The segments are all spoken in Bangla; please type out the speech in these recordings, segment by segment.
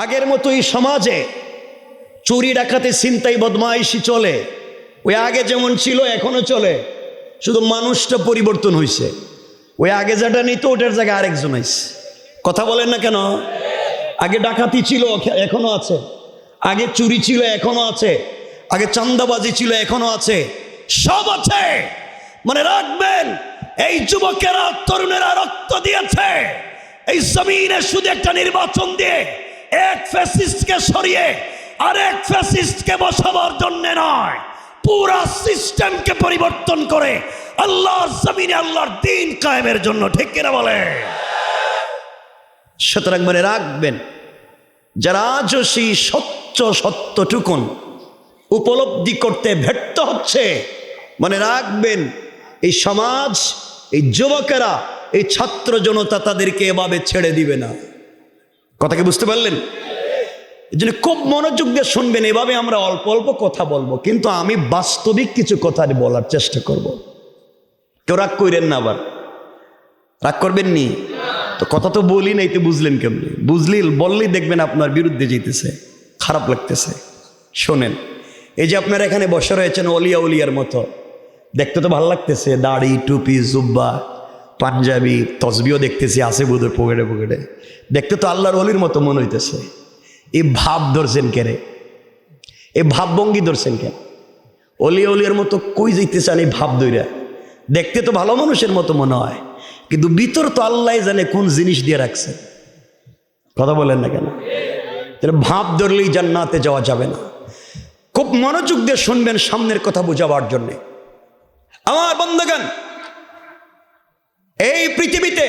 আগের মতোই সমাজে চুরি ডাকাতি ছিনতাই বদমাইশি চলে, ওই আগে যেমন ছিল এখনো চলে, শুধু মানুষটা পরিবর্তন হয়েছে। ওই আগে যেটা নিত ওটার জায়গায় আরেকজন আইছে। কথা বলেন না কেন? আগে ডাকাতি ছিল এখনো আছে, আগে চুরি ছিল এখনো আছে, আগে চাঁদাবাজি ছিল এখনো আছে, সব আছে। মানে রাখবেন, এই যুবকেরা তরুণেরা রক্ত দিয়েছে এই জমিনে শুধু একটা নির্বাচন দিয়ে এক ফ্যাসিস্টকে সরিয়ে আরেক ফ্যাসিস্টকে বসাবার জন্য নয়, পুরা সিস্টেমকে পরিবর্তন করে আল্লাহর জমিনে আল্লাহর দ্বীন কায়েমের জন্য। ঠিক কিনা বলে? সুতরাং মনে রাখবেন, যারা আজও সেই সত্যটুকুন উপলব্ধি করতে ব্যর্থ হচ্ছে, মনে রাখবেন এই সমাজ, এই যুবকেরা, এই ছাত্র জনতা তাদেরকে এভাবে ছেড়ে দিবে না। কথা কি বুঝতে পারলেন? এই জন্য খুব মনোযোগ দিয়ে শুনবেন। এভাবে আমরা অল্প অল্প কথা বলবো, কিন্তু আমি বাস্তবিক কিছু কথা বলার চেষ্টা করব। কেউ রাগ করেন না, আবার রাগ করবেন নি তো? কথা তো বলি নাই, তো বুঝলেন কেমনি? বললেই দেখবেন আপনার বিরুদ্ধে যেতেছে, খারাপ লাগতেছে। শোনেন, এই যে আপনারা এখানে বসে রয়েছেন অলিয়া উলিয়ার মতো, দেখতে তো ভালো লাগতেছে, দাড়ি টুপি জুব্বা পাঞ্জাবি তসবিও দেখতেছি আছে বোধহয় পকেটে পকেটে, দেখতে তো আল্লাহর অলির মতো মনে হইতেছে। এই ভাব ধরছেন কেরে? এই ভাবভঙ্গি ধরছেন কেন? অলিয়া উলিয়ার মতো কই যেতে চান এই ভাব ধইরা? দেখতে তো ভালো মানুষের মতো মনে হয়, কিন্তু ভিতর তো আল্লাহ জানে কোন জিনিস দিয়ে রাখছে। কথা বলেন না কেন? ভাব ধরলেই জান্নাতে যাওয়া যাবে না। খুব মনোযোগ দিয়ে শুনবেন সামনের কথা বোঝাবার জন্যে। আমার বন্ধুগণ, এই পৃথিবীতে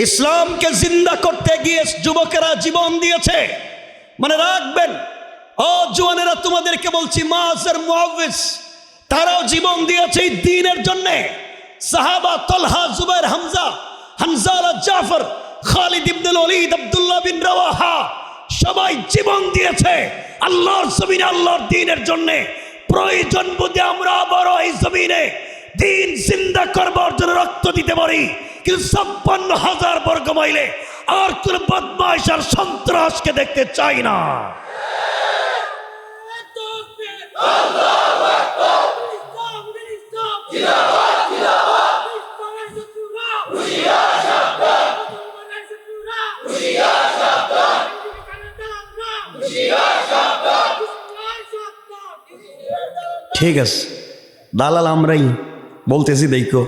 ইসলামকে জিন্দা করতে গিয়ে যুবকেরা জীবন দিয়েছে। মানে রাখবেন, ও জওয়ানেরা, তোমাদেরকে বলছি, মাআজার মুআউযিজ তারাও জীবন দিয়েছে এই দ্বীনের জন্য। সাহাবা তালহা, জুবাইর, হামজা, হানজালা, জাফর, খালিদ ইবনুল ওয়ালিদ, আব্দুল্লাহ বিন রাওয়াহা সবাই জীবন দিয়েছে আল্লাহর জমিনে আল্লাহর দ্বীনের জন্য। প্রয়োজন বোধে আমরা আবারও এই জমিনে দ্বীন জিন্দা করবার জন্য রক্ত দিতে পারি, কিন্তু ৫৬,০০০ বর্গ মাইলে আর কোন বদমাইশ আর সন্ত্রাসকে দেখতে চাই না। ঠিক আছে, দালাল আমরাই বলতেছি, দেখো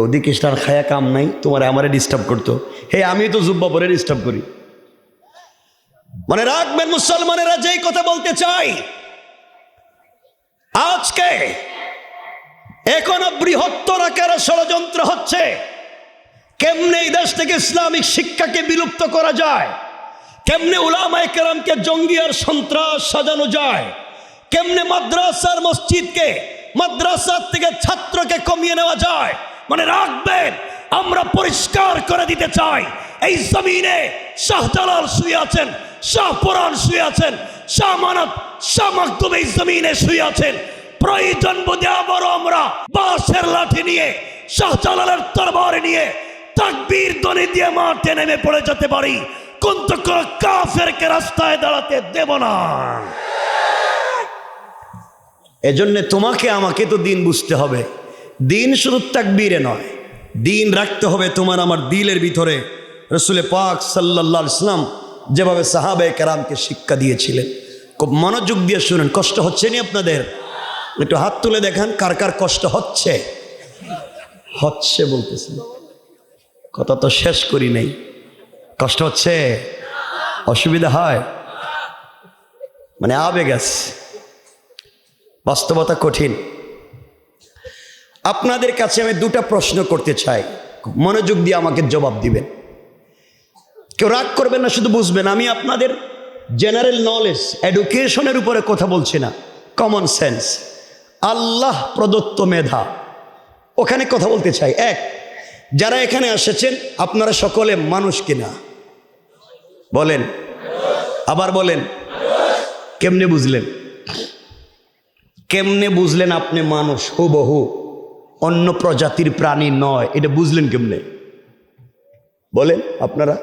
ওদিকে স্টার খায়া কাম নাই, তোমার আমারে ডিস্টার্ব করতো। হে, আমি তো জুব্বা পরে ডিস্টার্ব করি। মনে রাখবেন মুসলমানেরা, যেই কথা বলতে চাই, আজকে এখনো বৃহত্তর আকারে ষড়যন্ত্র হচ্ছে কেমনে এই দেশ থেকে ইসলামিক শিক্ষাকে বিলুপ্ত করা যায়, কেমনে উলামায়ে কেরামকে জঙ্গি আর সন্ত্রাস সাজানো যায়, কেমনে মাদ্রাসার মসজিদকে, মাদ্রাসার থেকে ছাত্রকে কমিয়ে নেওয়া যায়। মানে রাখবেন, আমরা পরিষ্কার করে দিতে চাই, এই জমিনে শাহজালাল শুয়ে আছেন, শাহপুরান শুয়ে আছেন, শাহ মানত, শাহ মাকদুম এই জমিনে শুয়ে আছেন। প্রয়োজন বোধে আবারও আমরা বাঁশের লাঠি নিয়ে, শাহজালালের তরবারি নিয়ে তাকবীর ধ্বনি দিয়ে মাঠে নেমে পড়ে যেতে পারি, কিন্তু কোন কাফেরকে রাস্তায় দাঁড়াতে দেব না। এজন্য তোমাকে আমাকে তো দিন বুঝতে হবে। দিন শুধু তাকবীরে নয়, দিন রাখতে হবে তোমার আমার দিলের ভিতরে। রাসূল পাক সাল্লাল্লাহু আলাইহি ওয়াসাল্লাম যেভাবে সাহাবায়ে কেরামকে শিক্ষা দিয়েছিলেন, খুব মনোযোগ দিয়ে শুনেন। কষ্ট হচ্ছে নি আপনাদের? একটু হাত তুলে দেখান, কার কার কষ্ট হচ্ছে? হচ্ছে বলতেছি, কথা তো শেষ করি নাই। কষ্ট হচ্ছে? অসুবিধা হয়? মানে আবেগ আছে, বাস্তবতা কঠিন। আপনাদের কাছে আমি দুটা প্রশ্ন করতে চাই, মনোযোগ দিয়ে আমাকে জবাব দিবেন। কেউ রাগ করবেন না, শুধু বুঝবেন আমি আপনাদের জেনারেল নলেজ, এডুকেশনের উপরে কথা বলছি না, কমন সেন্স, আল্লাহ প্রদত্ত মেধা, ওখানে কথা বলতে চাই। এক, যারা এখানে এসেছেন আপনারা সকলে মানুষ কিনা? বলেন, আবার বলেন। কেমনে বুঝলেন? কেমনে বুঝলেন আপনি মানুষ হুবহু, অন্য প্রজাতির প্রাণী নয়? এটা বুঝলেন কেমনে? বলেন আপনারা।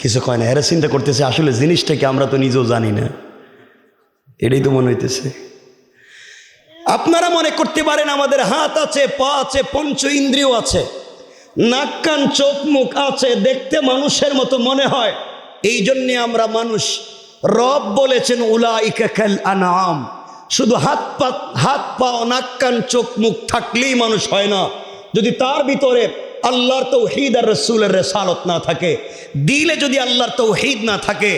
কিছু কয় না, এরা চিন্তা করতেছে আসলে জিনিসটাকে আমরা তো নিজেও জানি না, এটাই তো মনে হইতেছে। আপনারা মনে করতে পারেন আমাদের হাত আছে, পা আছে, পঞ্চ ইন্দ্রিয় আছে, নাক কান চোখ মুখ আছে, দেখতে মানুষের মতো মনে হয়, এই জন্যে আমরা মানুষ। রব বলেছেন উলাইকা কাল আনআম, শুধু হাত পা নাক কান চোখ মুখ থাকলেই মানুষ হয় না। যদি তার ভিতরে আল্লাহর তৌহিদ আর রসুলের রিসালাত না থাকে, দিলে যদি আল্লাহর তৌহিদ না থাকে,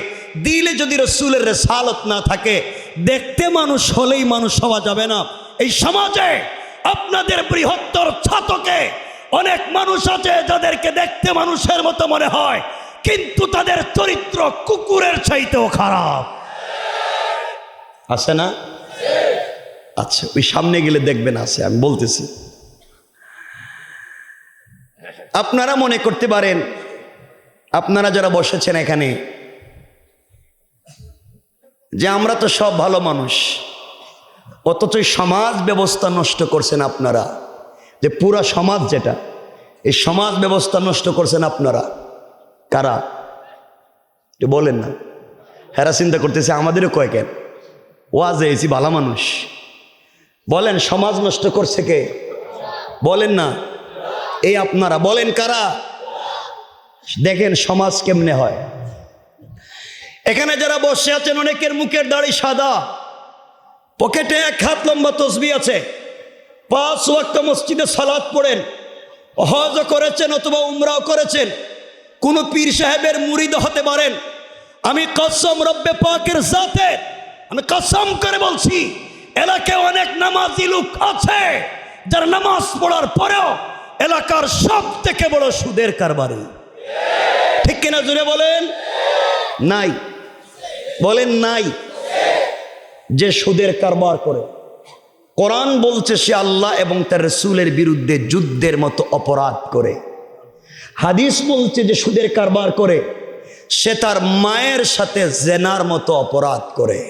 দিলে যদি রসুলের রিসালাত না থাকে, দেখতে মানুষ হলেই মানুষ হওয়া যাবে না। এই সমাজে আপনাদের বৃহত্তর ছাতকে অনেক মানুষ আছে যাদেরকে দেখতে মানুষের মতো মনে হয়, কিন্তু তাদের চরিত্র কুকুরের চাইতেও খারাপ। আছে না? আচ্ছা, ওই সামনে গেলে দেখবেন আছে, আমি বলতেছি। আপনারা মনে করতে পারেন, আপনারা যারা বসেছেন এখানে, যে আমরা তো সব ভালো মানুষ, অথচ সমাজ ব্যবস্থা নষ্ট করছেন আপনারা। যে পুরা সমাজ, যেটা এই সমাজ ব্যবস্থা নষ্ট করছেন আপনারা। কারা? বলেন না। হেরা চিন্তা করতেছে আমাদেরও কয় কেন, ওয়াজে এসি ভালো মানুষ। বলেন সমাজ নষ্ট করছে কে? বলেন না। এই আপনারা বলেন কারা? দেখেন সমাজ কেমনে হয়। এখানে যারা বসে আছেন অনেকের মুখের দাড়ি সাদা, পকেটে এক হাত লম্বা তসবিহ আছে, 5 ওয়াক্ত মসজিদে সালাত পড়েন, হজ করেছেন অথবা উমরাও করেছেন, কোন পীর সাহেবের মুরিদ হতে পারেন। আমি কসম রব্বে পাকের জাতে, আমি কসম করে বলছি, এলাকায় অনেক নামাজি লোক আছে যারা নামাজ পড়ার পরেও এলাকার সব থেকে বড় সুদের কারবারি। ঠিক কিনা জুড়ে বলেন? নাই। বলেন নাই। যে সুদের কারবার করে, কোরআন বলছে সে আল্লাহ এবং তার রাসূলের বিরুদ্ধে যুদ্ধের মতো অপরাধ করে। হাদিস বলছে যে সুদের কারবার করে সে তার মায়ের সাথে জেনার মতো অপরাধ করে।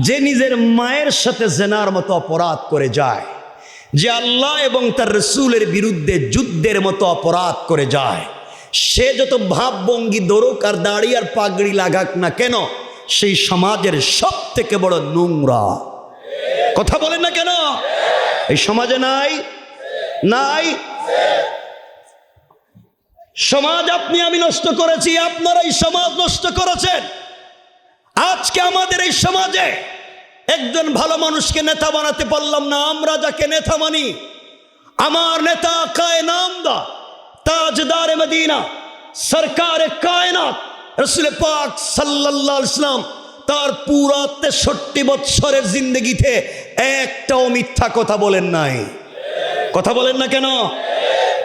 যে নিজের মায়ের সাথে জেনার মতো অপরাধ করে যায়, যে আল্লাহ এবং তার রাসূলের বিরুদ্ধে যুদ্ধের মতো অপরাধ করে যায়, সে যত ভাবভঙ্গি দরুক আর দাড়ি আর পাগড়ি লাগাক না কেন, সেই সমাজের সব থেকে বড় নোংরা। কথা বলেন না কেন? এই সমাজে নাই? নাই। সমাজ আপনি আমি নষ্ট করেছি, আপনারা এই সমাজ নষ্ট করেছেন। আজকে আমাদের এই সমাজে একজন ভালো মানুষকে নেতা বানাতে পারলাম না। আমরা যাকে নেতা মানি, আমার নেতা কায়নামদা তাজদার মদিনা সরকারে কায়নাত রাসূল পাক সাল্লাল্লাহু আলাইহি ওয়াসাল্লাম তার পুরা 63 বছরের জিন্দগিতে একটাও মিথ্যা কথা বলেন নাই। কথা বলেন না কেন?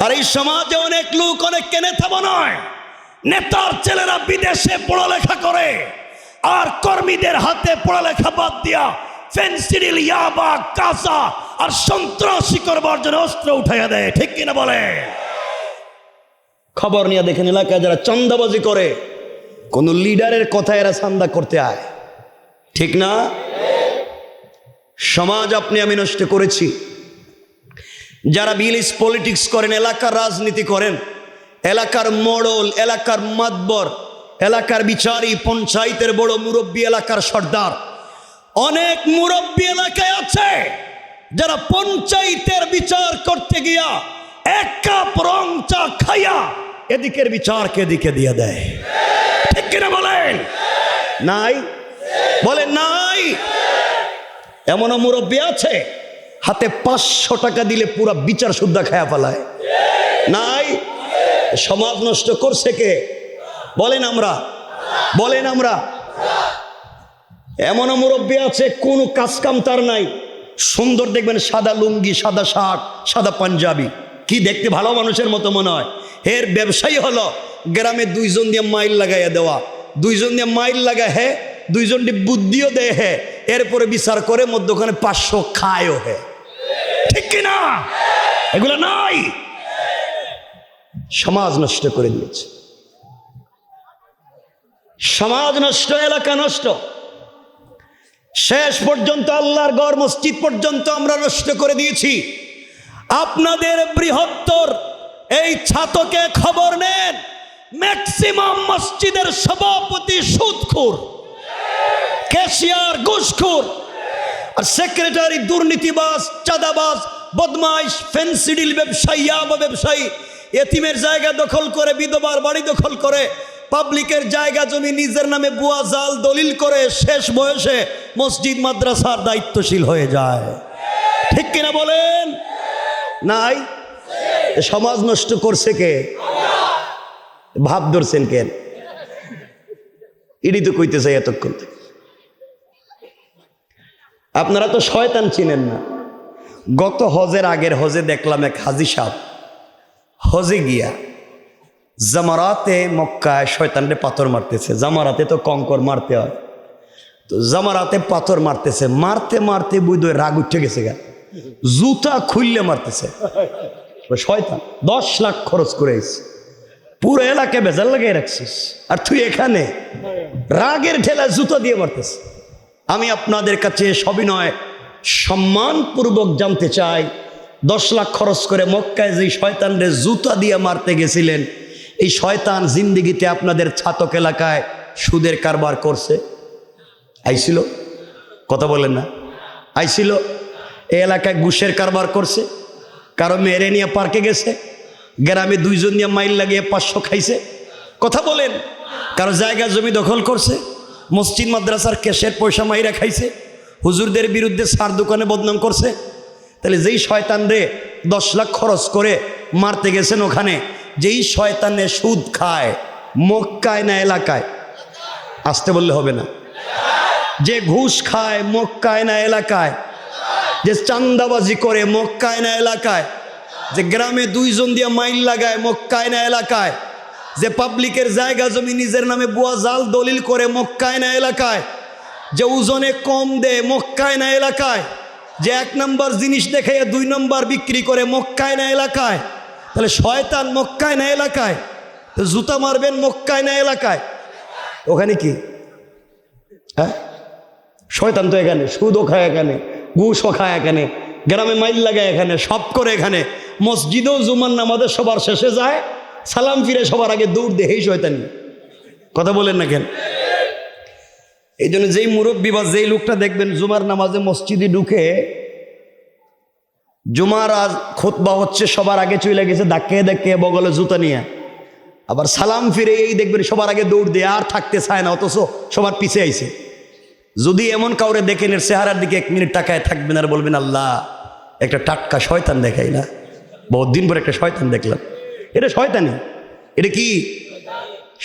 আর এই সমাজে অনেক লোক অনেককে নেতা বানায়। নেতার ছেলেরা বিদেশে পড়ালেখা করে, আর কর্মীদের হাতে পড়ালেখা বাদ দিয়া ফেন্সিডিল, ইয়াবা, কাঁচা আর সন্ত্রাসী করবার জন্য অস্ত্র উঠাইয়া দেয়। ঠিক কিনা বলে? খবর নিয়ে দেখেন এলাকায় যারা চান্দাবাজি করে, কোন লিডারের কথা এরা চান্দা করতে আয়। ঠিক না? সমাজ আপনি আমি নষ্ট করেছি। যারা বিলিস পলিটিক্স করেন, এলাকার রাজনীতি করেন, এলাকার মোড়ল, এলাকার মাতবর, এলাকার বিচারী, পঞ্চায়েতের বড় মুরব্বী, এলাকার সর্দার, অনেক মুরব্বী এলাকায় আছে যারা পঞ্চায়েতের বিচার করতে গিয়া 1 কাপ রং চা খাইয়া এদিকের বিচারকে এদিকে দিয়ে দেয়। ঠিক কিনা বলেন? নাই? বলেন নাই? এমনও মুরব্বী আছে হাতে 500 টাকা দিলে পুরা বিচার শুদ্ধা খায়া ফেলায়। নাই? সমাজ নষ্ট করছে কে? বলেন আমরা। বলেন আমরা। এমনও মুরব্বী আছে কোনো কাজ কাম তার নাই, সুন্দর দেখবেন সাদা লুঙ্গি, সাদা শার্ট, সাদা পাঞ্জাবি, কি দেখতে ভালো মানুষের মতো মনে হয়। এর ব্যবসায়ী হলো গ্রামে 2 জন দিয়ে মাইল লাগাইয়া দেওয়া, 2 জন দিয়ে মাইল লাগায়, হ্যাঁ 2 জন দিয়ে বুদ্ধিও দেয়, হ্যাঁ এরপরে বিচার করে মধ্যখানে 500 খায়ও, হ্যাঁ। ঠিক কিনা? এগুলো নাই। সমাজ নষ্ট করে দিয়েছে। সমাজ নষ্ট, এলাকা নষ্ট, শেষ পর্যন্ত আল্লাহর ঘর মসজিদ পর্যন্ত আমরা নষ্ট করে দিয়েছি। আপনাদের বৃহত্তর এই ছাতকে খবর নেন, ম্যাক্সিমাম মসজিদের সভাপতি সুদখোর, ক্যাশিয়ার ঘুষখোর, আর সেক্রেটারি দুর্নীতিবাজ, চাঁদাবাজ, বদমাইশ, ফেন্সি ডিল ব্যবসায়ী, ইয়াবা ব্যবসায়ী, এতিমের জায়গা দখল করে, বিধবার বাড়ি দখল করে, পাবলিকের জায়গা জমি নিজের নামে ভুয়া জাল দলিল করে শেষ বয়সে মসজিদ মাদ্রাসার দায়িত্বশীল হয়ে যায়। ঠিক কিনা বলেন? নাই? সমাজ নষ্ট করছে কে? ভাব ধরছেন কেন? এটি তো কইতে চাই এতক্ষণ থেকে। আপনারা তো শয়তান চিনেন না। গত হজের আগের হজে দেখলাম এক হাজি সাহেব হজে গিয়া জামারাতে মক্কায় শয়তানরে পাথর মারতেছে। জামারাতে তো কঙ্কর মারতে হয়, তো জামারাতে পাথর মারতেছে, মারতে মারতে বুঝতে রাগ উঠে গেছে গা, জুতা খুললে মারতেছে। শয়তান 10 লাখ খরচ করে আইস, পুরো এলাকায় বেজার লাগিয়ে রাখছিস, আর তুই এখানে রাগের ঠেলা জুতা দিয়ে মারতেছে। আমি আপনাদের কাছে সবিনয় সম্মানপূর্বক জানতে চাই, 10 লাখ খরচ করে মক্কায় যে শয়তানরে জুতা দিয়ে মারতে গেছিলেন, এই শয়তান জিন্দিগিতে আপনাদের ছাতক এলাকায় সুদের কারবার করছে? আইছিল? কথা বলেন না? আইছিল? এই এলাকায় ঘুষের কারবার করছে? কারো মেরে নিয়ে পার্কে গেছে? গ্রামে 2 জন নিয়ে মাইল লাগিয়ে 500 খাইছে? কথা বলেন। কারো জায়গা জমি দখল করছে? মসজিদ মাদ্রাসার ক্যাশের পয়সা মাইরা খাইছে? হুজুরদের বিরুদ্ধে সার দোকানে বদনাম করছে? তাহলে যেই শয়তান রে 10 লাখ খরচ করে মারতে গেছেন, ওখানে যেই শয়তানে সুদ খায় মক্কায় না এলাকায়? আসতে বললে হবে না। যে ঘুষ খায় মক্কায় না এলাকায়? যে চান্দাবাজি করে মক্কায় না এলাকায়? যে গ্রামে 2 জন দিয়ে মাইল লাগায় মক্কায় না এলাকায়? যে পাবলিকের জায়গা জমি নিজের নামে বুয়া জাল দলিল করে মক্কায় না এলাকায়? যে ওজনে কম দেয় মক্কায় না এলাকায়? যে 1 নম্বর জিনিস দেখে 2 নম্বর বিক্রি করে মক্কায় না এলাকায়? তাহলে শয়তান মক্কায় না এলাকায়? তো জুতা মারবেন মক্কায় না এলাকায়? ওখানে কি? হ্যাঁ, শয়তান তো এখানে, সুদও খায় এখানে, ঘুষও খায় এখানে, গ্রামে মাইল লাগায় এখানে, সব করে এখানে। মসজিদেও জুমার নামাজে সবার শেষে যায়, সালাম ফিরে সবার আগে দৌড় দেয় এই শয়তানি। কথা বলেন না কেন? এই জন্য যেই মুরব্বী বা যেই লোকটা দেখবেন জুমার নামাজে মসজিদে ঢুকে, জুমার আজ খুতবা হচ্ছে, সবার আগে চলে গেছে ধাক্কে ধাক্কে বগলে জুতা নিয়ে, আবার সালাম ফিরে এই দেখবেন সবার আগে দৌড় দিয়ে, আর থাকতে চায় না, অথচ সবার পিছে আইছে। যদি এমন কাউরে দেখেন, এর চেহারার দিকে 1 মিনিট তাকায় থাকবেন আর বলবেন, আল্লাহ একটা টাটকা শয়তান দেখাই না, বহুত দিন পর একটা শয়তান দেখলাম। এটা শয়তানি। এটা কি?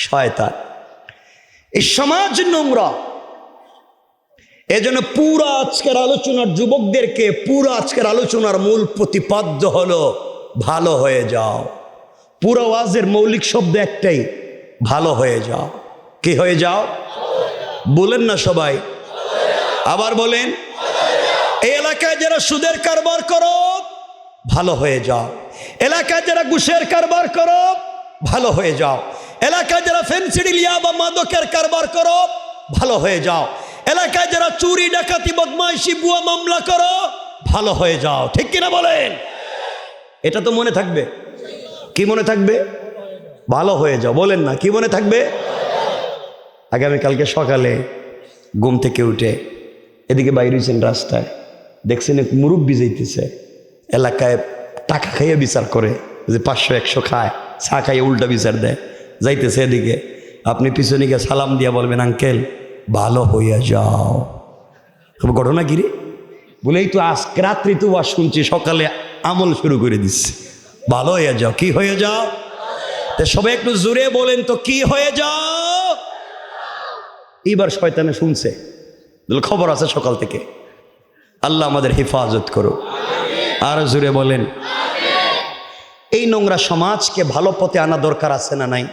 শয়তান। এই সমাজ নোংরা। এজন্য পুরো আজকের আলোচনার যুবকদেরকে, পুরো আজকের আলোচনার মূল প্রতিপাদ্য হলো ভালো হয়ে যাও। পুরো ওয়াজের মৌলিক শব্দ একটাই, ভালো হয়ে যাও। কি হয়ে যাও? বলেন না সবাই, আবার বলেন। এই এলাকায় যারা সুদের কারবার করো ভালো হয়ে যাও। এলাকায় যারা ঘুষের কারবার করো ভালো হয়ে যাও। এলাকায় যারা ফেন্সিডিলিয়া বা মাদকের কারবার করো ভালো হয়ে যাও। এলাকায় যারা চুরি ডাকাতি বদমাইশি বুয়া মামলা করো ভালো হয়ে যাও। ঠিক কিনা বলেন? এটা তো মনে থাকবে। কি মনে থাকবে? ভালো হয়ে যাও। বলেন না, কি মনে থাকবে? আগামীকালকে সকালে ঘুম থেকে উঠে এদিকে বাইরে হয়েছেন, রাস্তায় দেখছেন এক মুরব্বি যাইতেছে, এলাকায় টাকা খাইয়ে বিচার করে, যে 500-100 খায়, চা খাইয়ে উল্টা বিচার দেয়, যাইতেছে এদিকে, আপনি পিছনে গিয়ে সালাম দিয়া বলবেন, আঙ্কেল ভালো হইয়া যাও। ঘটনা কি রে? বলে এই তো আজকে রাত্রি তো আর শুনছি, সকালে আমল শুরু করে দিচ্ছে, ভালো হয়ে যাও। কি হয়ে যাও? তো সবাই একটু জোরে বলেন তো, কি হয়ে যাও? এইবার শয়তানে শুনছে, খবর আছে সকাল থেকে। আল্লাহ আমাদের হেফাজত করো। আর জোরে বলেন। এই নোংরা সমাজকে ভালো পথে আনা দরকার আছে না নাই?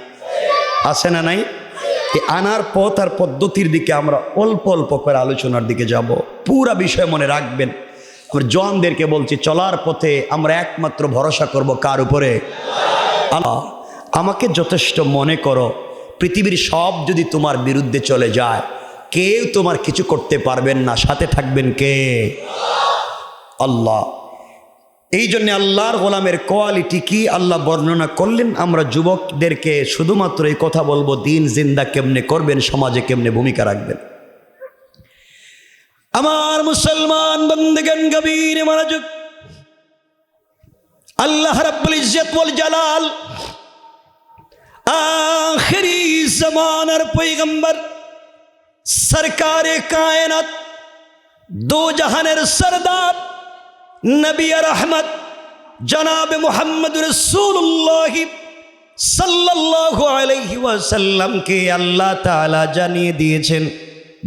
আছে না নাই? এই আনার পথ আর পদ্ধতির দিকে আমরা অল্প অল্প করে আলোচনার দিকে যাব। পুরা বিষয় মনে রাখবেন। আমার জওয়ানদেরকে বলছি, চলার পথে আমরা একমাত্র ভরসা করব কার উপরে? আল্লাহ। আমাকে যথেষ্ট মনে করো, পৃথিবীর সব যদি তোমার বিরুদ্ধে চলে যায়, কেউ তোমার কিছু করতে পারবেন না। সাথে থাকবেন কে? আল্লাহ। এই জন্য আল্লাহর গোলামের কোয়ালিটি কি আল্লাহ বর্ণনা করলেন। আমরা যুবকদেরকে শুধুমাত্র এই কথা বলবো, দিন জিন্দা কেমনে করবেন, সমাজে কেমনে ভূমিকা রাখবেন। আমার মুসলমান বন্দেগান গভীর মনোযোগ, আল্লাহ রাব্বুল ইজ্জত ওয়াল জালাল আখিরি জামানার পয়গম্বর সরকারে কায়নাত, দো জাহানের সরদার নবী রহমত জনাব মুহাম্মদ রাসূলুল্লাহ সাল্লাল্লাহু আলাইহি ওয়াসাল্লামকে আল্লাহ তাআলা জানিয়ে দিয়েছেন,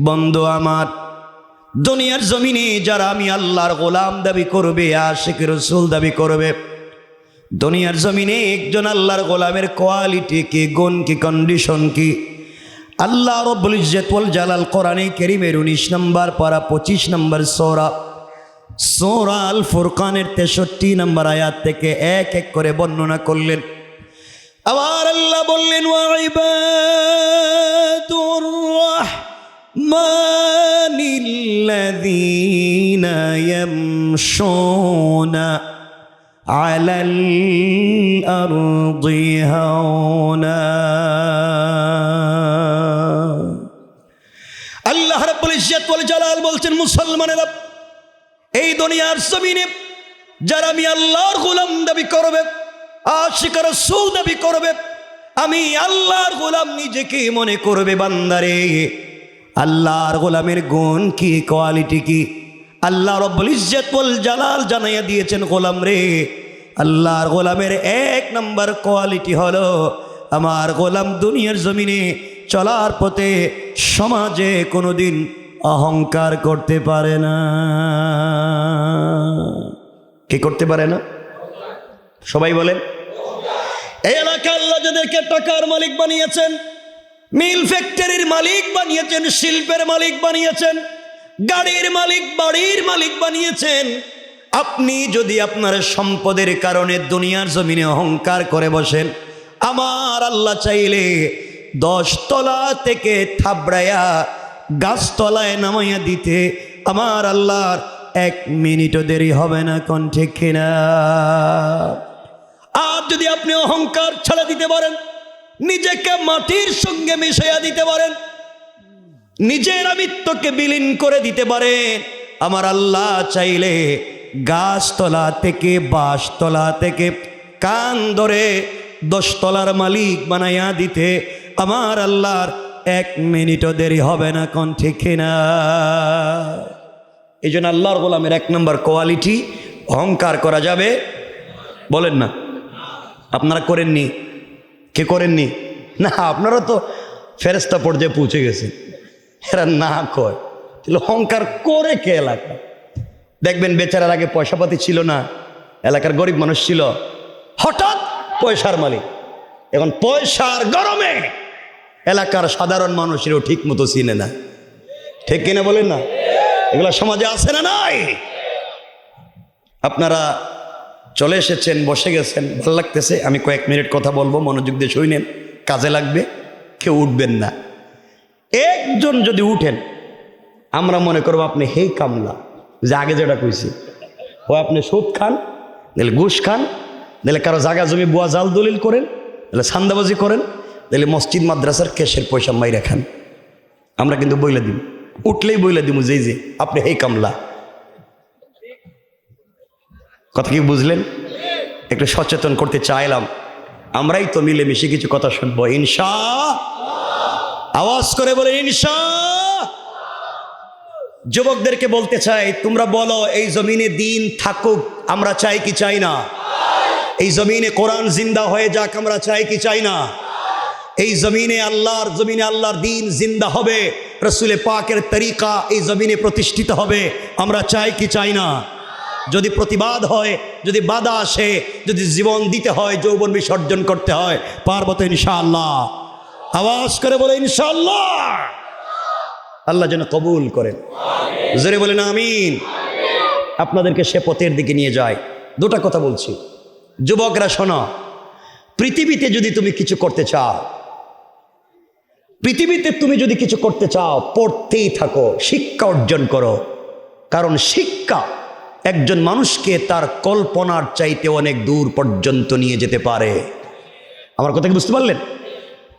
বন্ধু আমার, দুনিয়ার জমিনে যারা আমি আল্লাহর গোলাম দাবি করবে, আশিক রাসূল দাবি করবে, দুনিয়ার জমিনে একজন আল্লাহর গোলামের কোয়ালিটি কি, গুণ কি, কন্ডিশন কি, আল্লাহ রাব্বুল ইজ্জত ওয়াল জালাল কোরআনে কারীমের 19 নম্বর পারা 25 নম্বর সূরা আল ফুরকানের 63 নম্বর আয়াত থেকে এক এক করে বর্ণনা করলেন। আবার আল্লাহ বললেন, ওয়া ইবাদুর রাহমানিল্লাযীনা ইয়ামশুনা আলাল আরদি হাওনা। আল্লাহ রাব্বুল ইজ্জত ওয়াল জালাল বলছেন, মুসলমানেরা, এই দুনিয়ার জমিনে যারা আমি আল্লাহর গোলাম দাবি করবে, আশিক রাসূল দাবি করবে, আমি আল্লাহর গোলাম নিজেকে মনে করবে, বান্দারে আল্লাহর গোলামের গুণ কি, কোয়ালিটি কি, আল্লাহ রাব্বুল ইজ্জত ওয়াল জালাল জানাইয়া দিয়েছেন, গোলাম রে, আল্লাহর গোলামের 1 নম্বর কোয়ালিটি হলো, আমার গোলাম দুনিয়ার জমিনে চলার পথে সমাজে কোনোদিন অহংকার করতে পারে না। কি করতে পারে না? সবাই বলেন। এই এলাকা আল্লাহ যাদেরকে টাকার মালিক বানিয়েছেন, মিল ফ্যাক্টরির মালিক বানিয়েছেন, শিল্পের মালিক বানিয়েছেন, গাড়ির মালিক, বাড়ির মালিক বানিয়েছেন, আপনি যদি আপনার সম্পদের কারণে দুনিয়ার জমিনে অহংকার করে বসেন, আমার আল্লাহ চাইলে 10 তলা থেকে থাবড়াইয়া গাছতলায় নামাইয়া দিতে আমার আল্লাহর 1 মিনিটও দেরি হবে না। কোন ঠিক কিনা? আর যদি আপনি অহংকার ছেড়ে দিতে পারেন, নিজেকে মাটির সঙ্গে মিশাইয়া দিতে পারেন, নিজের আমিত্বকে বিলীন করে দিতে পারেন, আমার আল্লাহ চাইলে গাছতলা থেকে, বাঁশতলা থেকে কান ধরে 10 তলার মালিক বানাইয়া দিতে আমার আল্লাহর 1 মিনিটও দেরি হবে না। কোন ঠিক না? এই জন্য আল্লাহর গোলামের 1 নম্বর কোয়ালিটি, অহংকার করা যাবে। বলেন না, আপনারা করেননি? কে করেননি? না, আপনারা তো ফেরেশতা পর্যায়ে পৌঁছে গেছেন, এরা না কয়, তাহলে অহংকার করে কে? এলাকা দেখবেন বেচারার আগে পয়সাপাতি ছিল না, এলাকার গরিব মানুষ ছিল, হঠাৎ পয়সার মালিক, এখন পয়সার গরমে এলাকার সাধারণ মানুষেরও ঠিক মতো চিনে না। ঠিক কিনা বলেন না? এগুলা সমাজে আছে না নাই? আপনারা চলে এসেছেন, বসে গেছেন, ভালো লাগতেছে, আমি কয়েক মিনিট কথা বলবো, মনোযোগ দিয়ে শুনেন, কাজে লাগবে, কেউ উঠবেন না। একজন যদি উঠেন, আমরা মনে করবো আপনি হেই কামলা, যে আগে যেটা কইছি, ও আপনি সুদ খান, নাহলে ঘুষ খান, নাহলে কারো জায়গা জমি বুয়া জাল দলিল করেন, নাহলে সান্দাবাজি করেন, নাহলে মসজিদ মাদ্রাসার ক্যাশের পয়সা মাইরা খান। আমরা কিন্তু বইলে দিব, উঠলেই বইলে দিব যে যে আপনি হেই কামলা। কথা কি বুঝলেন? একটু সচেতন করতে চাইলাম। আমরাই তো মিলেমিশে কিছু কথা শুনবো ইনশাআল্লাহ। আওয়াজ করে বলে ইনশাআল্লাহ। যুবকদেরকে বলতে চাই, তোমরা বলো এই জমিনে দিন থাকুক, আমরা চাই কি চাই না? এই জমিনে কোরআন জিন্দা হয়ে যাক, আমরা চাই কি চাই না? এই জমিনে আল্লাহর দিন জিন্দা হবে, রসুলে পাকের তরিকা এই জমিনে প্রতিষ্ঠিত হবে, আমরা চাই কি চাই না? যদি প্রতিবাদ হয়, যদি বাধা আসে, যদি জীবন দিতে হয়, যৌবন বিসর্জন করতে হয়, পারবো তো ইনশাআল্লাহ। আওয়াজ করে বলে ইনশাআল্লাহ। আল্লাহ যেন কবুল করেন, জোরে বলেন আমিন। আপনাদেরকে সে পথের দিকে নিয়ে যায়। 2টা কথা বলছি, যুবকরা শোনো, পৃথিবীতে যদি তুমি কিছু করতে চাও, পৃথিবীতে তুমি যদি কিছু করতে চাও, পড়তেই থাকো, শিক্ষা অর্জন করো, কারণ শিক্ষা একজন মানুষকে তার কল্পনার চাইতে অনেক দূর পর্যন্ত নিয়ে যেতে পারে। আমার কথা কি বুঝতে পারলেন?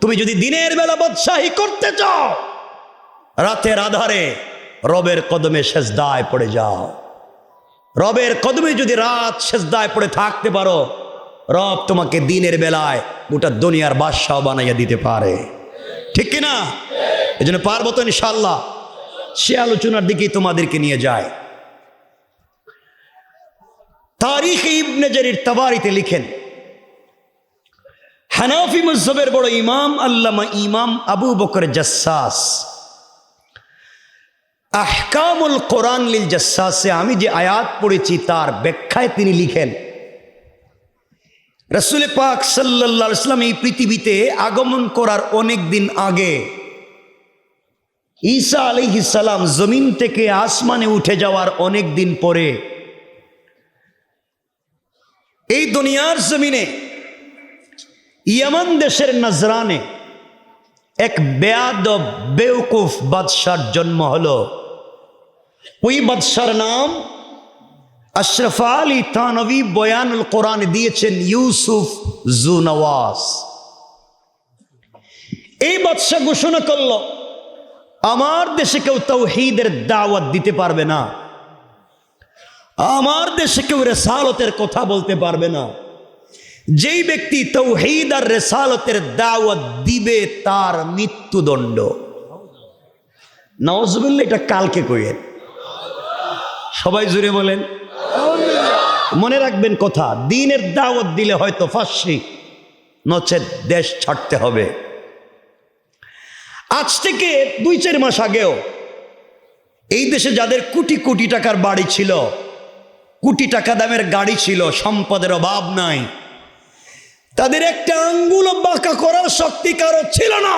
তুমি যদি দিনের বেলা বাদশাহী করতে চাও, রাতের আধারে রবের কদমে সেজদায় পড়ে যাও। রবের কদমে যদি রাত সেজদায় পড়ে থাকতে পারো, রব তোমাকে দিনের বেলায় গোটা দুনিয়ার বাদশাহ বানাইয়া দিতে পারে। ঠিক কিনা? এই জন্য পারবো তো ইনশাআল্লাহ। সে আলোচনার দিকেই তোমাদেরকে নিয়ে যায়। তারিখ ইবনে জারির তাবারিতে লিখেন, হানাফি মাযহাবের বড় ইমাম আল্লামা ইমাম আবু বকর জাসসাস আহকামুল কোরআন লিল জাসসাসে আমি যে আয়াত পড়েছি তার ব্যাখ্যায় তিনি লিখেন, রাসূল পাক সাল্লাল্লাহু আলাইহি ওয়াসাল্লাম এই পৃথিবীতে আগমন করার অনেক দিন আগে ঈসা আলাইহিস সালাম জমিন থেকে আসমানে উঠে যাওয়ার অনেক দিন পরে এই দুনিয়ার জমিনে ইয়ামান দেশের নজরানে এক বেয়াদব বেওকুফ বাদশার জন্ম হলো। ওই বাদশার নাম আশরাফ আলী থানভী বয়ানুল কোরআন দিয়েছেন ইউসুফ জুনওয়াস। এই বাদশা ঘোষণা করল, আমার দেশে কেউ তাওহীদের দাওয়াত দিতে পারবে না, আমার দেশে কেউ রিসালতের কথা বলতে পারবে না। যেই ব্যক্তি তাওহীদ আর রিসালতের দাওয়াত দিবে তার মৃত্যুদণ্ড। নাউজুবিল্লাহ। এটা কালকে কইেন, সবাই জুড়ে বলেন। মনে রাখবেন কথা, দ্বীনের দাওয়াত দিলে হয়তো ফাঁসি, নচেত দেশ ছাড়তে হবে। আজ থেকে 2-4 মাস আগেও এই দেশে যাদের কোটি কোটি টাকার বাড়ি ছিল, কোটি টাকা দামের গাড়ি ছিল, সম্পদের অভাব নাই, তাদের একটা আঙ্গুলও বাঁকা করার শক্তি কারো ছিল না।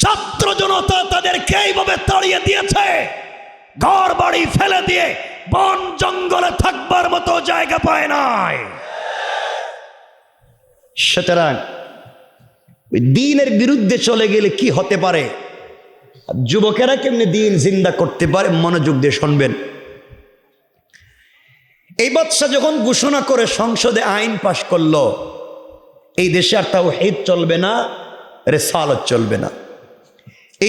ছাত্র জনতা তাদেরকে এইভাবে তাড়িয়ে দিয়েছে, ঘর বাড়ি ফেলে দিয়ে বন জঙ্গলে থাকবার মতো জায়গা পায় নাই। সুতরাং ওই দ্বীনের বিরুদ্ধে চলে গেলে কি হতে পারে, যুবকেরা কেমনে দ্বীন জিন্দা করতে পারে, মনোযোগ দিয়ে শুনবেন। এই বাদশা যখন ঘোষণা করে সংসদে আইন পাশ করলো, এই দেশে আর তাওহীদ চলবে না, রিসালত চলবে না।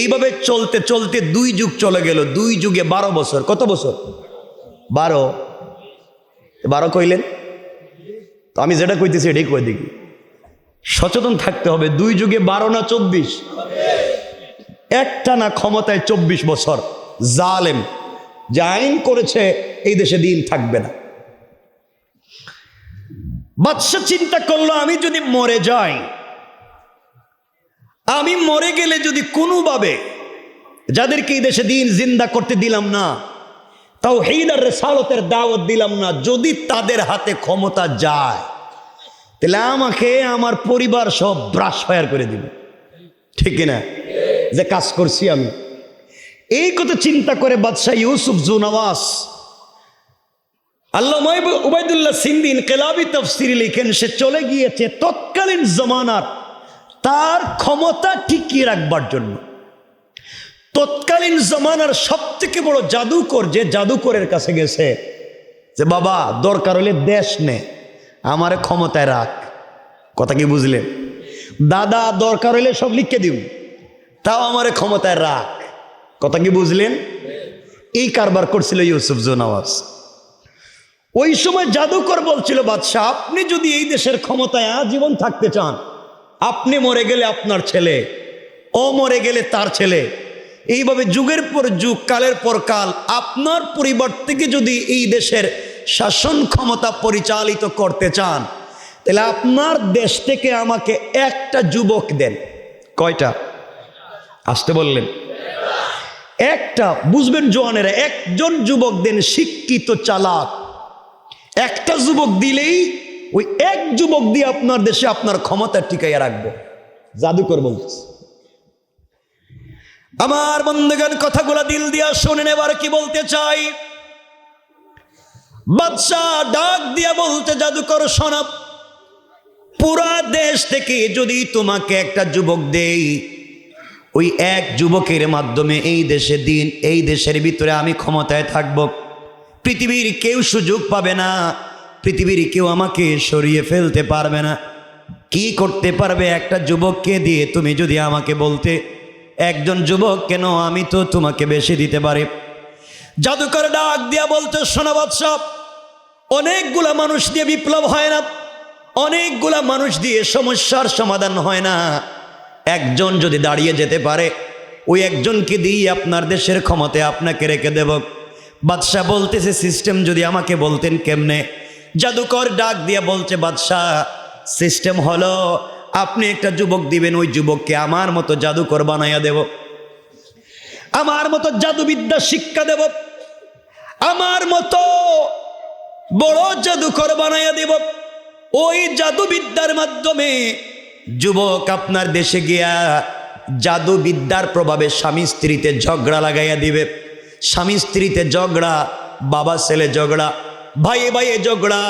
এইভাবে চলতে চলতে 2 যুগ চলে গেল। 2 যুগে 12 বছর। কত বছর? 12 কইলেন তো? আমি যেটা কইতেছি এটাই কই দেখি, সচেতন থাকতে হবে। 2 যুগে 12 না 24? একটা না ক্ষমতায় 24 বছর জালেম যে আইন করেছে এই দেশে দ্বীন থাকবে না। বাদশা চিন্তা করলো, আমি যদি মরে যাই, আমি মরে গেলে যদি কোনোভাবে যাদেরকে এই দেশে দ্বীন জিন্দা করতে দিলাম না, তাওহীদ আর রিসালতের দাওয়াত দিলাম না, যদি তাদের হাতে ক্ষমতা যায়, তাহলে আমাকে আমার পরিবার সব ব্রাশ ফায়ার করে দিবে। ঠিক না? যে কাজ করছি আমি। এই কথা চিন্তা করে বাদশাহ ইউসুফ জুনওয়াস, আল্লামা উবাইদুল্লাহ সিন্দি ইনকিলাবি তাফসীরে লিখেন, সে চলে গিয়েছে তৎকালীন জমানার তার ক্ষমতা টিকিয়ে রাখবার জন্য। তৎকালীন জমানার সবথেকে বড় জাদুকর, যে জাদুকরের কাছে গেছে যে বাবা দরকার হলে দেশ নে, আমারে ক্ষমতায় রাখ। কথা কি বুঝলেন? দাদা দরকার হলে সব লিখে দিও, তাও আমারে ক্ষমতায় রাখ। কথা কি বুঝলেন? এই কারবার করছিল ইউসুফ জুনওয়াস। ওই সময় জাদুকর বলছিল, বাদশাহ আপনি যদি এই দেশের ক্ষমতায় আজীবন থাকতে চান, আপনি মরে গেলে আপনার ছেলে, ও মরে গেলে তার ছেলে, এইভাবে যুগের পর যুগ, কালের পর কাল আপনার পরিবার থেকে যদি এই দেশের শাসন ক্ষমতা পরিচালিত করতে চান, তাহলে আপনার দেশ থেকে আমাকে একটা যুবক দেন। কয়টা? আসতে বললেন। একটা। বুঝবেন জওয়ানেরা, একজন যুবক দেন, শিক্ষিত চালাক। একটা যুবক দিলেই ওই এক যুবক দিয়ে আপনার দেশে আপনার ক্ষমতা টিকাইয়া রাখবে। জাদুকর বলতেছে। আমার বন্ধুগণ, কথাগুলো দিল দিয়া শুনেন। এবার কি বলতে চাই, বাদশাহ ডাক দিয়া বলতে, জাদুকর শোনো, পুরা দেশ থেকে যদি তোমাকে একটা যুবক দেই, ওই এক যুবকের মাধ্যমে এই দেশে দ্বীন, এই দেশের ভিতরে আমি ক্ষমতায় থাকব। পৃথিবীর কেউ সুযোগ পাবে না, পৃথিবীর কেউ আমাকে সরিয়ে ফেলতে পারবে না। কি করতে পারবে একটা যুবককে দিয়ে? তুমি যদি আমাকে বলতে একজন যুবক কেন, আমি তো তোমাকে বেশি দিতে পারি। জাদুকর ডাক দিয়া বলতে, শোনো বাদশা, অনেকগুলা মানুষ দিয়ে বিপ্লব হয় না, অনেকগুলা মানুষ দিয়ে সমস্যার সমাধান হয় না। একজন যদি দাঁড়িয়ে যেতে পারে, ওই একজনকে দিয়ে আপনার দেশের ক্ষমতায় আপনাকে রেখে দেব। বাদশাহ বলতেছে, সিস্টেম যদি আমাকে বলতেন কেমনে? জাদুকর ডাক দিয়া বলছে, বাদশাহ সিস্টেম হলো আপনি একটা যুবক দিবেন, ওই যুবককে আমার মতো জাদুকর বানাইয়া দেব, আমার মতো জাদুবিদ্যা শিক্ষা দেব, আমার মতো বড় জাদুকর বানাইয়া দেব। ওই জাদুবিদ্যার মাধ্যমে যুবক আপনার দেশে গিয়া জাদুবিদ্যার প্রভাবে স্বামী স্ত্রীতে ঝগড়া লাগাইয়া দিবে। স্বামী স্ত্রীতে ঝগড়া, বাবা ছেলে ঝগড়া, ভাইয়ে ভাইয়ে ঝগড়া,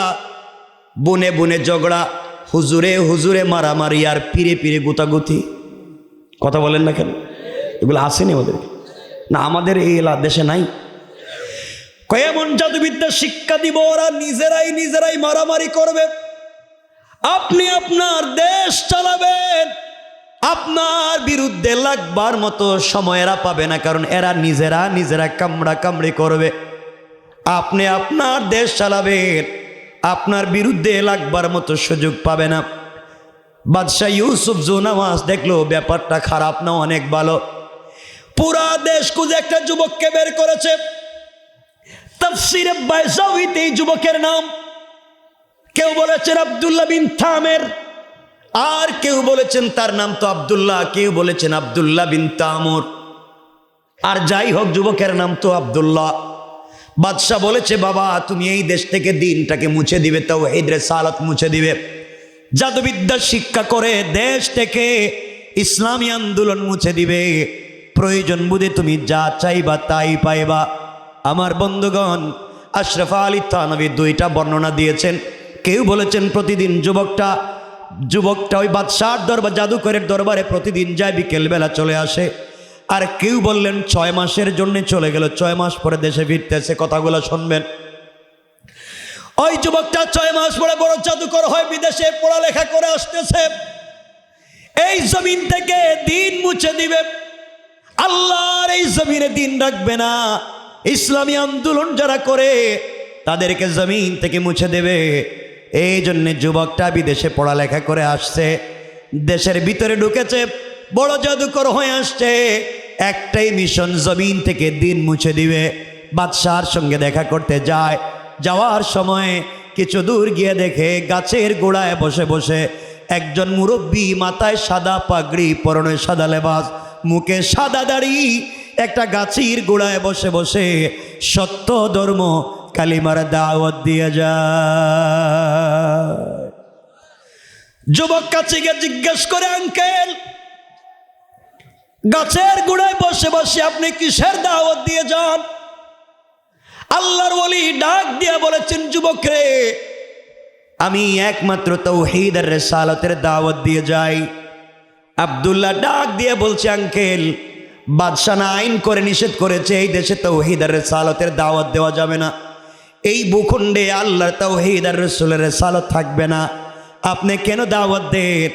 বোনে বোনে ঝগড়া, হুজুরে হুজুরে মারামারি, আর পীরে পীরে গুতাগুতি। কথা বলেন না কেন? এগুলো আসেনি আমাদের না, আমাদের এই দেশে নাই। কেমন জাদুবিদ্যা শিক্ষা দিব, ওরা নিজেরাই নিজেরাই মারামারি করবে। আপনি আপনার দেশ চালাবেন, আপনার বিরুদ্ধে লাগবার মতো সময় এরা পাবে না, কারণ এরা নিজেরা নিজেরা কামড়া কামড়ি করবে। আপনি আপনার দেশ চালাবেন, আপনার বিরুদ্ধে লাগবার মতো সুযোগ পাবে না। বাদশাহ ইউসুফ জুনাওয়াজ দেখলো ব্যাপারটা খারাপ না, অনেক ভালো। পুরা দেশ খুঁজে একটা যুবককে বের করেছে। তাফসীরে বাইজাউইতে এই যুবকের নাম কেউ বলেছেন আব্দুল্লাহ বিন থামের, আর কেউ বলেছেন তার নাম তো আব্দুল্লাহ, কেউ বলেছেন আব্দুল্লাহ বিন তামুর। আর যাই হোক, যুবকের নাম তো আব্দুল্লাহ। বাদশাহ বলেছে, বাবা তুমি এই দেশ থেকে দিনটাকে মুছে দিবে, তাওহীদ রিসালাত মুছে দিবে, জাদুবিদ্যা শিক্ষা করে দেশ থেকে ইসলামী আন্দোলন মুছে দিবে, প্রয়োজন বুঝে তুমি যা চাইবা তাই পাইবা। আমার বন্ধুগণ, আশরাফ আলী থানভী দুইটা বর্ণনা দিয়েছেন। কেউ বলেছেন প্রতিদিন যুবকটা ওই বাদশার দরবার, জাদুকরের দরবারে প্রতিদিন যায়, বিকেলবেলা চলে আসে। আর কেউ বললেন 6 মাসের জন্য চলে গেল, 6 মাস পরে দেশে ফিরতেছে। কথাগুলো শুনবেন। ওই যুবকটা 6 মাস পরে বড় জাদুকর হয়, বিদেশে পড়ালেখা করে আসতেছে। এই জমিন থেকে দিন মুছে দিবে, আল্লাহর এই জমিনে দিন রাখবে না। ইসলামী আন্দোলন যারা করে তাদেরকে জমিন থেকে মুছে দেবে। এই জন্যে যুবকটা বিদেশে পড়ালেখা করে আসছে, দেশের ভিতরে ঢুকেছে, বড় জাদুকর হয়ে আসছে। একটাই মিশন, জমিন থেকে দিন মুছে দিবে। বাদশার সঙ্গে দেখা করতে যায়, যাওয়ার সময় কিছু দূর গিয়ে দেখে গাছের গোড়ায় বসে বসে একজন মুরব্বী, মাথায় সাদা পাগড়ি, পরনে সাদা লেবাস, মুখে সাদা দাড়ি, একটা গাছের গোড়ায় বসে বসে সত্য ধর্ম কালিমার দাওয়াত দিয়ে যায়। যুবক কাছে গিয়ে জিজ্ঞেস করে, আঙ্কেল গাছের গোড়ায় বসে বসে আপনি কিসের দাওয়াত দিয়ে যান? আল্লাহর ওলি ডাক দিয়ে বলেছেন, যুবক রে, আমি একমাত্র তাওহীদ আর রিসালাতের দাওয়াত দিয়ে যাই। আব্দুল্লাহ ডাক দিয়ে বলছে, আঙ্কেল বাদশাহ না আইন করে নিষেধ করেছে এই দেশে তাওহীদ আর রিসালাতের দাওয়াত দেওয়া যাবে না, এই ভূখণ্ডে আল্লাহর তাওহীদ আর রাসূলের রিসালাত থাকবে না, আপনি কেন দাওয়াত দেন?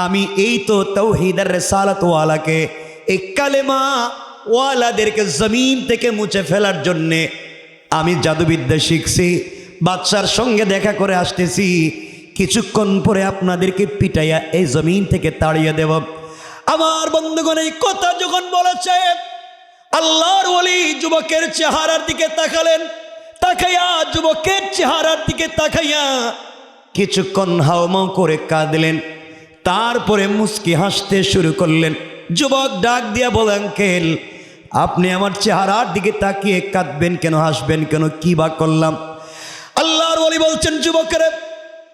আমি এই তো তাওহীদ আর রিসালাত ওয়ালাকে, এই কালেমা ওয়ালাদেরকে জমিন থেকে মুছে ফেলার জন্যে আমি জাদুবিদ্যা শিখছি, বাদশার সঙ্গে দেখা করে আসতেছি, কিছুক্ষণ পরে আপনাদেরকে পিটাইয়া এই জমিন থেকে তাড়িয়ে দেব। আমার বন্ধুগণ, এই কথা যখন বলেছে, আল্লাহর ওলি যুবকের চেহারার দিকে তাকালেন, তাকাইয়া যুবকের চেহারার দিকে তাকাইয়া কিছুক্ষণ হাওমাও করে কাঁদলেন, তারপরে মুস্কি হাসতে শুরু করলেন। যুবক ডাক দিয়া বলে, আঙ্কেল আপনি আমার চেহারার দিকে তাকিয়ে কাঁদবেন কেন, হাসবেন কেন, কি বা করলাম? আল্লাহর ওলি বলছেন, যুবকের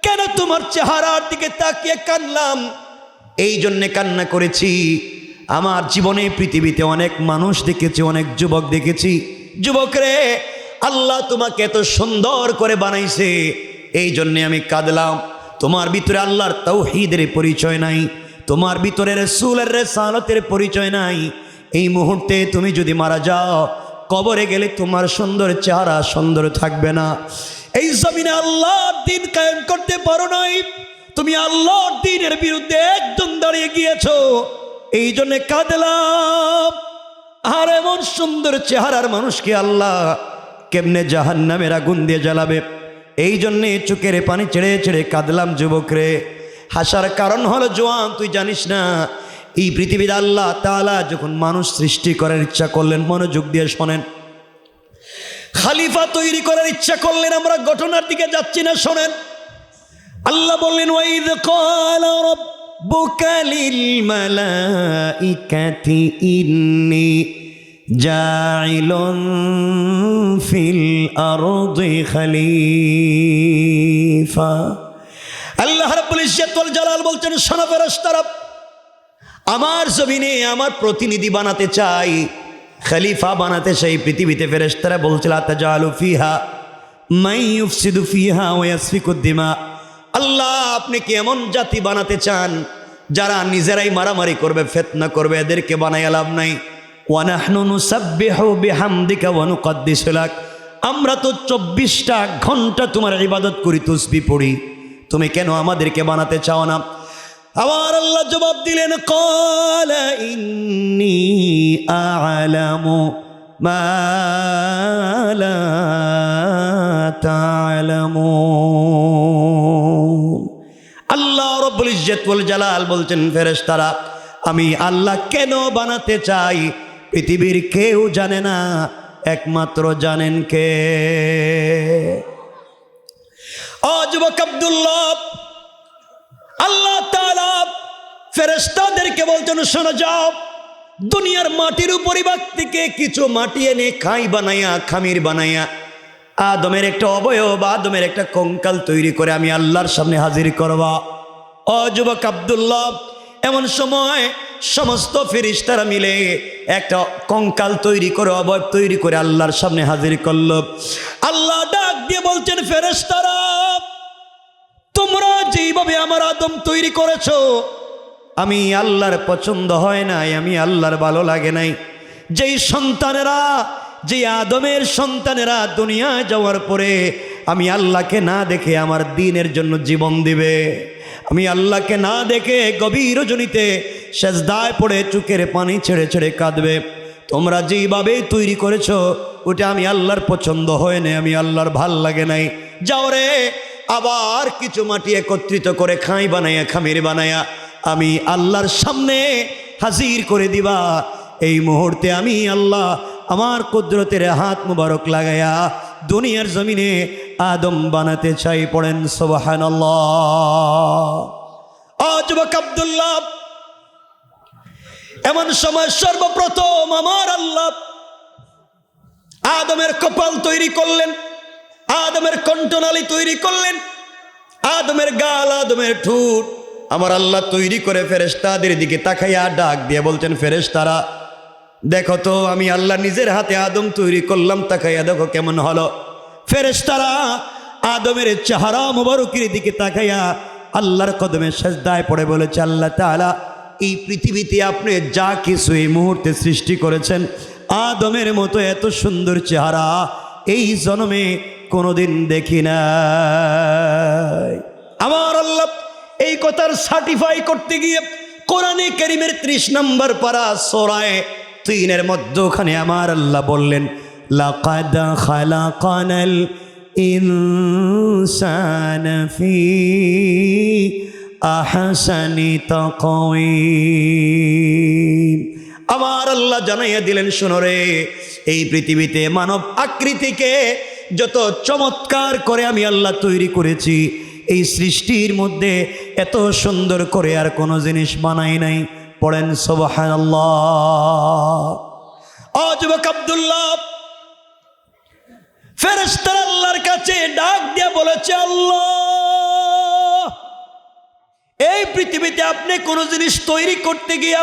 কেন তোমার চেহারার দিকে তাকিয়ে কাঁদলাম? এই জন্যে কান্না করেছি, আমার জীবনে পৃথিবীতে অনেক মানুষ দেখেছি, অনেক যুবক দেখেছি। যুবকরে, আল্লাহ তোমাকে এত সুন্দর করে বানাইছে, এই জন্যে আমি কাঁদলাম। তোমার ভিতরে আল্লাহর তাওহীদের পরিচয় নাই, তোমার ভিতরে রাসূলের রিসালাতের পরিচয় নাই। এই মুহূর্তে তুমি যদি মারা যাও, কবরে গেলে তোমার সুন্দর চেহারা সুন্দর থাকবে না। এই জমিনে আল্লাহর দিন কায়েম করতে পারো নাই, তুমি আল্লাহর দিনের বিরুদ্ধে একদম দাঁড়িয়ে গিয়েছো, এই জন্য কাঁদলাম। আর এমন সুন্দর চেহারার মানুষকে আল্লাহ কেমনে জাহান্নামের আগুন দিয়ে জ্বালাবে, এই জন্যে চোখের পানি ছেড়ে ছেড়ে কাঁদলাম যুবক রে। হাসার কারণ হলো জোয়ান, তুই জানিস না এই পৃথিবীর আল্লাহ তাআলা যখন মানুষ সৃষ্টি করার ইচ্ছা করলেন, মনোযোগ দিয়ে শোনেন, খলিফা তৈরি করার ইচ্ছা করলেন। আমরা ঘটনার দিকে যাচ্ছি না, শোনেন। আল্লাহ বললেন ওয়াইদ ক্বালা রাব্বুকা লিল মালাইকাতি ইন্নী জাইলুন ফিল আরদি খলিফা। আল্লাহ রাব্বুল ইজ্জত ওয়াল জালাল বলছেন, শোনো ফেরেশতারা, আমার জমিনে আমার প্রতিনিধি বানাতে চাই, খলিফা বানাতে চাই পৃথিবীতে। ফেরেশতারা বলছিল আতাজালু ফিহা মান ইউফসিদু ফিহা ওয়া ইয়াসফিকুদ দিমা। আল্লাহ আপনি কি এমন জাতি বানাতে চান যারা নিজেরাই মারামারি করবে, ফিতনা করবে? এদেরকে বানায় লাভ নাই। ওয়া নাহনু নুসাব্বিহু বিহামদিকা ওয়া নুকদ্দিসু লাক, আমরা তো 24টা ঘন্টা তোমার ইবাদত করি, তাসবিহ পড়ি, তুমি কেন আমাদেরকে বানাতে চাও না? আবার আল্লাহ জবাব দিলেন, ক্বালা ইন্নী আ'লামু মা লা তা'লামুন। আল্লাহ রাব্বুল ইজ্জত ওয়াল জালাল বলছেন, ফেরেশতারা আমি আল্লাহ কেন বানাতে চাই পৃথিবীর কেউ জানে না, একমাত্র জানেন কে? ও যুবক আব্দুল্লাহ, আল্লাহ তাআলা ফেরেশতাদেরকে বলছেন, শোনো যাও, দুনিয়ার মাটির উপরিভাগ থেকে কিছু মাটি এনে খাই বানাইয়া, খামির বানাইয়া আদমের একটা অবয়ব, আদমের একটা কঙ্কাল তৈরি করে আমি আল্লাহর সামনে হাজির করবা। ও যুবক আব্দুল্লাহ, এমন সময় সমস্ত ফেরেশতারা মিলে একটা কঙ্কাল তৈরি করে, অবয়ব তৈরি করে আল্লাহর সামনে হাজির করলো। আল্লাহ ডাক দিয়ে বলছেন, ফেরেশতারা তোমরা যেইভাবে আমার আদম তৈরি করেছো আমি আল্লাহর পছন্দ হয় নাই, আমি আল্লাহর ভালো লাগে নাই। যেই সন্তানেরা, যে আদমের সন্তানেরা দুনিয়ায় যাওয়ার পরে আমি আল্লাহকে না দেখে আমার দ্বীনের জন্য জীবন দিবে, আমি আল্লাহকে না দেখে গভীর রজনীতে সেজদায় পড়ে চোখের পানি ছেড়ে ছেড়ে কাঁদবে, তোমরা যেইভাবে তৈরি করেছো ওটা আমি আল্লাহর পছন্দ হয় না, আমি আল্লাহর ভাল লাগে নাই। যাও রে, আবার কিছু মাটি একত্রিত করে খাই বানাইয়া, খামির বানাইয়া আমি আল্লাহর সামনে হাজির করে দিবা। এই মুহূর্তে আমি আল্লাহ আমার কুদরতের হাত মুবারক লাগাইয়া দুনিয়ার জমিনে আদম বানাতে চাই। পড়েন সুবহানাল্লাহ। ও যুবক আব্দুল্লাহ, এমন সময় সর্বপ্রথম আমার আল্লাহ আদমের কপাল তৈরি করলেন, আদমের কণ্ঠনালী তৈরি করলেন, আদমের গাল, আদমের ঠোঁট আমার আল্লাহ তৈরি করে ফেরেশতাদের দিকে তাকাইয়া ডাক দিয়ে বলছেন, ফেরেশতারা দেখো তো আমি আল্লাহ নিজের হাতে আদম তৈরি করলাম, তাকাইয়া দেখো কেমন হলো। ফেরেশতারা আদমের চেহারা মুবারকের দিকে তাকাইয়া আল্লাহর কদমে সেজদায় পড়ে বলেছে, আল্লাহ তাআলা এই পৃথিবীতে আপনি যা কিছু এই মুহূর্তে সৃষ্টি করেছেন, আদমের মতো এত সুন্দর চেহারা এই জন্মে কোনোদিন দেখি নাই। আমার আল্লাহ এই কথার সার্টিফাই করতে গিয়ে কোরআনে কারীমের 30 নম্বর পারা সূরা 3 মধ্যে ওখানে আমার আল্লাহ বললেন, লাকাদ খালাকানাল ইনসানা ফি আহসানি তাকওয়িম। আমার আল্লাহ জানাইয়া দিলেন, শোনো রে, এই পৃথিবীতে মানব আকৃতিকে যত চমৎকার করে আমি আল্লাহ তৈরি করেছি, এই সৃষ্টির মধ্যে এত সুন্দর করে আর কোনো জিনিস বানাই নাই। পড়েন সুবহানাল্লাহ। ও যুবক আব্দুল্লাহ, ফেরেশতারা আল্লাহর কাছে ডাক দিয়ে বলেছে, আল্লাহ এই পৃথিবীতে আপনি কোনো জিনিস তৈরি করতে গিয়ে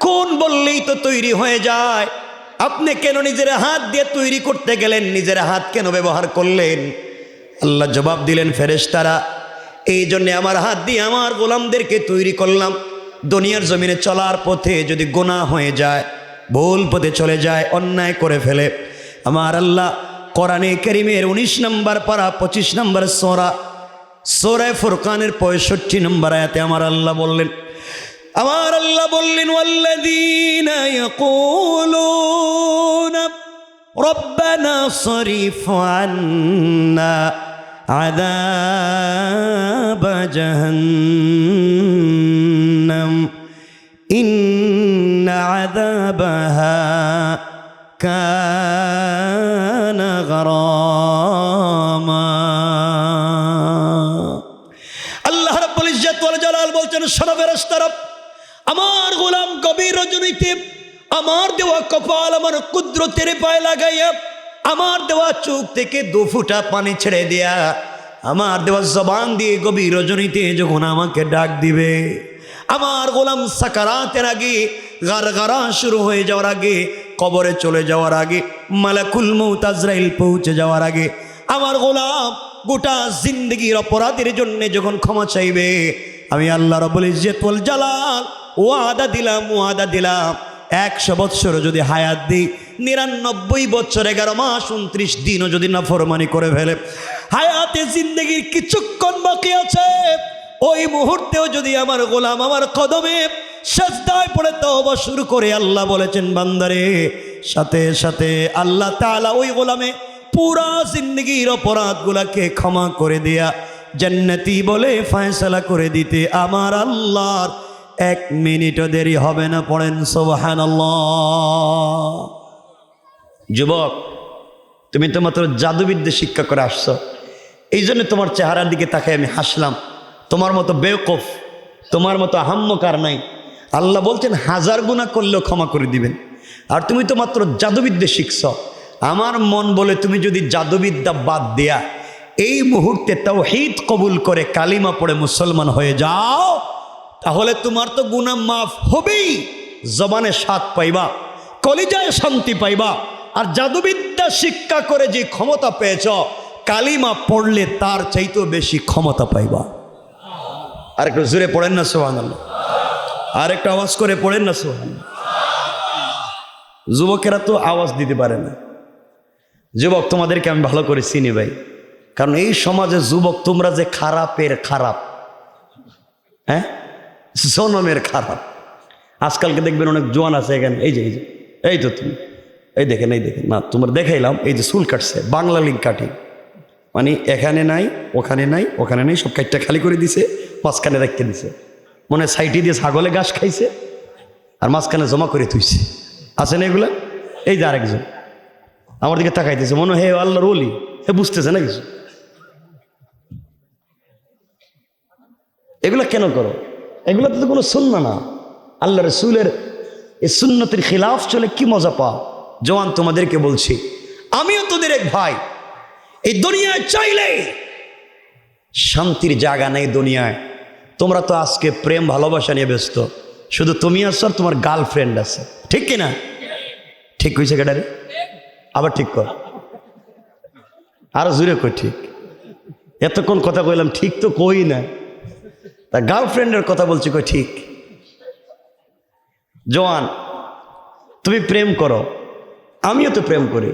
কোন বললেই তো তৈরি হয়ে যায়, আপনি কেন নিজের হাত দিয়ে তৈরি করতে গেলেন, নিজের হাত কেন ব্যবহার করলেন? আল্লাহ জবাব দিলেন, ফেরেশতারা এই জন্যে আমার হাত দিয়ে আমার গোলামদেরকে তৈরি করলাম, দুনিয়ার জমিনে চলার পথে যদি গুনাহ হয়ে যায়, ভুল পথে চলে যায়, অন্যায় করে ফেলে, আমার আল্লাহ কোরআনে কারীমের 19 নম্বর পারা 25 নম্বর সূরা ফুরকানের 65 নম্বর আয়াতে আমার আল্লাহ বললেন ওয়াল্লাযীনা ইয়াকুলুনা রব্বানা সরিফ আন্না আযাব জাহান্নাম ইন্না আযাবাহা কানা গরামা। আল্লাহ রাব্বুল ইজ্জত ওয়াল জালাল বলছেন, শোনো ফেরেশতারা, আমার গোলাম গভীর রজনীতে আমার দেওয়া কপাল আমার কুদরতের পায়ে লাগাইয়া, আমার দেওয়া চোখ থেকে 2 ফোঁটা পানি ছেড়ে দেয়া, আমার দেওয়া জবান দিয়ে গভীর রজনীতে যখন আমাকে ডাক দিবে, আমার গোলাম সাকারাতের আগে, গারগারা শুরু হয়ে যাওয়ার আগে, কবরে চলে যাওয়ার আগে, মালাকুল মউত আজরাইল পৌঁছে যাওয়ার আগে, আমার গোলাম গোটা জিন্দগির অপরাধের জন্য যখন ক্ষমা চাইবে, আমি আল্লাহ রাব্বুল ইজ্জত ওয়াল জালাল ওয়াদা দিলাম 100 বৎসর যদি হায়াত দিই, 99 বছর 11 মাস 29 দিনও যদি নাফরমানি করে ফেলে, হায়াতে জিন্দগির কিছুক্ষণ বাকি আছে, ওই মুহূর্তেও যদি আমার গোলাম আমার কদমে সিজদায় পড়ে তওবা শুরু করে, আল্লাহ বলেছেন বান্দারে, সাথে সাথে আল্লাহ তাআলা ওই গোলামে পুরা জিন্দগির অপরাধগুলোকে ক্ষমা করে দেয়া জান্নাতি বলে ফয়সালা করে দিতে আমার আল্লাহর 1 মিনিটও দেরি হবে না। পড়েন সুবহানাল্লাহ। যুবক, তুমি তো মাত্র জাদুবিদ্যা শিক্ষা করে আসছো, এই জন্য তোমার চেহারার দিকে তাকাই আমি হাসলাম। তোমার মতো বেওকুফ, তোমার মতো আহাম্মকার নাই। আল্লাহ বলছেন 1000 গুনাহ করলেও ক্ষমা করে দিবেন, আর তুমি তো মাত্র জাদুবিদ্যা শিখছ। আমার মন বলে তুমি যদি জাদুবিদ্যা বাদ দেয়া এই মুহূর্তে তাওহীদ কবুল করে কালিমা পড়ে মুসলমান হয়ে যাও, তাহলে তোমার তো গুনাহ মাফ হবেই, জবানে স্বাদ পাইবা, কলিজায় শান্তি পাইবা, আর জাদুবিদ্যা শিক্ষা করে যে ক্ষমতা পেয়েছ, কালিমা পড়লে তার চাইতেও বেশি ক্ষমতা পাইবা। আর একটু জোরে পড়েন না সুবহানাল্লাহ, আর একটু আওয়াজ করে পড়েন না সুবহানাল্লাহ। যুবকেরা তো আওয়াজ দিতে পারে না। যুবক, তোমাদেরকে আমি ভালো করে চিনি ভাই, কারণ এই সমাজে যুবক তোমরা যে খারাপের খারাপ, হ্যাঁ, জনমের খারাপ। আজকালকে দেখবেন অনেক জোয়ান আছে এখানে, এই তো তুমি এই দেখেন না, তোমার দেখাইলাম, এই যে চুল কাটছে, বাংলা লিঙ্ক কাটিং, মানে এখানে নাই ওখানে নাই ওখানে নাই, সব কাটটা খালি করে দিছে, মাঝখানে রেখে দিছে, মনে সাইটি দিয়ে ছাগলে ঘাস খাইছে আর মাঝখানে জমা করে থুইছে। আছে না এগুলা? এই যে আরেকজন আমার দিকে তাকাইতেছে, মনে হে আল্লাহর ওলি, হে বুঝতেছে না কিছু। এগুলা কেন করো? এগুলা তো কোনো সুন্নাহ না, আল্লাহ রাসূলের এই সুন্নতের খিলাফ চলে কি মজা পাও? জওয়ান, তোমাদেরকে বলছি, আমিও তোদের এক ভাই। এই দুনিয়ায় চাইলে শান্তির জায়গা নেই দুনিয়ায়। তোমরা তো আজকে প্রেম ভালোবাসা নিয়ে ব্যস্ত, শুধু তুমি আছো আর তোমার গার্লফ্রেন্ড আছে, ঠিক কিনা? ঠিক হয়েছে কেটারে? আবার ঠিক কর, আরো জোরে কই ঠিক। এতক্ষণ কথা কইলাম ঠিক তো কই না, তা গার্লফ্রেন্ডের কথা বলছি কই ঠিক। জওয়ান, তুমি প্রেম করো, আমিও তো প্রেম করি,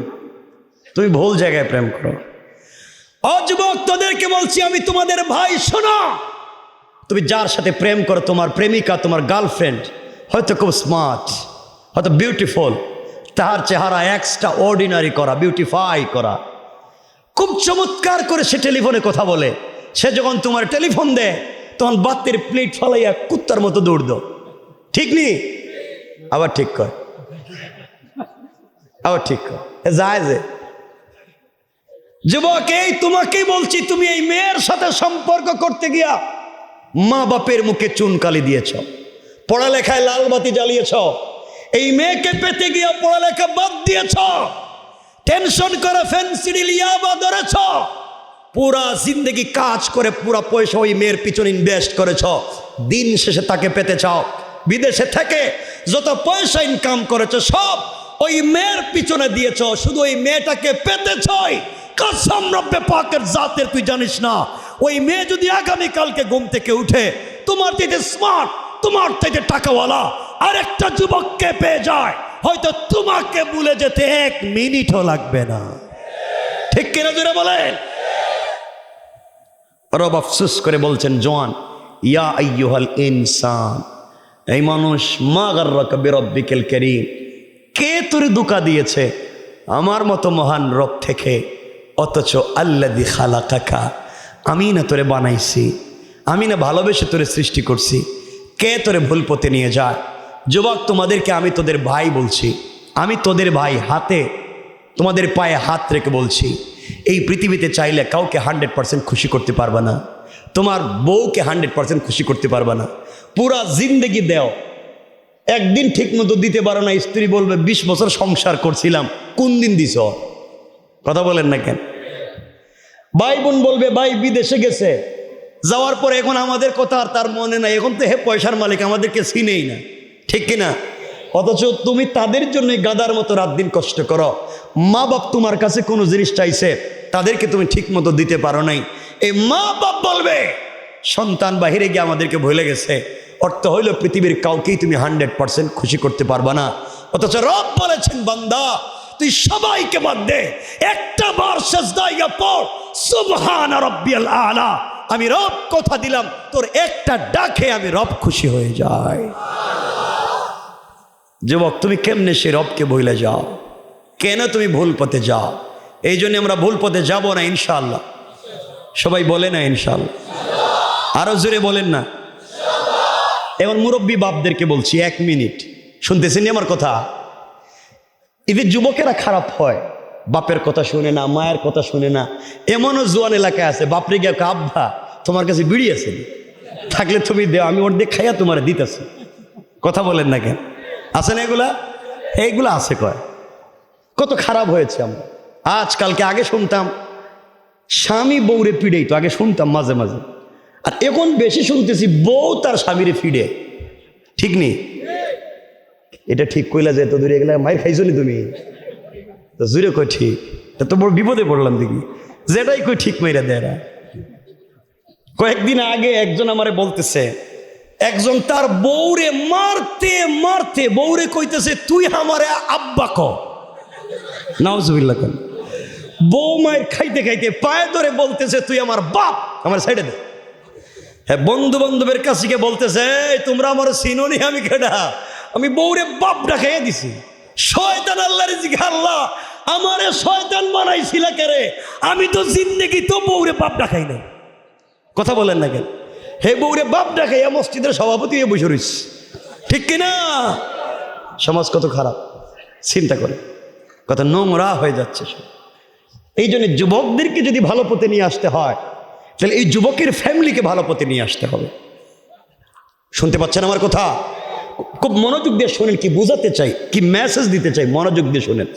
তুমি ভুল জায়গায় প্রেম করো। যুবক, তোদেরকে বলছি, আমি তোমাদের ভাই। শোনো, তুমি যার সাথে প্রেম করো, তোমার প্রেমিকা, তোমার গার্লফ্রেন্ড হয়তো খুব স্মার্ট, হয়তো বিউটিফুল, তার চেহারা এক্সট্রা অর্ডিনারি করা, বিউটিফাই করা, খুব চমৎকার করে সে টেলিফোনে কথা বলে। সে যখন তোমার টেলিফোন দেয় তখন বাতের প্লেট ফালাইয়া কুত্তার মতো দৌড় দাও, ঠিক নি? আবার ঠিক কর, আবার ঠিক কর, যায় যে। যুবক, এই তোমাকেই বলছি, তুমি এই মেয়ের সাথে সম্পর্ক করতে গিয়া মা বাপের মুখে চুনকালি দিয়েছ, পড়ালেখায় লাল বাতি জ্বালিয়েছ, এই মেয়েকে পেতে গিয়া পড়ালেখা বাদ দিয়েছ, টেনশন করে ফেন্সিডিল ইয়াবা ধরেছ, পুরা জিন্দগি কাজ করে পুরা পয়সা ওই মেয়ের পিছনে ইনভেস্ট করেছ, দিন শেষে তাকে পেতে চাও। বিদেশে থেকে যত পয়সা ইনকাম করেছ সব ওই মেয়ের পিছনে দিয়েছ, শুধু ওই মেয়েটাকে পেতে চাই। কসম রব্বে পাকের জাতের, তুই জানিস না ওই মেয়ে যদি আগামীকালকে ঘুম থেকে উঠে তোমার চাইতে স্মার্ট, তোমার চাইতে টাকাওয়ালা আরেকটা যুবককে পেয়ে যায়, হয়তো তোমাকে ভুলে যেতে 1 মিনিটও লাগবে না। ঠিক কিনা জোরে বলেন? রব আফসোস করে বলছেন, জওয়ান, ইয়া আইয়ুহাল ইনসান, এই মানুষ, মা গাররাকা বিরাব্বিকাল কারীম, কে তোরে ধোঁকা দিয়েছে আমার মতো মহান রব থেকে? অথচ আল্লাযী খালাকাকা, আমি না তোরে বানাইছি, আমি না ভালোবেসে তোরে সৃষ্টি করছি, কে তোরে ভুল পথে নিয়ে যায়? যুবক, তোমাদেরকে আমি তোদের ভাই বলছি, আমি তোদের ভাই, হাতে তোমাদের পায়ে হাত রেখে বলছি, এই পৃথিবীতে চাইলে কাউকে 100% খুশি করতে পারবে না। তোমার বউকে 100% খুশি করতে পারবে না। পুরা জিন্দেগি দেও, একদিন ঠিক মতো দিতে পারো না, স্ত্রী বলবে 20 বছর সংসার করছিলাম, কোন দিন দিছ? কথা বলেন না কেন? ভাই বোন বলবে ভাই বিদেশে গেছে, যাওয়ার পরে এখন আমাদের কথা আর তার মনে নাই, এখন তো হে পয়সার মালিক, আমাদেরকে চিনেই না। ঠিক কিনা? অথচ তুমি তাদের জন্য গাদার মতো রাত দিন কষ্ট করো। মা বাপ তোমার কাছে কোনো জিনিস চাইছে, তাদেরকে তুমি ঠিক মতো দিতে পারো নাই। এই মা বাপ বলবে সন্তান বাহিরে গিয়ে আমাদেরকে ভুলে গেছে। অর্থ হইল পৃথিবীর কাউকেই তুমি 100% খুশি করতে পারবা না। অথচ রব বলেছেন, বান্দা তুই সবাইকে বাদ দে, একটা বার সিজদায় গিয়ে পড় সুবহানা রাব্বিয়াল আলা। আমি রব কথা দিলাম, তোর একটা ডাকে আমি রব খুশি হয়ে যাই। যুবক, তুমি কেমনে সে রবকে ভুলে যাও? কেন তুমি ভুল পথে যাও? এই জন্য আমরা ভুল পথে যাব না ইনশাআল্লাহ। সবাই বলে না ইনশাআল্লাহ, আরো জোরে বলেন না। এখন মুরব্বী বাপদেরকে বলছি, 1 মিনিট শুনতেছেন আমার কথা? এদের যুবকেরা খারাপ হয়, বাপের কথা শুনে না, মায়ের কথা শুনে না। এমনও জোয়ান এলাকায় আছে, বাপরে গিয়ে আব্বা তোমার কাছে বিড়ি আছে, থাকলে তুমি দেও, আমি ওর দিয়ে খাইয়া তোমার দিতেছি। কথা বলেন না কেন? আছে না এগুলা? এইগুলা আছে। কয় কত খারাপ হয়েছে আমরা আজকালকে। আগে শুনতাম স্বামী বউরে পিড়েই, তো আগে শুনতাম মাঝে মাঝে, আর এখন বেশি শুনতেছি বউ তার স্বামীরে ফিডে। ঠিক নেই? এটা ঠিক কইলা যে তো দূরে গেলে মায়ের খাইছো নি তুমি? তো জুড়ে কই ঠিক, তা তো বড় বিপদে পড়লাম দেখি, যেটাই কই ঠিক মেয়েরা দেয়। কয়েকদিন আগে একজন আমারে বলতেছে, একজন তার বউরে মারতে মারতে বউরে কইতেছে, তুই আমারে আব্বা ক। নাউজুবিল্লাহ। কেন? বউ মায়ের খাইতে খাইতে পায়ে ধরে বলতেছে, তুই আমার বাপ, আমার সাইডে দে। হ্যাঁ, বন্ধু বান্ধবের কাছে গিয়ে বলতেছে, তোমরা আমার চিনোনি, আমি কেডা? আমি বউরে বাপ ডাকাইয়া দিছি। শয়তান আল্লাহর জিগা, আল্লাহ আমারে শয়তান বানাইছিল কেরে? আমি তো জিন্দেগি তো বউরে বাপ ডাকাই নাই। কথা বলেন না কেন? হে বউরে বাপ ডাকাইয়া মসজিদের সভাপতি হয়ে বসে রইস। ঠিক কিনা? সমাজ কত খারাপ চিন্তা করে, কত নোংরা হয়ে যাচ্ছে। এই জন্য যুবকদেরকে যদি ভালো পথে নিয়ে আসতে হয়, তাহলে এই যুবকের ফ্যামিলিকে ভালো পথে নিয়ে আসতে হবে। শুনতে পাচ্ছেন আমার কথা? খুব মনোযোগ দিয়ে শোনেন, কি বোঝাতে চাই, কি মেসেজ দিতে চাই, মনোযোগ দিয়ে শোনেন।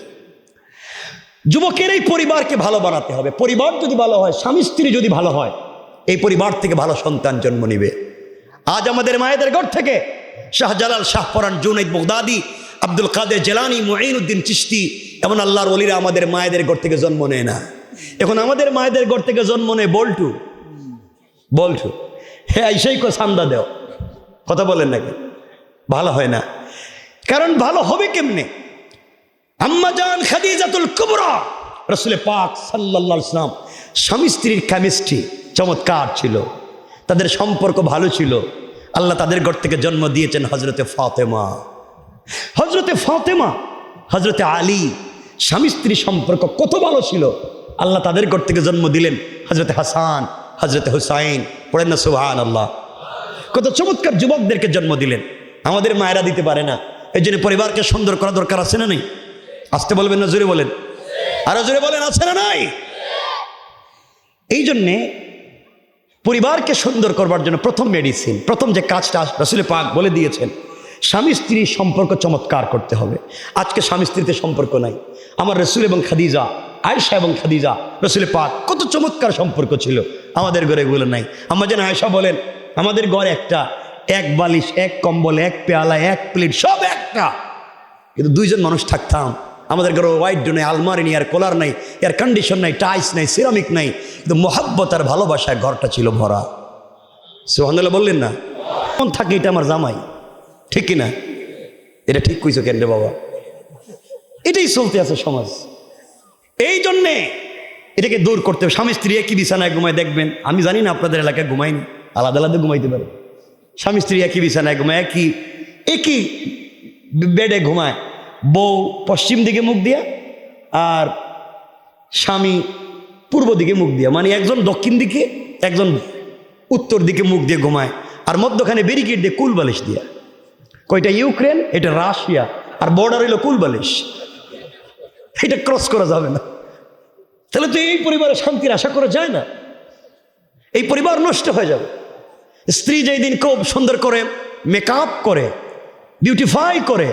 যুবকের এই পরিবারকে ভালো বানাতে হবে। পরিবার যদি ভালো হয়, স্বামী স্ত্রী যদি ভালো হয়, এই পরিবার থেকে ভালো সন্তান জন্ম নিবে। আজ আমাদের মায়েদের ঘর থেকে শাহজালাল, শাহপরান, জুনাইদ বাগদাদি, আব্দুল কাদের জিলানী, মুঈনুদ্দিন চিশতি, এমন আল্লাহর ওলিরা আমাদের মায়েদের ঘর থেকে জন্ম নেয় না। এখন আমাদের মায়েদের ঘর থেকে জন্ম নেয় বল্টু। বল্টু হ্যাঁ, সেই সান্দা দেও। কথা বলেন নাকি? ভালো হয় না। কারণ ভালো হবে কেমনে? আম্মা জান খাদিজাতুল কুবরা, রাসূল পাক সাল্লাল্লাহু আলাইহি ওয়াসাল্লাম, স্বামী স্ত্রীর কেমিস্ট্রি চমৎকার ছিল, তাদের সম্পর্ক ভালো ছিল। আল্লাহ তাদের ঘর থেকে জন্ম দিয়েছেন হযরতে ফাতেমা। হযরতে ফাতেমা, হযরতে আলী, স্বামী স্ত্রী সম্পর্ক কত ভালো ছিল। আল্লাহ তাদের ঘর থেকে জন্ম দিলেন হযরতে হাসান, হযরতে হুসাইন। পড়েন না সুবহানাল্লাহ। কত চমৎকার যুবকদেরকে জন্ম দিলেন। আমাদের মায়েরা দিতে পারে না। এই জন্য পরিবারকে সুন্দর করা দরকার আছে না নাই? আসতে বলবেন না, জোরে বলেন, আরো জোরে বলেন, আছে না নাই? এই জন্যে পরিবারকে সুন্দর করবার জন্য প্রথম মেডিসিন, প্রথম যে কাজটা রাসূল পাক বলে দিয়েছেন, স্বামী স্ত্রীর সম্পর্ক চমৎকার করতে হবে। আজকে স্বামী স্ত্রীতে সম্পর্ক নাই। আমার রাসূল এবং খাদিজা, আয়েশা এবং খাদিজা, রাসূল পাক কত চমৎকার সম্পর্ক ছিল, আমাদের ঘরে এগুলো নাই। আম্মা জান আয়েশা বলেন, আমাদের ঘরে একটা, এক বালিশ, এক কম্বল, এক পেয়ালা, এক প্লেট, সব একটা, কিন্তু 2 জন মানুষ থাকতাম। আমাদের ঘরে ওয়াইড নেই, আলমারি নেই, আর কোলার নাই, এয়ার কন্ডিশন নাই, টাইলস নাই, সিরামিক নাই, কিন্তু মোহাব্বত আর ভালোবাসায় ঘরটা ছিল ভরা। সুবহানাল্লাহ বললেন না? কোন থাকে এটা আমার জামাই, ঠিক কিনা? এটা ঠিক কইছো কেন রে বাবা? এটাই চলতে আছে সমাজ। এই জন্যে এটাকে দূর করতে হবে। স্বামী স্ত্রী একই বিছানায় ঘুমায়, দেখবেন, আমি জানি না আপনাদের এলাকায় ঘুমায়নি, আলাদা আলাদা ঘুমাইতে পারে। স্বামী স্ত্রী একই বিছানায় ঘুমায়, একই বেডে ঘুমায়। বউ পশ্চিম দিকে মুখ দিয়া আর স্বামী পূর্ব দিকে মুখ দিয়া, মানে একজন দক্ষিণ দিকে একজন উত্তর দিকে মুখ দিয়ে ঘুমায়, আর মধ্যখানে ব্যারিকেড দিয়ে কুল বালিশ দিয়া। কয়টা ইউক্রেন, এটা রাশিয়া, আর বর্ডার হইল কুল বালিশ। এটা ক্রস করা যাবে না। তাহলে তো এই পরিবারে শান্তির আশা করা যায় না, এই পরিবার নষ্ট হয়ে যাবে। স্ত্রী যেই দিন খুব সুন্দর করে মেকআপ করে, বিউটিফাই করে,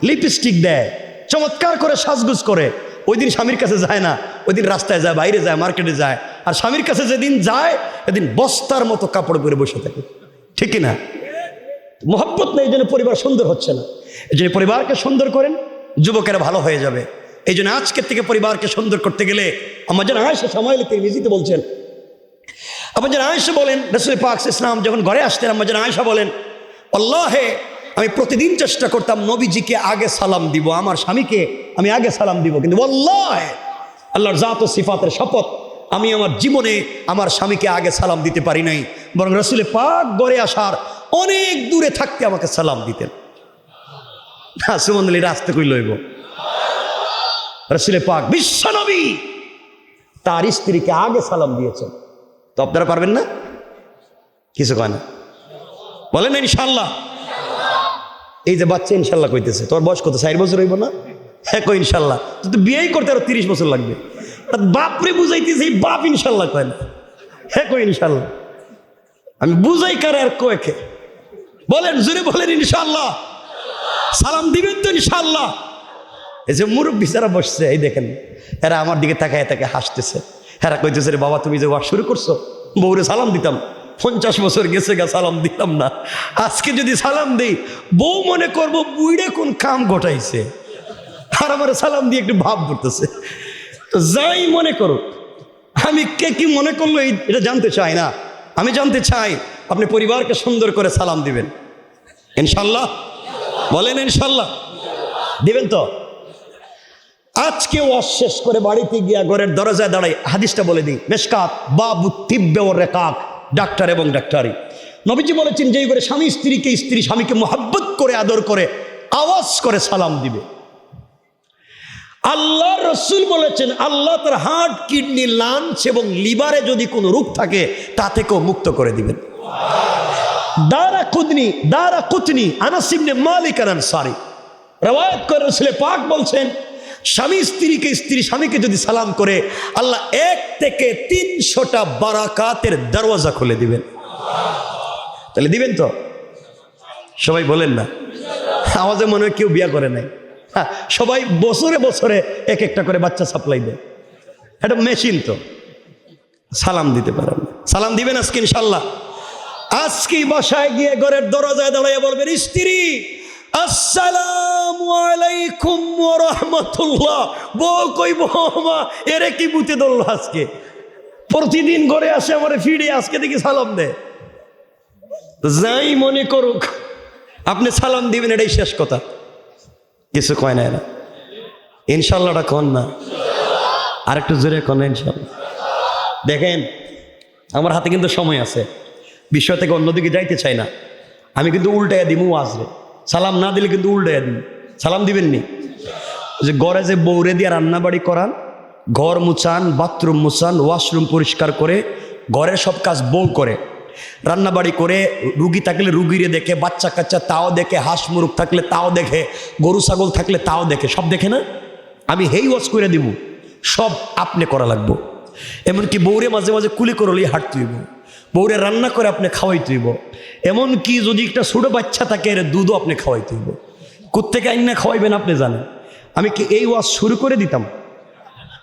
লিপস্টিক দেয়, চমৎকার করে সাজগুজ করে, ওই দিন স্বামীর কাছে যায় না, ওই দিন রাস্তায় যায়, বাইরে যায়, মার্কেটে যায়। আর স্বামীর কাছে যেদিন যায় এদিন বস্তার মতো কাপড় পরে বসে থাকে, ঠিক না? মোহাব্বত নেই, এই জন্য পরিবার সুন্দর হচ্ছে না। এই জন্য পরিবারকে সুন্দর করেন, যুবকেরা ভালো হয়ে যাবে। এই জন্য আজকের থেকে পরিবারকে সুন্দর করতে গেলে আমার যেন আয়েশা সামাইল তিরমিজিতে বলছেন, আমার যেন আয়েশা বলেন, রাসূল পাক ইসলাম যখন ঘরে আসতেন, আমার যেন আয়েশা বলেন, আল্লাহে আমি প্রতিদিন চেষ্টা করতাম নবীজিকে আগে সালাম দিব, আমার স্বামীকে আমি আগে সালাম দিব, কিন্তু আল্লাহে, আল্লাহর জাত ও সিফাতের শপথ, আমি আমার জীবনে আমার স্বামীকে আগে সালাম দিতে পারি নাই। বরং রাসূল পাক ঘরে আসার অনেক দূরে থাকতে আমাকে সালাম দিতেন। হ্যাঁ, সুবহানাল্লাহ, এটা আস্তে কই লইব। রাসূল পাক বিশ্বনবী তার স্ত্রীকে আগে সালাম দিয়েছেন, তো আপনারা পারবেন না? কিছু কয় না, বলেন না ইনশাআল্লাহ। এই যে বাচ্চা ইনশাল্লাহ কইতেছে, তোর বয়স কত, 4 বছর হইব না? হ্যাঁ, কই ইনশাল্লাহ। তো বিয়েই করতে আরো 30 বছর লাগবে। বাপরে বুঝাইতেছে, এই বাপ ইনশাল্লাহ কয় না। হ্যাঁ, কই ইনশাল্লাহ। আমি বুঝাই কারে আর কয়ে খে, বলেন জোরে বলেন ইনশাল্লাহ। সালাম দিবেন তো ইনশাল্লাহ। এই যে মুরব্বী যারা বসছে, এই দেখেন, এরা আমার দিকে তাকায় তাকে হাসতেছে। এরা কইতেছে, রে বাবা তুমি যে ওয়াজ শুরু করছো, বউরে সালাম দিতাম, 50 বছর গেছে গা, সালাম দিতাম না। আজকে যদি সালাম দিই, বউ মনে করবো বুইড়ে কোন কাম ঘটাইছে, আর আমার সালাম দিয়ে একটু ভাব করতেছে। তো যাই মনে করো, আমি কে কি মনে করলো এটা জানতে চাই না। আমি জানতে চাই আপনি পরিবারকে সুন্দর করে সালাম দিবেন ইনশাল্লাহ। বলেন ইনশাল্লাহ দিবেন তো? আজকে ওয়াজ শেষ করে বাড়িতে গিয়া ঘরের দরজায় দাঁড়াই, হাদিসটা বলে দিই, মেশকাত বাবু তিব্বে ও রেকাক, ডাক্তার এবং ডাক্তারি। নবীজি বলেছেন, যেই করে স্বামী স্ত্রীকে, স্ত্রী স্বামীকে মোহাব্বত করে আদর করে আওয়াজ করে সালাম দিবে। আল্লাহ রসুল বলেছেন, আল্লাহ তার হার্ট, কিডনি, লাঞ্চ এবং লিভারে যদি কোনো রোগ থাকে তা থেকেও মুক্ত করে দিবেন। দারা কুতনি আনাস ইবনে মালিক আল আনসারী রওয়ায়াত করে রাসূল পাক বলছেন, স্বামী স্ত্রীকে, স্ত্রী স্বামীকে যদি সালাম করে, আল্লাহ 1 থেকে 300টা বারাকাতের দরওয়াজা খুলে দিবেন। তাহলে দিবেন তো? সবাই বলেন না। আওয়াজে মনে হয় কেউ বিয়া করে নাই। হ্যাঁ, সবাই বছরে বছরে এক একটা করে বাচ্চা সাপ্লাই দেয়, এটা মেশিন তো। সালাম দিতে পারেন, সালাম দিবেন আজকে ইনশাল্লাহ। আজকে বাসায় গিয়ে ঘরের দরজায় দাঁড়িয়ে বলবেন, স্ত্রী আসসালামু আলাইকুম ওয়া রাহমাতুল্লাহ। বউ কইব, মা এরে কি বুতে ধরল আজকে, প্রতিদিন ঘরে আসে আমারে ফিরে, আজকে দেখি সালাম দে। যাই মনে করুক, আপনি সালাম দিবেন, এটাই শেষ কথা। কিছু কয় না এরা ইনশাল্লাহটা কন না, আর একটু জোরে কন না ইনশাল্লাহ। দেখেন, আমার হাতে কিন্তু সময় আছে, বিষয় থেকে অন্যদিকে যাইতে চাই না। আমি কিন্তু উল্টাইয়া দিমু আসলে, সালাম না দিলে কিন্তু উল্টাইয়া দিন। সালাম দিবেন নি? যে ঘরে যে বউরে দিয়ে রান্নাবাড়ি করান, ঘর মুছান, বাথরুম মুছান, ওয়াশরুম পরিষ্কার করে, ঘরের সব কাজ বউ করে, রান্নাবাড়ি করে, রুগী থাকলে রুগীরে দেখে, বাচ্চা কাচ্চা তাও দেখে, হাঁস মুরগ থাকলে তাও দেখে, গরু ছাগল থাকলে তাও দেখে, সব দেখে না? আমি হেই ওয়াজ করে দিব, সব আপনি করা লাগবো। এমনকি বউরে মাঝে মাঝে কুলি করলেই হাঁট তুইব, বউরে রান্না করে আপনি খাওয়াই তুইব। এমনকি যদি একটা ছোটো বাচ্চা থাকে, এর দুধও আপনি খাওয়াই তুইব। কোত্থেকে আইন না খাওয়াইবেন আপনি জানেন। আমি কি এই ওয়াজ শুরু করে দিতাম?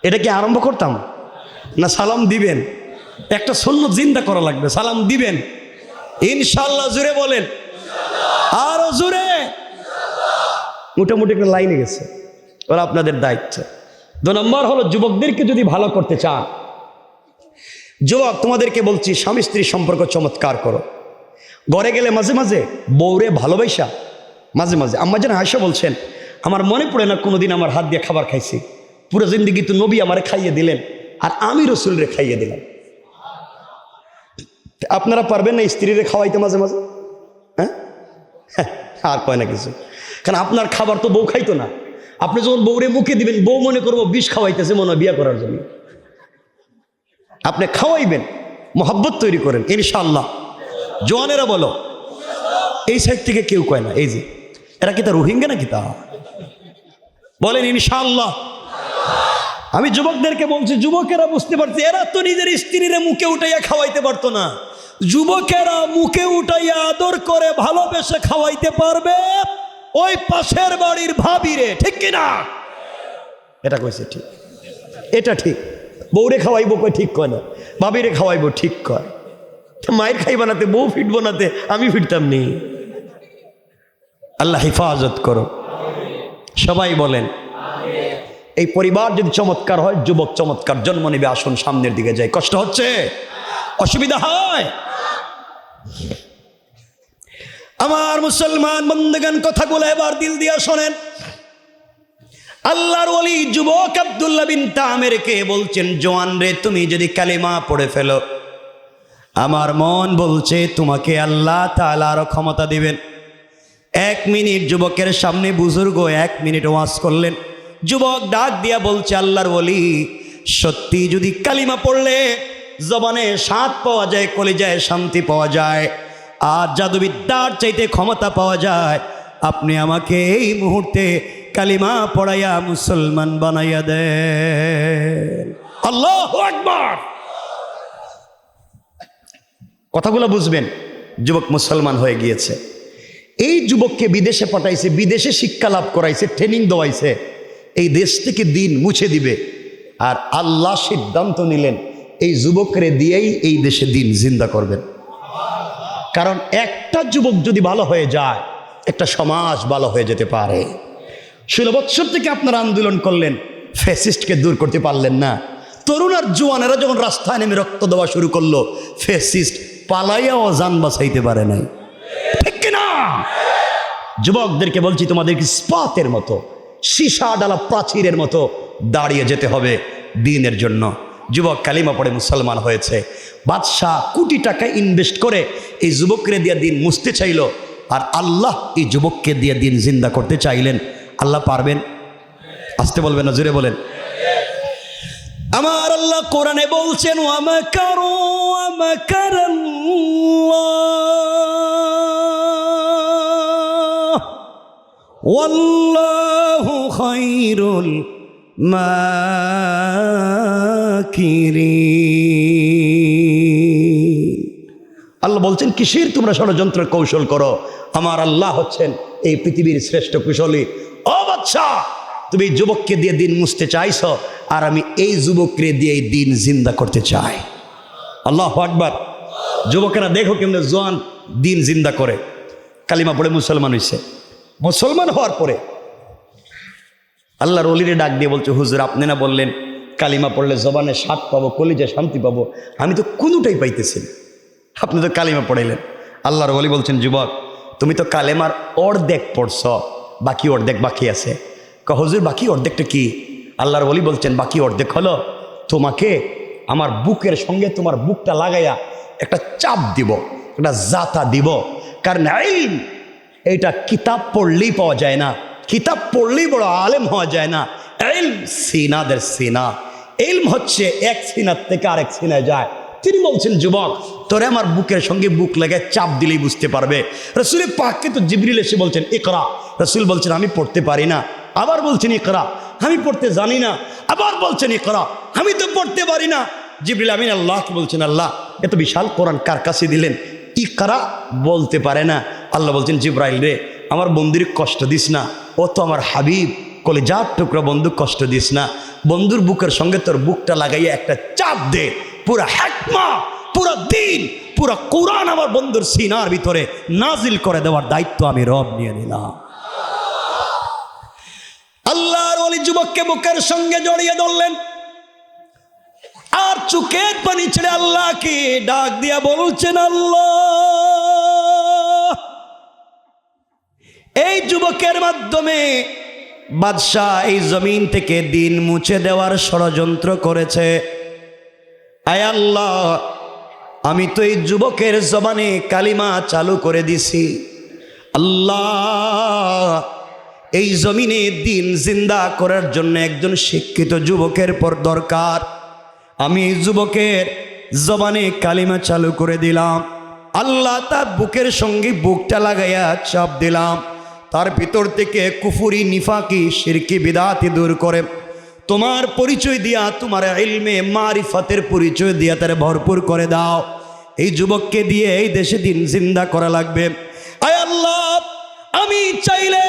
এটা কি আরম্ভ করতাম না? সালাম দিবেন, একটা সুন্নাত জিন্দা করা লাগবে। সালাম দিবেন ইনশাআল্লাহ। জোরে বলেন, আরো জোরে। মোটামুটি একটা লাইনে গেছে, ওরা আপনাদের দায়িত্ব। 2 নম্বর হলো, যুবকদেরকে যদি ভালো করতে চান, যুবক তোমাদেরকে বলছি, স্বামী স্ত্রীর সম্পর্ক চমৎকার করো। ঘরে গেলে মাঝে মাঝে বউরে ভালোবাসা, মাঝে মাঝে আম্মা জান আয়েশা বলছেন, আমার মনে পড়ে না কোনোদিন আমার হাত দিয়ে খাবার খাইছি। পুরো জিন্দগি তো নবী আমারে খাইয়ে দিলেন, আর আমি রসুলরে খাইয়ে দিলাম। আপনারা পারবেন না স্ত্রীরে খাওয়াইতে মাঝে মাঝে? হ্যাঁ, আর কয় না কিছু। কারণ আপনার খাবার তো বউ খাইতো না। আপনি যখন বউরে মুখে দিবেন, বউ মনে করবো বিষ খাওয়াইতেছে মনে হয় বিয়ে করার জন্য। আপনি খাওয়াইবেন, মোহাব্বত তৈরি করেন ইনশাআল্লাহ। জোয়ানেরা বলো, এই সাইড থেকে কেউ কয় না। এই যে এরা কি তা রোহিঙ্গা নাকি তা? বলেন ইনশাআল্লাহ। আমি যুবকদেরকে বলছি, যুবকেরা বুঝতে পারছে, এরা তো নিজের স্ত্রীরে মুখে উঠাইয়া খাওয়াইতে পারতো না। যুবকেরা মুখে উঠাইয়া আদর করে ভালোবেসে খাওয়াইতে পারবে ওই পাশের বাড়ির ভাবিরে, ঠিক কিনা? এটা কইছে ঠিক, এটা ঠিক। বউরে খাওয়াইবো কয় ঠিক কয় না, ভাবিরে খাওয়াইবো ঠিক কয়। মায়ের খাই বানাতে, বউ ফিট বানাতে আমি ফিরতাম নি। আল্লাহ হেফাজত করো, সবাই বলেন। এই পরিবার যদি চমৎকার হয়, যুবক চমৎকার জন্ম নেবে। আসুন সামনের দিকে যাই। কষ্ট হচ্ছে, অসুবিধা হয়? আমার মুসলমান বন্ধুগণ, কথাগুলো এবার দিল দিয়া শোনেন। আল্লাহর ওলি যুবক আব্দুল্লাহ বিন তামেরকে বলছেন, জওয়ান রে, তুমি যদি কালিমা পড়ে ফেলো, আমার মন বলছে তোমাকে আল্লাহ তাআলা আরো ক্ষমতা দিবেন। 1 মিনিট যুবকের সামনে বুজুর্গ 1 মিনিট ওয়াজ করলেন। যুবক ডাক দিয়া বলছে, আল্লাহর ওলি, সত্যি যদি কালিমা পড়লে জবানে স্বাদ পাওয়া যায়, কলিজায় শান্তি পাওয়া যায়, আর জাদুবিদ্যার চাইতে ক্ষমতা পাওয়া যায়, আপনি আমাকে এই মুহূর্তে কালিমা পড়াইয়া মুসলমান বানাইয়া দেন। আল্লাহু আকবার। কথাগুলো বুঝবেন। যুবক মুসলমান হয়ে গিয়েছে। এই যুবককে বিদেশে পাঠাইছে, বিদেশে শিক্ষা লাভ করাইছে, ট্রেনিং দেওয়াইছে, এই দেশ থেকে দিন মুছে দিবে। আর আল্লাহ সিদ্ধান্ত নিলেন এই যুবকরে দিয়েই এই দেশে দিন জিন্দা করবেন। কারণ একটা যুবক যদি ভালো হয়ে যায়, একটা সমাজ ভালো হয়ে যেতে পারে। 16 বছর থেকে আপনারা আন্দোলন করলেন, ফ্যাসিস্টকে দূর করতে পারলেন না। তরুণ আর জোয়ানেরা যখন রাস্তায় নেমে রক্ত দেওয়া শুরু করলো, ফ্যাসিস্ট পালাইয়াও জান বাঁচাইতে পারে নাই, ঠিক কিনা? যুবকদেরকে বলছি, তোমাদেরকে ইস্পাতের মতো, সীসা ডালা প্রাচীরের মতো দাঁড়িয়ে যেতে হবে দ্বীনের জন্য। যুবক কালিমা পড়ে মুসলমান হয়েছে। বাদশাহ কোটি টাকা ইনভেস্ট করে এই যুবককে দিয়ে দিন মুছতে চাইল, আর আল্লাহ এই যুবককে দিয়ে দিন জিন্দা করতে চাইলেন। আল্লাহ পারবেন? আসতে বলবেন না, জোরে বলেন। আমার আল্লাহ কোরআনে বলছেন, ওয়ামাকারু ওয়ামাকারাল্লাহ ওয়াল্লাহু খায়রুল মাকিরিন। আল্লাহ বলছেন, কিসের তোমরা ষড়যন্ত্র কৌশল করো? আমার আল্লাহ হচ্ছেন এই পৃথিবীর শ্রেষ্ঠ কুশলী। ও বাচ্চা, তুমি যুবককে দিয়ে দিন মুছতে চাইছো, আর আমি এই যুবককে দিয়ে এই দিন জিন্দা করতে চাই। আল্লাহু আকবার। যুবকেরা দেখো কেমন জোয়ান দিন জিন্দা করে, কালিমা পড়ে মুসলমান হয়েছে। মুসলমান হওয়ার পরে আল্লাহর ওলিরে ডাক দিয়ে বলছে, হুজুর আপনি না বললেন কালিমা পড়লে জবানে স্বাদ পাবো, কলিজায় শান্তি পাবো, আমি তো কোনোটাই পাইতেছি না, আপনি তো কালিমা পড়াইলেন। আল্লাহর ওলি বলছেন, যুবক তুমি তো কালেমার অর্ধেক পড়ছ, বাকি অর্ধেক বাকি আছে। হুজুর বাকি অর্ধেকটা কি? আল্লাহর ওলি বলছেন, বাকি অর্ধেক হলো তোমাকে আমার বুকের সঙ্গে তোমার বুকটা লাগাইয়া একটা চাপ দিব, একটা জাতা দিব। কারণ ইলম এইটা কিতাব পড়লেই পাওয়া যায় না, কিতাব পড়লেই বড় আলেম হওয়া যায় না। ইলম সিনাদের সিনা, ইলম হচ্ছে এক সিনার থেকে আরেক সিনায় যায়। তিনি বলছেন, যুবক তোরে আমার বুকের সঙ্গে বুক লাগায় চাপ দিলেই বুঝতে পারবে। রসুল পাককে তো জিবরিল এসে বলছেন ইকরা, রসুল বলছেন আমি পড়তে পারি না। আবার বলছেন ইকরা, আমি পড়তে জানি না। আবার বলছেন ইকরা, আমি তো পড়তে পারি না। জিবরিল আমিন আল্লাহকে বলছেন, আল্লাহ এত বিশাল কোরআন কার কাছে দিলেন? ইকরা বলতে পারে না। আল্লাহ বলছেন, জিবরাইল রে আমার বন্ধুর কষ্ট দিস না, ও তো আমার হাবিব, কলিজার টুকরা বন্ধু, কষ্ট দিস না। বন্ধুর বুকের সঙ্গে তোর বুকটা লাগাইয়া একটা চাপ দে, পুরা হিকমা, পুরা দ্বীন, পুরা কোরআন আমার বন্ধুর সিনার ভিতরে নাজিল করে দেওয়ার দায়িত্ব আমি রব নিয়ে নিলাম। আল্লাহর ওলি যুবককে বুকের সঙ্গে জড়িয়ে ধরলেন, আর চোখের পানি ছেড়ে আল্লাহকে ডাক দিয়া বলছেন, আল্লাহ এই যুবকের মাধ্যমে বাদশাহ এই জমিন থেকে দিন মুছে দেওয়ার ষড়যন্ত্র করেছে। আয় আল্লাহ, আমি তো এই যুবকের জবানে কালিমা চালু করে দিছি। আল্লাহ, এই জমিনে দিন জিন্দা করার জন্য একজন শিক্ষিত যুবকের পর দরকার। আমি এই যুবকের জবানে কালিমা চালু করে দিলাম। আল্লাহ, তার বুকের সঙ্গে বুকটা লাগাইয়া চাপ দিলাম। তার ভিতর থেকে কুফুরি, নিফাকি, শিরকি, বিদাতি দূর করে তোমার পরিচয় দিয়া, তোমার ইলমে মারিফাতের পরিচয় দিয়া তারে ভরপুর করে দাও। এই যুবককে দিয়ে এই দেশে দিন জিন্দা করা লাগবে। আয় আল্লাহ, আমি চাইলে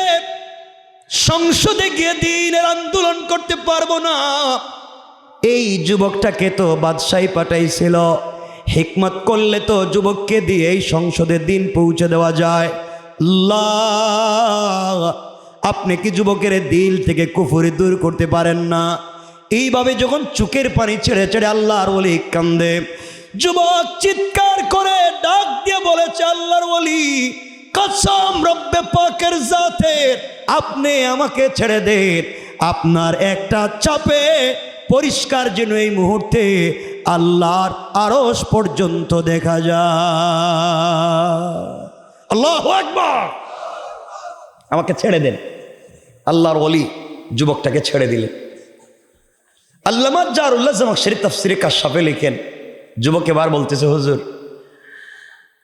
সংসদে গিয়ে দিনের আন্দোলন করতে পারবো না। এই যুবকটাকে তো বাদশাহী পাঠাইছিল, হিকমত করলে তো যুবককে দিয়ে এই সংসদে দিন পৌঁছে দেওয়া যায়। আল্লাহ, আপনি কি যুবকের দিল থেকে কুফরি দূর করতে পারেন না? এইভাবে যখন চোখের পানি ছেড়ে ছেড়ে আল্লাহর ওলি কান্দে, যুবক চিৎকার করে ডাক দিয়ে বলেছে, আল্লাহর ওলি, কসম রব্বে পাকের জাতের, আপনি আমাকে ছেড়ে দেন। আপনার একটা চাপে পরিষ্কার যেন এই মুহূর্তে আল্লাহর আরশ পর্যন্ত দেখা যায়। আল্লাহু আকবার, আমাকে ছেড়ে দেন। আল্লাহর ওলি যুবকটাকে ছেড়ে দিলেন। আল্লামা জারুল্লাহ জামাখশরী তাফসীরে কাশফে লিখেন, যুবক এবার বলতেছে, হুজুর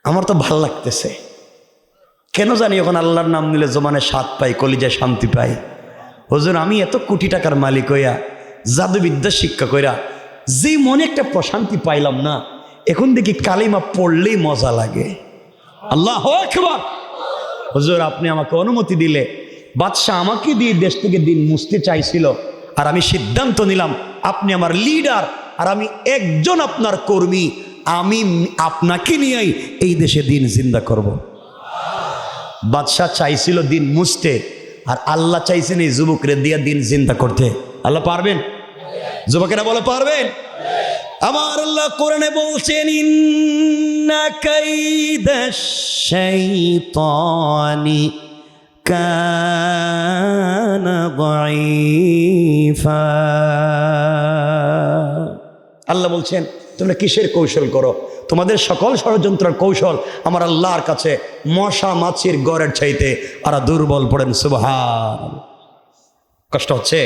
আমার তো ভাল লাগতেছে, কেন জানি এখন আল্লাহর নাম নিলে জমানে স্বাদ পাই, কলিজায় শান্তি পাই। হুজুর, আমি এত কোটি টাকার মালিক হইয়া, জাদুবিদ্যা শিক্ষা কইরা যে মনে একটা প্রশান্তি পাইলাম না, এখন দেখি কালিমা পড়লেই মজা লাগে। আল্লাহু আকবার। হুজুর, আপনি আমাকে অনুমতি দিলে, বাদশাহ আমাকে দিয়ে দেশ থেকে দিন মুছতে চাইছিল, আর আমি সিদ্ধান্ত নিলাম আপনি আমার লিডার আর আমি একজন আপনার কর্মী, আমি আপনাকে নিয়েই এই দেশে দিন জিন্দা করব। বাদশাহ চাইছিল দিন মুছতে, আর আল্লাহ চাইছেন এই যুবকরে দিয়ে দিন জিন্দা করতে। আল্লাহ পারবেন? যুবকেরা বলে পারবেন? আমার আল্লাহ কোরআনে বলছেন, ইন্না কাইদাশ শাইতানি কানা দাঈফা। আল্লাহ বলছেন, তোমরা কিসের কৌশল করো? তোমাদের সকল ষড়যন্ত্রের কৌশল আমার আল্লাহর কাছে মশা মাছির গড়ের চাইতে আর দুর্বল। পড়েন সুবহান। কষ্ট হচ্ছে?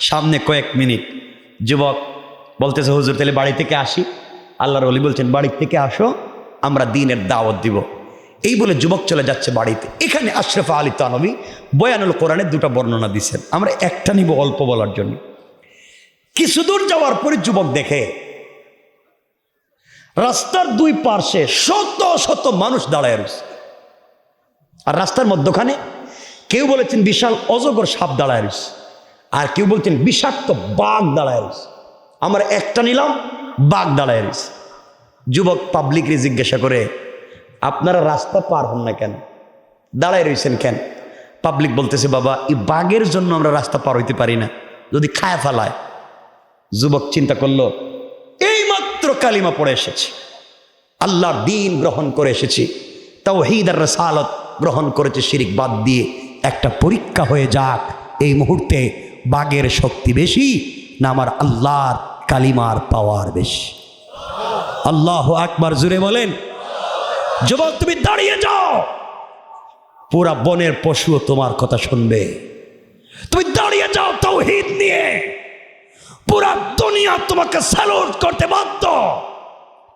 সামনে কয়েক মিনিট। যুবক বলতেছে, হুজুর তাহলে বাড়ি থেকে আসি। আল্লাহর ওলি বলছেন, বাড়ি থেকে আসো, আমরা দ্বীনের দাওয়াত দিব। এই বলে যুবক চলে যাচ্ছে বাড়িতে। এখানে আশরাফ আলী থানভী বয়ানুল কোরআনের দুটো বর্ণনা দিচ্ছেন, আমরা একটা নিব অল্প বলার জন্য। কিছু দূর যাওয়ার পরে যুবক দেখে রাস্তার দুই পার্শ্বে শত শত মানুষ দাঁড়ায় রয়েছে, আর রাস্তার মধ্যখানে কেউ বলেছেন বিশাল অজগর সাপ দাঁড়ায় রয়েছে, আর কেউ বলছেন বিষাক্ত বাঘ দাঁড়ায় রয়েছে। আমরা একটা নিলাম, বাঘ দাঁড়ায় রয়েছে। যুবক পাবলিকরে জিজ্ঞাসা করে, আপনারা রাস্তা পার হন না কেন, দাঁড়ায় রয়েছেন কেন? পাবলিক বলতেছে, বাবা এই বাঘের জন্য আমরা রাস্তা পার হইতে পারি না, যদি খায় ফেলায়। যুবক চিন্তা করলো, এইমাত্র কালিমা পড়ে এসেছি, আল্লাহর দ্বীন গ্রহণ করে এসেছি, তাওহীদ আর রিসালাত গ্রহণ করেছে শিরক বাদ দিয়ে। একটা পরীক্ষা হয়ে যাক, এই মুহূর্তে বাঘের শক্তি বেশি না আমার আল্লাহর কালিমার পাওয়ার বেশি? আল্লাহু আকবার, জুড়ে বলেন। যুবক তুমি দাঁড়িয়ে যাও, পুরা বনের পশুও তোমার কথা শুনবে। তুমি দাঁড়িয়ে যাও তাওহীদ নিয়ে, পুরা দুনিয়া তোমাকে স্যালুট করতে বাধ্য।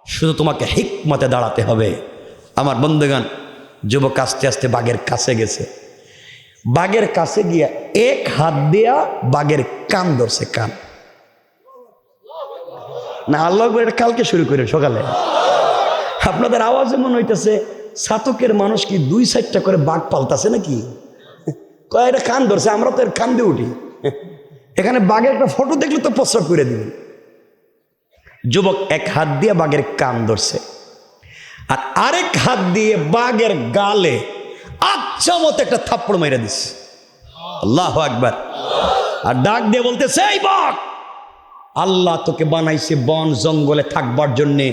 শুধু তোমাকে হিকমতে দাঁড়াতে হবে। আমার বন্ধুগণ, যুবক আস্তে আস্তে বাঘের কাছে গেছে। বাঘের কাছে গিয়া এক হাত দিয়া বাঘের কান ধরছে। কান না, আল্লাহ কালকে শুরু করে সকালে। আপনাদের আওয়াজে মনে হইতেছে ছাতকের মানুষ কি 2-4টা করে বাঘ পালতাছে নাকি? কয়েকটা কান ধরছে, আমরা তো এর কান দিয়ে উঠি। এখানে বাঘের একটা ফটো দেখলে তো প্রস্রাব করে দিবেন। যুবক এক হাত দিয়ে বাঘের কান ধরছে, আর আরেক হাত দিয়ে বাঘের গালে আচ্ছা মতো একটা থাপ্পড় মেরে দিচ্ছে। আল্লাহু আকবার। আর ডাক দিয়ে বলতেছে, এই বাঘ, আল্লাহ তোকে বানাইছে বন জঙ্গলে থাকবার জন্যে,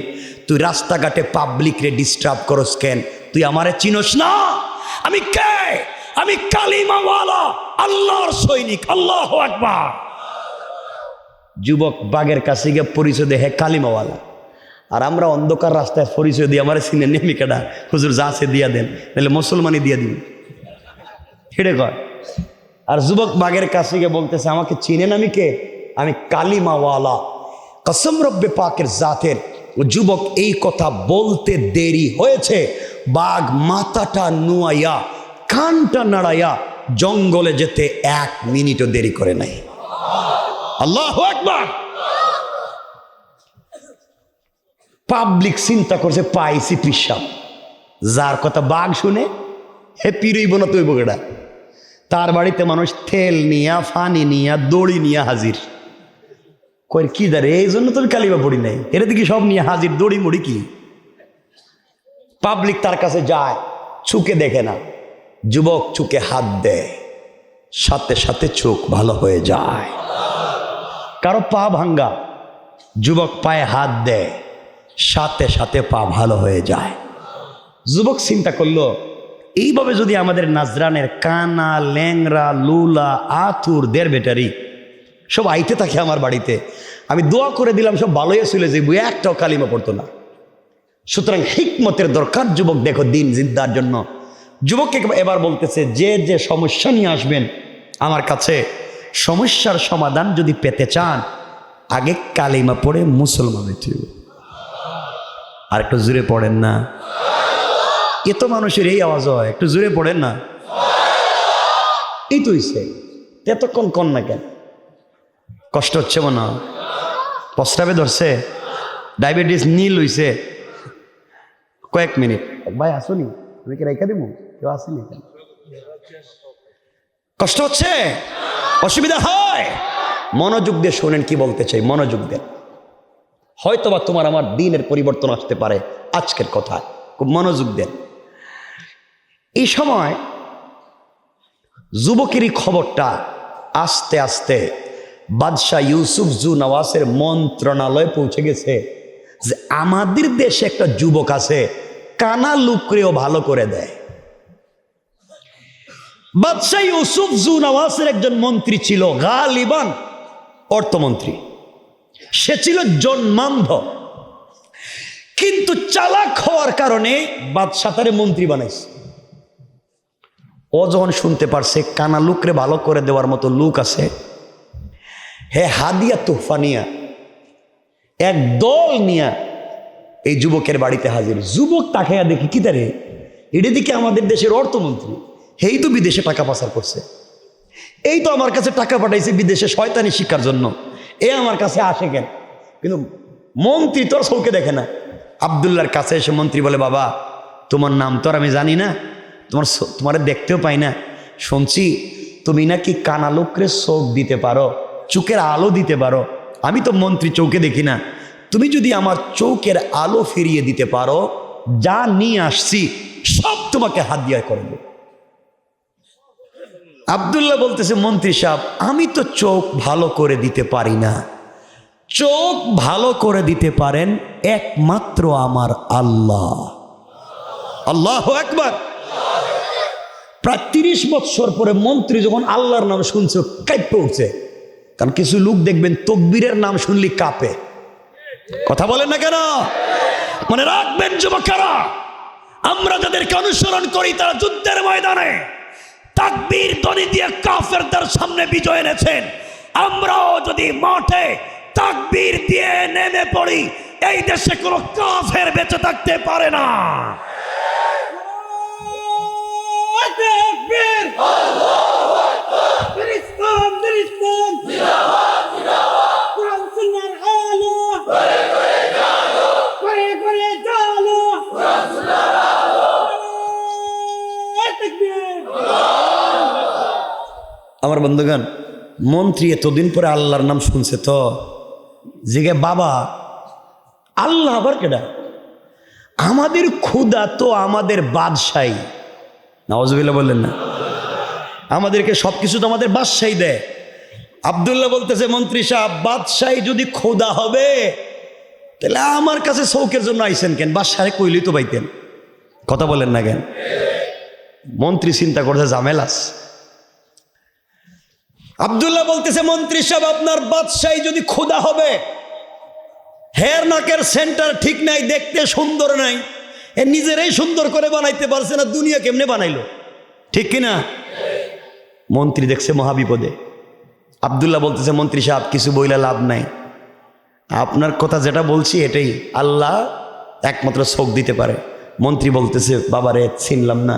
তুই রাস্তাঘাটে পাবলিক রে ডিস্টার্ব করস কেন? তুই আমারে চিনস না? আমি কে? আমি কালিমাওয়ালা আল্লাহর সৈনিক। আল্লাহু আকবার। যুবক বাগের কাছে গিয়ে পরিচয় দেয়, হে কালিমাওয়ালা। আর আমরা অন্ধকার রাস্তায় পরিচয় দিই, আমার সিনে নেমি কেডা, হুজুর যা আছে দিয়া দেন, নাহলে মুসলমানই দিয়া দিন, হেঁটে কয়। আর যুবক বাগের কাছে গিয়ে বলতেছে, আমাকে চিনেন আমি কে? আমি কালিমাওয়ালা, কসম রব্বে পাকের জাতের। যুবক এই কথা বলতে দেরি হয়েছে, বাঘ মাথাটা নুয়াইয়া কানটা নাড়াইয়া জঙ্গলে যেতে 1 মিনিটও দেরি করে নাই। আল্লাহু আকবার। পাবলিক চিন্তা করছে পাইছি পিসাব, যার কথা বাঘ শুনে হে পিরইব না তুই বগেডা। তার বাড়িতে মানুষ তেল নিয়া, ফানি নিয়া, দড়ি নিয়া হাজির। কই কি দাঁড়ে, এই জন্য তুমি কালিমা পড়ি নাই, এটা দেখি সব নিয়ে হাজির, দড়ি মুড়ি কি। পাবলিক তার কাছে যায়, চুকে দেখে না। যুবক চুকে হাত দেয়, সাথে সাথে চোখ ভালো হয়ে যায়। কারো পা ভাঙ্গা, যুবক পায়ে হাত দেয়, সাথে সাথে পা ভালো হয়ে যায়। যুবক চিন্তা করলো, এইভাবে যদি আমাদের নাজরানের কানা, ল্যাংরা, লুলা, আতুর, দের বেটারি সব আইতে থাকে আমার বাড়িতে, আমি দোয়া করে দিলাম সব ভালোই চলে যাইব, একটাও কালিমা পড়তো না। সুতরাং হিকমতের দরকার যুবক, দেখো দিন জিদ্দার জন্য। যুবককে এবার বলতেছে, যে যে সমস্যা নিয়ে আসবেন আমার কাছে, সমস্যার সমাধান যদি পেতে চান, আগে কালিমা পড়ে মুসলমান হইতে হবে। আর একটু জোরে পড়েন না, এ তো মানুষের এই আওয়াজ হয়, একটু জোরে পড়েন না। এই তো হইছে, এতক্ষণ কন না কেন? কষ্ট হচ্ছে মনে, প্রস্রাবে ধরছে, ডায়াবেটিস নীল হইছে, কয়েক মিনিট ভাই আসুনি, আমি কি রেখে দিব, কেউ আসেনি কেন? কষ্ট হচ্ছে, অসুবিধা হয়, মনোযোগ দিয়ে শোনেন কি বলতে চাই, মনোযোগ দেন। হয়তোবা তোমার আমার দিনের পরিবর্তন আসতে পারে আজকের কথা, খুব মনোযোগ দেন। এই সময় যুবকেরই খবরটা আস্তে আস্তে বাদশাহ ইউসুফ জু নওয়াজের মন্ত্রণালয়ে পৌঁছে গেছে যে আমাদের দেশে একটা যুবক আছে, কানা লুকরেও ভালো করে দেয়। বাদশাহ ইউসুফ জু নওয়াজের একজন মন্ত্রী ছিল, গালিবান অর্থমন্ত্রী। সে ছিল জন্মান্ধ, কিন্তু চালাক হওয়ার কারণে বাদশাহ তারে মন্ত্রী বানাইছে। ও যখন শুনতে পারছে কানা লুকরে ভালো করে দেওয়ার মতো লোক আছে, হে হাদিয়া তোহফা নিয়া এক দল নিয়া এই যুবকের বাড়িতে হাজির। যুবক তাকাইয়া দেখি কি তারে, এটা দিকে আমাদের দেশের অর্থমন্ত্রী, এই তো বিদেশে টাকা পাচার করছে, এই তো আমার কাছে টাকা পাঠাইছে বিদেশে শয়তানি শিক্ষার জন্য, এ আমার কাছে আসে কেন? কিন্তু মন্ত্রী তোর চৌকে দেখে না। আবদুল্লাহর কাছে এসে মন্ত্রী বলে, বাবা তোমার নাম তো আর আমি জানি না, তোমার দেখতেও পাই না, শুনছি তুমি নাকি কানা লোকরে চোখ দিতে পারো, চোখের আলো দিতে পারো। আমি তো মন্ত্রী চৌকে দেখি না, তুমি যদি আমার চৌকের আলো ফিরিয়ে দিতে পারো, যা নিয়ে আসছি সব তোমাকে হাদিয়া করে দেব। আবদুল্লাহ বলতেছে, মন্ত্রী সাহেব আমি তো চোখ ভালো করে দিতে পারি না, চোখ ভালো করে দিতে পারেন একমাত্র আমার আল্লাহ। আল্লাহু আকবার। প্রায় 30 বছর পরে মন্ত্রী যখন আল্লাহর নাম শুনছে কাঁপে উঠছে। কারণ কিছু লোক দেখবেন তকবীরের নাম শুনলি কাঁপে, কথা বলেন না কেন? মনে রাখবেন যুবকেরা, আমরা যাদেরকে অনুসরণ করি তারা যুদ্ধের ময়দানে তাকবীর ধ্বনি দিয়ে কাফেরদের সামনে বিজয় এনেছেন। আমরাও যদি মাঠে তাকবীর দিয়ে নেমে পড়ি, এই দেশে কোনো কাফের বেঁচে থাকতে পারে না। আমার বন্ধুগণ, মন্ত্রী এতদিন পরে আল্লাহর নাম শুনছে তো জিগে, বাবা আল্লাহ আবার কেডা? আমাদের ক্ষুধা তো আমাদের বাদশাহী, নাউজুবিল্লাহ বললেন না? আমাদেরকে সবকিছু তো আমাদের বাদশাহী দেয়। আব্দুল্লাহ বলতেছে, মন্ত্রী সাহেব বাদশাহী যদি ক্ষুধা হবে তাহলে আমার কাছে শৌকের জন্য আইসেন কেন? বাদশাহে কইলেই তো পাইতেন, কথা বলেন না কেন? মন্ত্রী চিন্তা করছে ঝামেলাস। আব্দুল্লাহ বলতেছে, মন্ত্রী সাহেব আপনার বাদশাহী যদি খোদা হবে, হেয়ার নাকের সেন্টার ঠিক নাই, দেখতে সুন্দর নাই, এ নিজেরাই সুন্দর করে বানাইতে পারছে না, দুনিয়া কেমনে বানাইলো? ঠিক কিনা? মন্ত্রী দেখছে মহাবিপদে। আব্দুল্লাহ বলতেছে, মন্ত্রী সাহেব কিছু বইলা লাভ নাই, আপনার কথা যেটা বলছি এটাই, আল্লাহ একমাত্র চোখ দিতে পারে। মন্ত্রী বলতেছে, বাবারে চিনলাম না,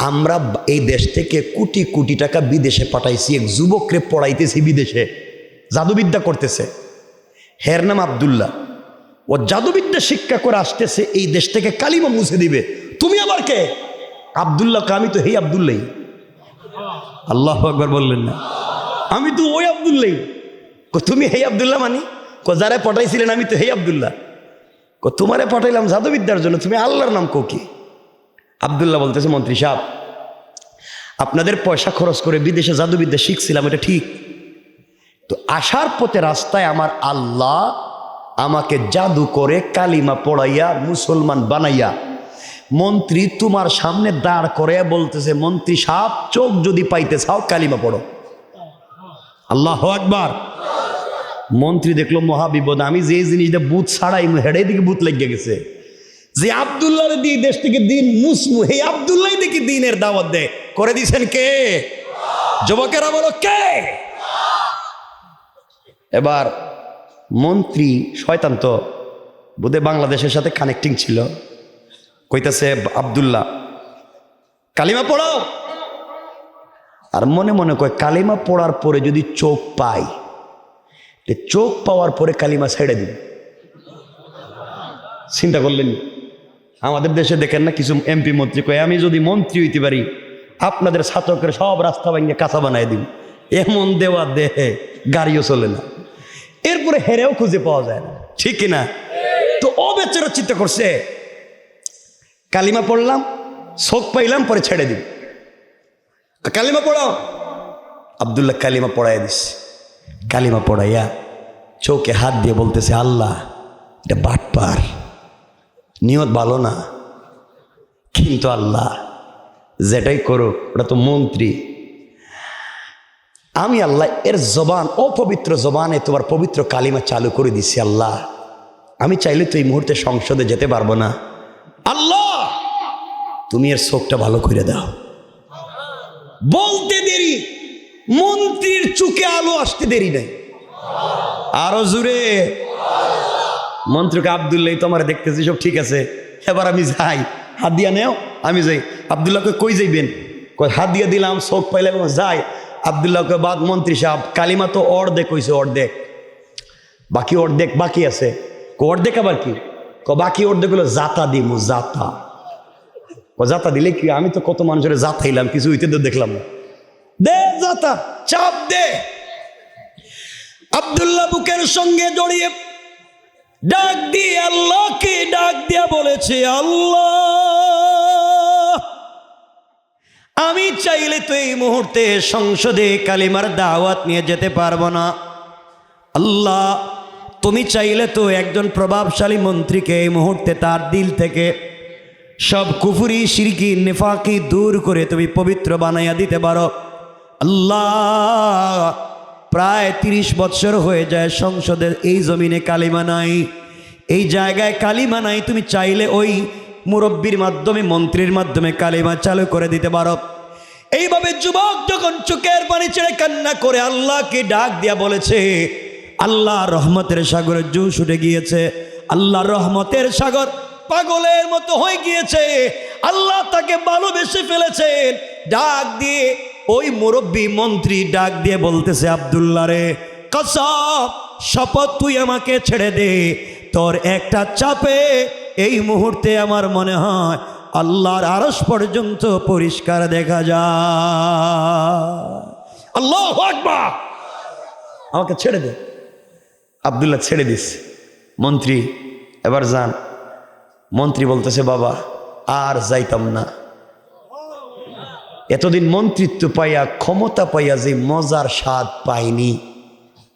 আমরা এই দেশ থেকে কোটি কোটি টাকা বিদেশে পাঠাইছি, এক যুবকরে পড়াইতেছি বিদেশে, জাদুবিদ্যা করতেছে, হের নাম আব্দুল্লাহ, ও জাদুবিদ্যা শিক্ষা করে আসতেছে, এই দেশ থেকে কালিমা মুছে দিবে, তুমি আবার কে? আব্দুল্লাহকে, আমি তো হেই আব্দুল্লাহ। আল্লাহু আকবার বললেন না? আমি তো ওই আব্দুল্লাহ। তুমি হেই আব্দুল্লাহ মানি? যারা পটাইছিলেন আমি তো হেই আব্দুল্লাহ। তোমারে পাঠাইলাম জাদুবিদ্যার জন্য, তুমি আল্লাহর নাম কো কি? আব্দুল্লাহ বলতেছে, মন্ত্রী সাহেব আপনাদের পয়সা খরচ করে বিদেশে জাদুবিদ্যা শিখছিলাম, এটা ঠিক, তো আসার পথে রাস্তায় আমার আল্লাহ আমাকে জাদু করে কালিমা পড়াইয়া মুসলমান বানাইয়া মন্ত্রী তোমার সামনে দাঁড় করে বলতেছে, মন্ত্রী সাহেব চোখ যদি পাইতে চাও কালিমা পড়ো। আল্লাহু আকবার। মন্ত্রী দেখলো মহাবিপদ, আমি যে জিনিসটা বুথ ছাড়াই হেডে দিকে বুথ লেগে গেছে, যে আব্দুল্লাহ দিয়ে দেশ থেকে দিন মুসমু, হে আব্দুল্লাহ দেখি দিনের দাওয়াত দেয়, করে দিছেন কে? যুবকেরা বলো কে? এবার মন্ত্রী শয়তান তো বোধহয় বাংলাদেশের সাথে কানেক্টিং ছিল, কইতাছে, আব্দুল্লাহ কালিমা পড়াও, আর মনে মনে কয় কালিমা পড়ার পরে যদি চোখ পাই, চোখ পাওয়ার পরে কালিমা ছেড়ে দিন। চিন্তা করলেন? আমাদের দেশে দেখেন না কিছু এমপি মন্ত্রী কয়, আমি যদি মন্ত্রী হইতে পারি আপনাদের ছাত্রকে সব রাস্তা ভাঙিয়ে কাঁচা বানাই দিন, এমন দেওয়া দেহে গাড়িও চলে না, এরপরে হেরেও খুঁজে পাওয়া যায় না, ঠিক কিনা? তো ও বেচারা চিন্তা করছে, কালিমা পড়লাম, চোখ পাইলাম, পরে ছেড়ে দিন, কালিমা পড়াও। আব্দুল্লাহ কালিমা পড়াই দিস, কালিমা পড়াইয়া চোখে হাত দিয়ে বলতেছে, আল্লাহ এটা বাটপার, নিয়ত ভালো না, কিন্তু আল্লাহ যেটাই করো ওটা তো মন্ত্রী, আমি আল্লাহ এর জবান, অপবিত্র জবানে তোমার পবিত্র কালিমা চালু করে দিছি, আল্লাহ আমি চাইলে তো এই মুহূর্তে সংসদে যেতে পারবো না, আল্লাহ তুমি এর চোখটা ভালো করে দাও। বলতে দেরি, মন্ত্রীর চোখে আলো আসতে দেরি নাই, আরো জোরে। মন্ত্রীকে, আব্দুল্লাহ তোমার দেখতেছি সব ঠিক আছে, এবার আমি যাই, হাত দিয়া নেও, আমি যাই। আব্দুল্লাহকে কই যাইবেন? হাত দিয়ে দিলাম, চোখ পাইলাম, যাই। আব্দুল্লাহকে, বাদ মন্ত্রী সাহেব কালিমা তো অর্ধেক হইছে, অর্ধেক বাকি, অর্ধেক বাকি আছে। অর্ধেক আবার কি? বাকি অর্ধেক হলো জাতা দিমু, জাতা। জাতা দিলে কি? আমি তো কত মানুষের জাতাইলাম, কিছু হইতে তো দেখলাম না, দে জাতা, চাপ দে। আব্দুল্লাহ বুকের সঙ্গে জড়িয়ে ডাক দিয়ে আল্লাহকে ডাক দিয়া বলেছে, আল্লাহ আমি চাইলে তো এই মুহূর্তে সংসদে কালিমার দাওয়াত নিয়ে যেতে পারবো না, আল্লাহ তুমি চাইলে তো একজন প্রভাবশালী মন্ত্রীকে এই মুহূর্তে তার দিল থেকে সব কুফরি, শিরকি, নিফাকি দূর করে তুমি পবিত্র বানাইয়া দিতে পারো। আল্লাহ প্রায় 30 বছর হয়ে যায় সংসদের এই জমিনে কালিমা নাই, এই জায়গায় কালিমা নাই, তুমি চাইলে ওই মুরব্বীর মাধ্যমে, মন্ত্রীর মাধ্যমে কালিমা চালু করে দিতে পারো। এইভাবে যুবক যখন চোখের পানি ছেড়ে কান্না করে আল্লাহকে ডাক দিয়া বলেছে, আল্লাহ রহমতের সাগরে জোশ উঠে গিয়েছে, আল্লাহ রহমতের সাগর পাগলের মতো হয়ে গিয়েছে, আল্লাহ তাকে ভালোবেসে ফেলেছেন। ডাক দিয়ে ওই মুরব্বী মন্ত্রী ডাক দিয়ে বলতেছে, আব্দুল্লাহ রে কসম, শপথ তুই আমাকে ছেড়ে দে, তোর একটা চাপে এই মুহূর্তে আমার মনে হয় আল্লাহর আরশ পর্যন্ত পরিষ্কার দেখা যায়। আল্লাহু আকবার, আমাকে ছেড়ে দে। আব্দুল্লাহ ছেড়ে দিস। মন্ত্রী, এবার যান। মন্ত্রী বলতেছে, বাবা আর যাইতাম না, এতদিন মন্ত্রিত্ব পাইয়া, ক্ষমতা পাইয়া যে মজার স্বাদ পাইনি,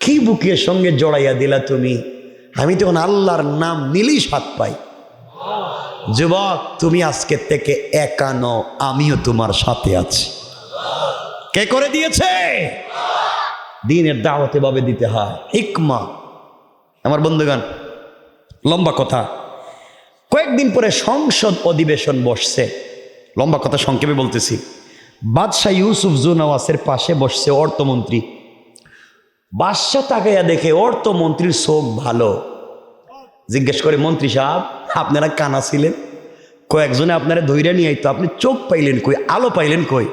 কি বুকের সঙ্গে জড়াইয়া দিলা তুমি, আমি তখন আল্লাহর নাম নিলেই স্বাদ পাই। যুবক তুমি আজকে থেকে একা নও, আমিও তোমার সাথে আছি। কে করে দিয়েছে? দিনের দাওয়াত এভাবে দিতে হয়, হিকমা। আমার বন্ধুগণ, লম্বা কথা, কয়েকদিন পরে সংসদ অধিবেশন বসছে। লম্বা কথা সংক্ষেপে বলতেছি। বাদশাহ ইউসুফ জুনাওয়াসের পাশে বসছে অর্থমন্ত্রী। বাদশাহ তাকাইয়া দেখে অর্থমন্ত্রীর চোখ ভালো। জিজ্ঞেস করে, মন্ত্রী সাহেব, আপনারা কানা ছিলেন, কয়েকজনে আপনারা ধৈর্য নিয়ে আইতো, আপনি চোখ পাইলেন কই, আলো পাইলেন কই?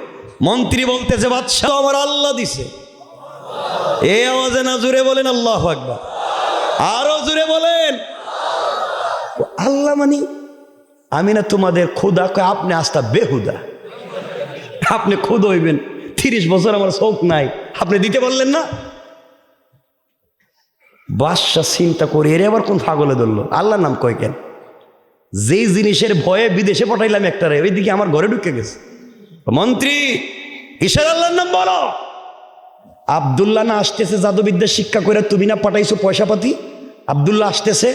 মন্ত্রী বলতেছে, বাদশাহ আমার আল্লাহ দিছে। এই আওয়াজে না জুড়ে বলেন আল্লাহু আকবার, আরো জুড়ে বলেন। আল্লাহ মানি আমি না তোমাদের খুদা? কয় আপনি আস্তা বেহুদা, আপনি খুদ হইবেন? 30 বছর আমার চোখ নাই, আপনি দিতে বললেন না? বাদশা চিন্তা করে, এর আবার কোন পাগলে ধরলো, আল্লাহর নাম কয় কেন? যেই জিনিসের ভয়ে বিদেশে পাঠাইলাম একটারে, ওইদিকে আমার ঘরে ঢুকে গেছে। মন্ত্রী, কিসের আল্লাহর নাম বলো? আব্দুল্লাহ না আসতেছে জাদুবিদ্যা শিক্ষা করে, তুমি না পাঠাইছো পয়সা পাতি? আব্দুল্লাহ আসতেছে।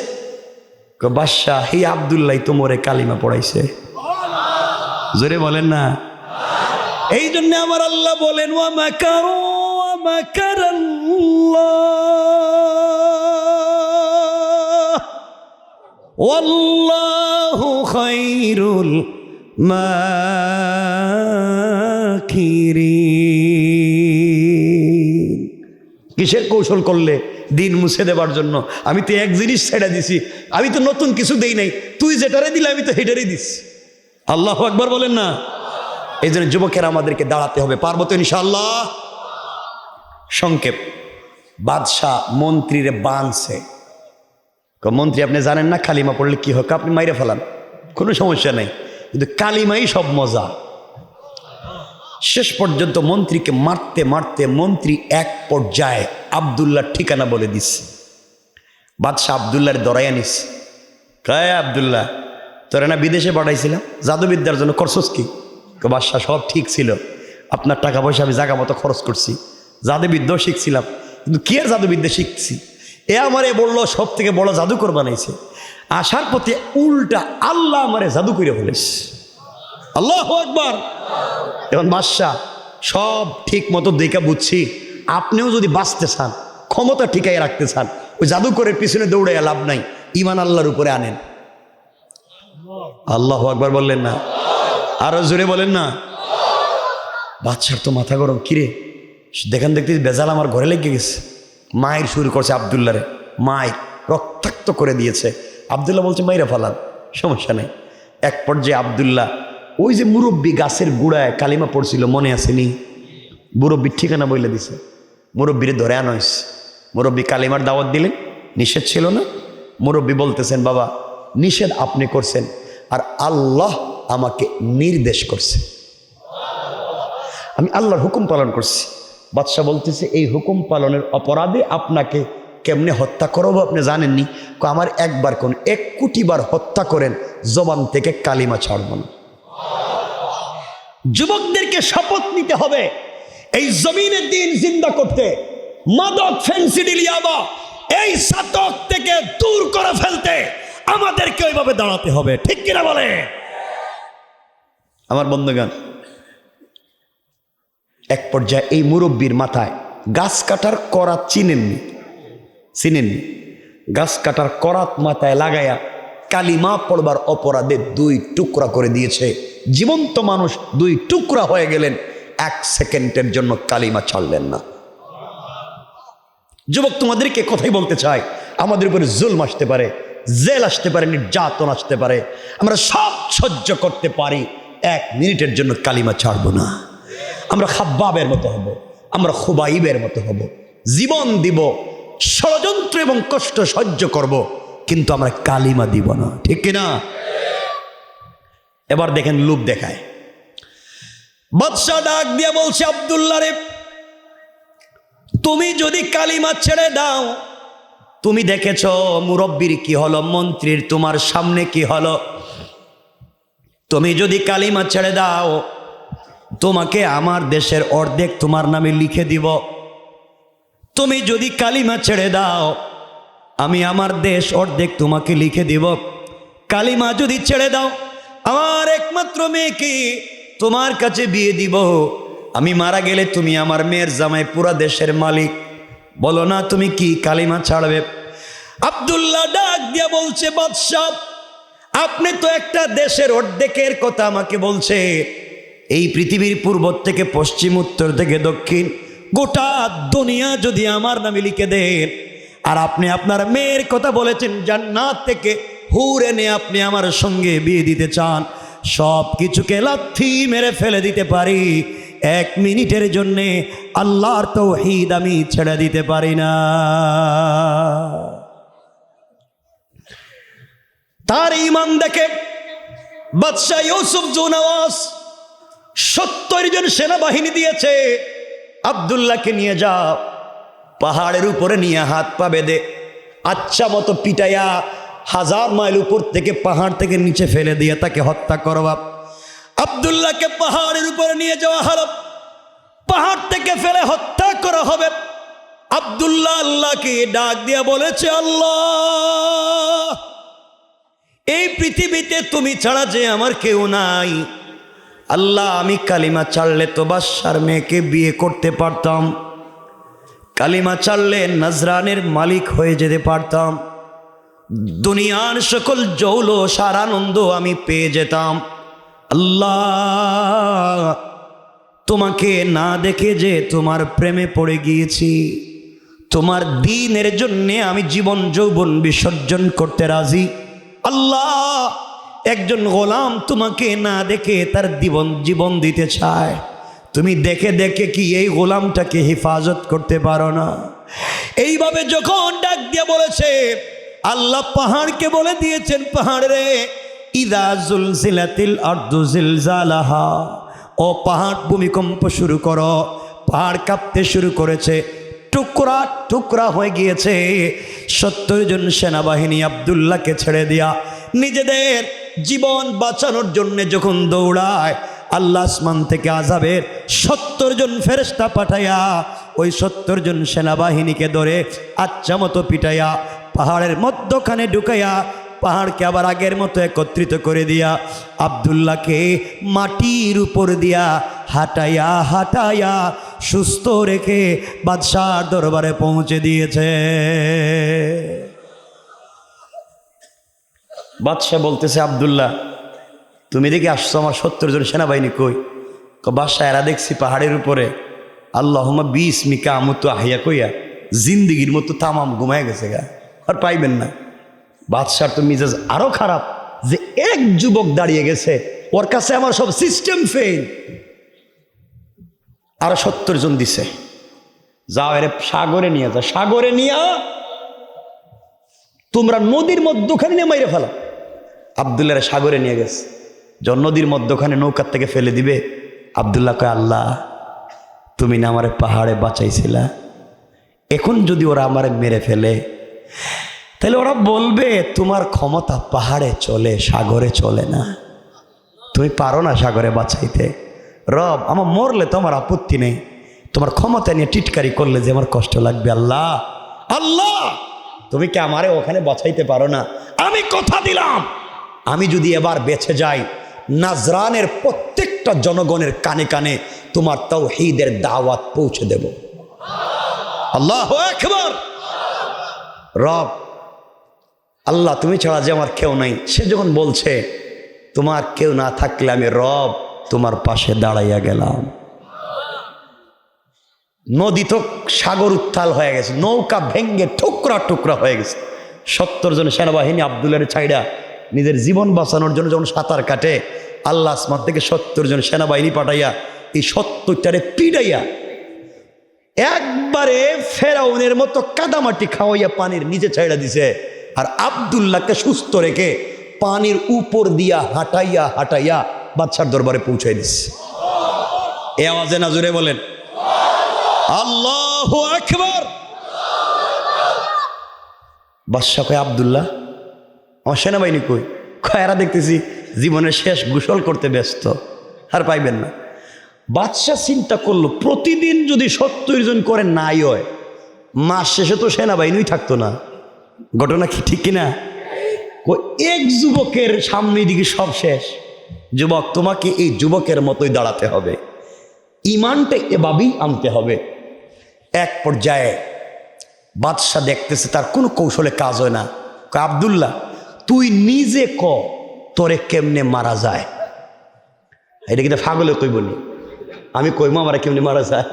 বাদশাহ, হে আব্দুল্লাহ তো মোরে কালিমা পড়াইছে। জোরে বলেন না। এই জন্য আমার আল্লাহ বলেন, ওয়া মাকারু ওয়া মাকারাল্লাহ ওয়াল্লাহু খায়রুল মাকিরিন। কিসের কৌশল করলে? দিন মুছে দেবার জন্য। আমি তো এক জিনিস ছেড়ে দিছি, আমি তো নতুন কিছু দেই নাই, তুই যেটারে দিলে আমি তো হেটারই দিস। আল্লাহু আকবার বলেন না। এই জন্য যুবকেরা আমাদেরকে দাঁড়াতে হবে, পারবো তো ইনশাআল্লাহ। সংক্ষেপ, বাদশাহ মন্ত্রীরে বানছে। মন্ত্রী, আপনি জানেন না কালিমা পড়লে কি হয়? আপনি মাইরে ফেলান, কোনো সমস্যা নেই, কিন্তু কালিমাই সব মজা। শেষ পর্যন্ত মন্ত্রীকে মারতে মারতে মন্ত্রী এক পর্যায়ে আব্দুল্লাহর ঠিকানা বলে দিচ্ছে। বাদশাহ আব্দুল্লাহর দরাইয়া নিস। কয়, আব্দুল্লাহ, তোরা না বিদেশে পাঠাইছিলাম জাদুবিদ্যার জন্য, করছস কি? বাদশাহ, সব ঠিক ছিল, আপনার টাকা পয়সা আমি জায়গা মতো খরচ করছি, জাদুবিদ্যাও শিখছিলাম, কিন্তু কি আর জাদুবিদ্যা শিখছি, এ আমারে বললো সব থেকে বড় জাদুকর বানাইছে। আসার পথে উল্টা আল্লাহ আমারে জাদু করে ফেলেছে। আল্লাহু আকবার। এখন বাদশাহ সব ঠিক মতো দেখে বুঝছি, আপনিও যদি বাঁচতে চান, ক্ষমতা ঠিকাই রাখতে চান, ওই জাদুকরের পিছনে দৌড়ে লাভ নাই, ঈমান আল্লাহর উপরে আনেন। আল্লাহু আকবার বললেন না? আরো জোরে বলেন না। বাদশার তো মাথা গরম, কিরে দেখেন দেখতে বেজাল আমার ঘরে লেগে গেছে। মায়ের শুরু করছে আব্দুল্লাহরে, মায়ের রক্তাক্ত করে দিয়েছে। আব্দুল্লাহ বলছে, মাইরা ফালান, সমস্যা নেই। এক পর্যায়ে আব্দুল্লাহ ওই যে মুরব্বী গাছের গুড়ায় কালিমা পড়ছিল, মনে আসেনি? মুরব্বীর ঠিকানা বলে দিছে, মুরব্বীরে ধরে আনা হয়েছে। মুরব্বী কালিমার দাওয়াত দিলেন, নিষেধ ছিল না। মুরব্বী বলতেছেন, বাবা নিষেধ আপনি করছেন, আর আল্লাহ আমাকে নির্দেশ করছে, আমি আল্লাহর হুকুম পালন করছি। বাদশাহ বলতেছে, এই হুকুম পালনের অপরাধে আপনাকে কেমনে হত্যা করবো আপনি জানেননি? আমার একবার কোন 1 কোটি বার হত্যা করেন, জবান থেকে কালিমা ছাড়ব না। যুবকদেরকে শপথ নিতে হবে, এই জমিনের দিন জিন্দা করতে, মাদক ফেন্সিডিল ইয়াবা এই সাতক থেকে দূর করে ফেলতে আমাদেরকে ওইভাবে দাঁড়াতে হবে, ঠিক কিনা বলে? আমার বন্ধুগণ, এক পর্যায়ে এই মুরব্বীর মাথায় গাছ কাটার করাত চিনেননি? গাছ কাটার করাত মাথায় লাগাইয়া কালিমা পড়বার অপরাধে 2 টুকরা করে দিয়েছে। জীবন্ত মানুষ 2 টুকরা হয়ে গেলেন, 1 সেকেন্ডের জন্য কালিমা ছাড়লেন না। যুবক, তোমাদেরকে কথাই বলতে চাই, আমাদের উপরে জুলম আসতে পারে, জেল আসতে পারে, নির্যাতন আসতে পারে, আমরা সব সহ্য করতে পারি, 1 মিনিটের জন্য কালিমা ছাড়বো না। আমরা খাব্বাবের মতো হব, আমরা খুবাইবের মতো হব, জীবন দিব, ষড়যন্ত্র এবং কষ্ট সহ্য করব, কিন্তু আমরা কালিমা দিব না, ঠিক কিনা? এবার দেখেন লোভ দেখায়। বাদশা ডাক দিয়া বলছে, আব্দুল্লাহ রে, তুমি যদি কালিমা ছেড়ে দাও, তুমি দেখেছ মুরব্বীর কি হলো, মন্ত্রীর তোমার সামনে কি হলো, তুমি যদি কালিমা ছেড়ে দাও, তোমাকে আমার দেশের অর্ধেক তোমার নামে লিখে দিব। তুমি যদি কালিমা ছেড়ে দাও, আমি আমার দেশ অর্ধেক তোমাকে লিখে দিব। কালিমা যদি ছেড়ে দাও, আমার একমাত্র মেয়েকে তোমার কাছে বিয়ে দিব। আমি মারা গেলে তুমি আমার মেয়ের জামাই, পুরা দেশের মালিক। বলো না তুমি কি কালিমা ছাড়বে? আব্দুল্লাহ ডাক দিয়া বলছে, বাদশাহ আপনি তো একটা দেশের অর্ধেকের কথা আমাকে বলছে। এই পৃথিবীর পূর্ব থেকে পশ্চিম, উত্তর থেকে দক্ষিণ, গোটা দুনিয়া যদি আমার নামে লিখে দেন, আর আপনি আপনার মেয়ের কথা বলেছেন জান্নাত থেকে হুর এনে আপনি আমার সঙ্গে বিয়ে দিতে চান, সব কিছুকে লাথি মেরে ফেলে দিতে পারি, 1 মিনিটের জন্যে আল্লাহর তাওহীদ আমি ছেড়ে দিতে পারি না। তার ঈমান দেখে বাদশাহ ইউসুফ জুনওয়াজ 70 জন সেনাবাহিনী দিয়েছে, আব্দুল্লাহকে নিয়ে যাও, পাহাড়ের উপরে নিয়ে হাত পা বেঁধে আচ্ছা মতো পিটাইয়া 1000 মাইল উপর থেকে পাহাড় থেকে নিচে ফেলে দিয়ে তাকে হত্যা করবা। আব্দুল্লাহকে পাহাড়ের উপরে নিয়ে যাওয়া হলো, পাহাড় থেকে ফেলে হত্যা করা হবে। আব্দুল্লাহ আল্লাহকে ডাক দিয়া বলেছে, আল্লাহ এই পৃথিবীতে তুমি ছাড়া যে আমার কেউ নাই, আল্লাহ আমি কালিমা ছাড়লে তো বাদশার মেয়েকে বিয়ে করতে পারতাম, কালিমা ছাড়লে নজরানের মালিক হয়ে যেতে পারতাম, দুনিয়ার সকল জৌলসার আনন্দ আমি পেয়ে যেতাম। আল্লাহ তোমাকে না দেখে যে তোমার প্রেমে পড়ে গিয়েছি, তোমার দ্বীনের জন্যে আমি জীবন যৌবন বিসর্জন করতে রাজি। আল্লাহ একজন গোলাম তোমাকে না দেখে তার জীবন দিতে চায়, তুমি দেখে দেখে কি এই গোলামটাকে হেফাজত করতে পারো না? এইভাবে যখন ডাক দিয়ে বলেছে, আল্লাহ পাহাড়কে বলে দিয়েছেন, পাহাড় রে ইযা জুলজিলাতিল আরদু জিলজালাহা, ও পাহাড় ভূমিকম্প শুরু করো। পাহাড় কাঁপতে শুরু করেছে, টুকরা টুকরা হয়ে গিয়েছে। 70 জন সেনাবাহিনী আব্দুল্লাহকে ছেড়ে দিয়া নিজেদের জীবন বাঁচানোর জন্য যখন দৌড়ায়, আল্লাহ আসমান থেকে আযাবের 70 জন ফেরেশতা পাঠাইয়া ওই 70 জন সেনাবাহিনীকে ধরে আচ্ছা মতো পিটাইয়া পাহাড়ের মধ্যখানে ঢুকাইয়া পাহাড়কে আবার আগের মতো একত্রিত করে দিয়া আব্দুল্লাহকে মাটির উপর দিয়া হাঁটাইয়া হাঁটাইয়া সুস্থ রেখে বাদশার দরবারে পৌঁছে দিয়েছে। বাদশাহ বলতেছে, আব্দুল্লাহ তুমি দেখে আসছো, আমার 70 জন সেনাবাহিনী কই? বাদশাহ এরা দেখছি পাহাড়ের উপরে আল্লাহুম্মা বিসমিকা আমুতু আহিয়া কইয়া জিন্দিগির মতো তামাম ঘুমায় গেছে গা, আর পাইবেন না। বাদশার তো মিজাজ আরো খারাপ যে এক যুবক দাঁড়িয়ে গেছে, ওর কাছে আমার সব সিস্টেম ফেল। আরো 70 জন দিছে, যাও এর সাগরে নিয়ে যাও, সাগরে নিয়ে তোমরা নদীর মধ্যখানে নিয়ে মাইরে ফেলা। আব্দুল্লাহ সাগরে নিয়ে গেছে, যখন নদীর মধ্যখানে নৌকার থেকে ফেলে দিবে, আব্দুল্লাহ কয়, আল্লাহ তুমি না আমারে পাহাড়ে বাঁচাইছিলা, এখন যদি ওরা আমারে মেরে ফেলে তাহলে ওরা বলবে তোমার ক্ষমতা পাহাড়ে চলে, সাগরে চলে না, তুমি পারো না সাগরে বাঁচাইতে। রব আমার মরলে তো আমার আপত্তি নেই, তোমার ক্ষমতা নিয়ে টিটকারি করলে যে আমার কষ্ট লাগবে। আল্লাহ আল্লাহ তুমি কি আমারে ওখানে বাঁচাইতে পারো না? আমি কথা দিলাম, আমি যদি এবার বেঁচে যাই, নাজরানের প্রত্যেকটা জনগণের কানে কানে তোমার তাওহীদের দাওয়াত পৌঁছে দেব। আল্লাহু আকবার। রব আল্লাহ তুমি ছাড়া যে আমার কেউ নাই, সে যখন বলছে তোমার কেউ না থাকলে আমি রব তোমার পাশে দাঁড়াইয়া গেলাম। নদী তো সাগর উত্তাল হয়ে গেছে, নৌকা ভেঙ্গে টুকরা টুকরা হয়ে গেছে। 70 জন সেনাবাহিনী আব্দুল্লাহর ছাইড়া নিজের জীবন বাঁচানোর জন্য যখন সাঁতার কাটে, আল্লাহ আসমান থেকে 70 জন সেনাবাহিনী পাঠাইয়া এই 70টারে পিড়াইয়া একবারে ফেরাউনের মতো কাদামাটি খাওয়াইয়া পানির নিচে ছাইড়া দিছে, আর আব্দুল্লাহকে সুস্থ রেখে পানির উপর দিয়া হাঁটাইয়া হাঁটাইয়া বাদশার দরবারে পৌঁছাই দিছে। এ আওয়াজে না জোরে বলেন আল্লাহু আকবার। বাদশা কয়, আব্দুল্লাহ আমার সেনাবাহিনী কই? এরা দেখতেছি জীবনের শেষ গোসল করতে ব্যস্ত, আর পাইবেন না। বাদশা চিন্তা করলো, প্রতিদিন যদি 70 জন করে নাই হয়, মাস শেষে তো সেনাবাহিনী থাকতো না। ঘটনা কি ঠিক কিনা? এক যুবকের সামনে দিকে সব শেষ। যুবক তোমাকে এই যুবকের মতোই দাঁড়াতে হবে, ইমানটা এভাবেই আনতে হবে। এক পর্যায়ে বাদশাহ দেখতেছে তার কোনো কৌশলে কাজ হয় না। কয়, আব্দুল্লাহ তুই নিজে ক তোরে কেমনে মারা যায়। এটা কিন্তু ফাগলে কইবনি, আমি কইমা আমার কেমনে মারা যায়।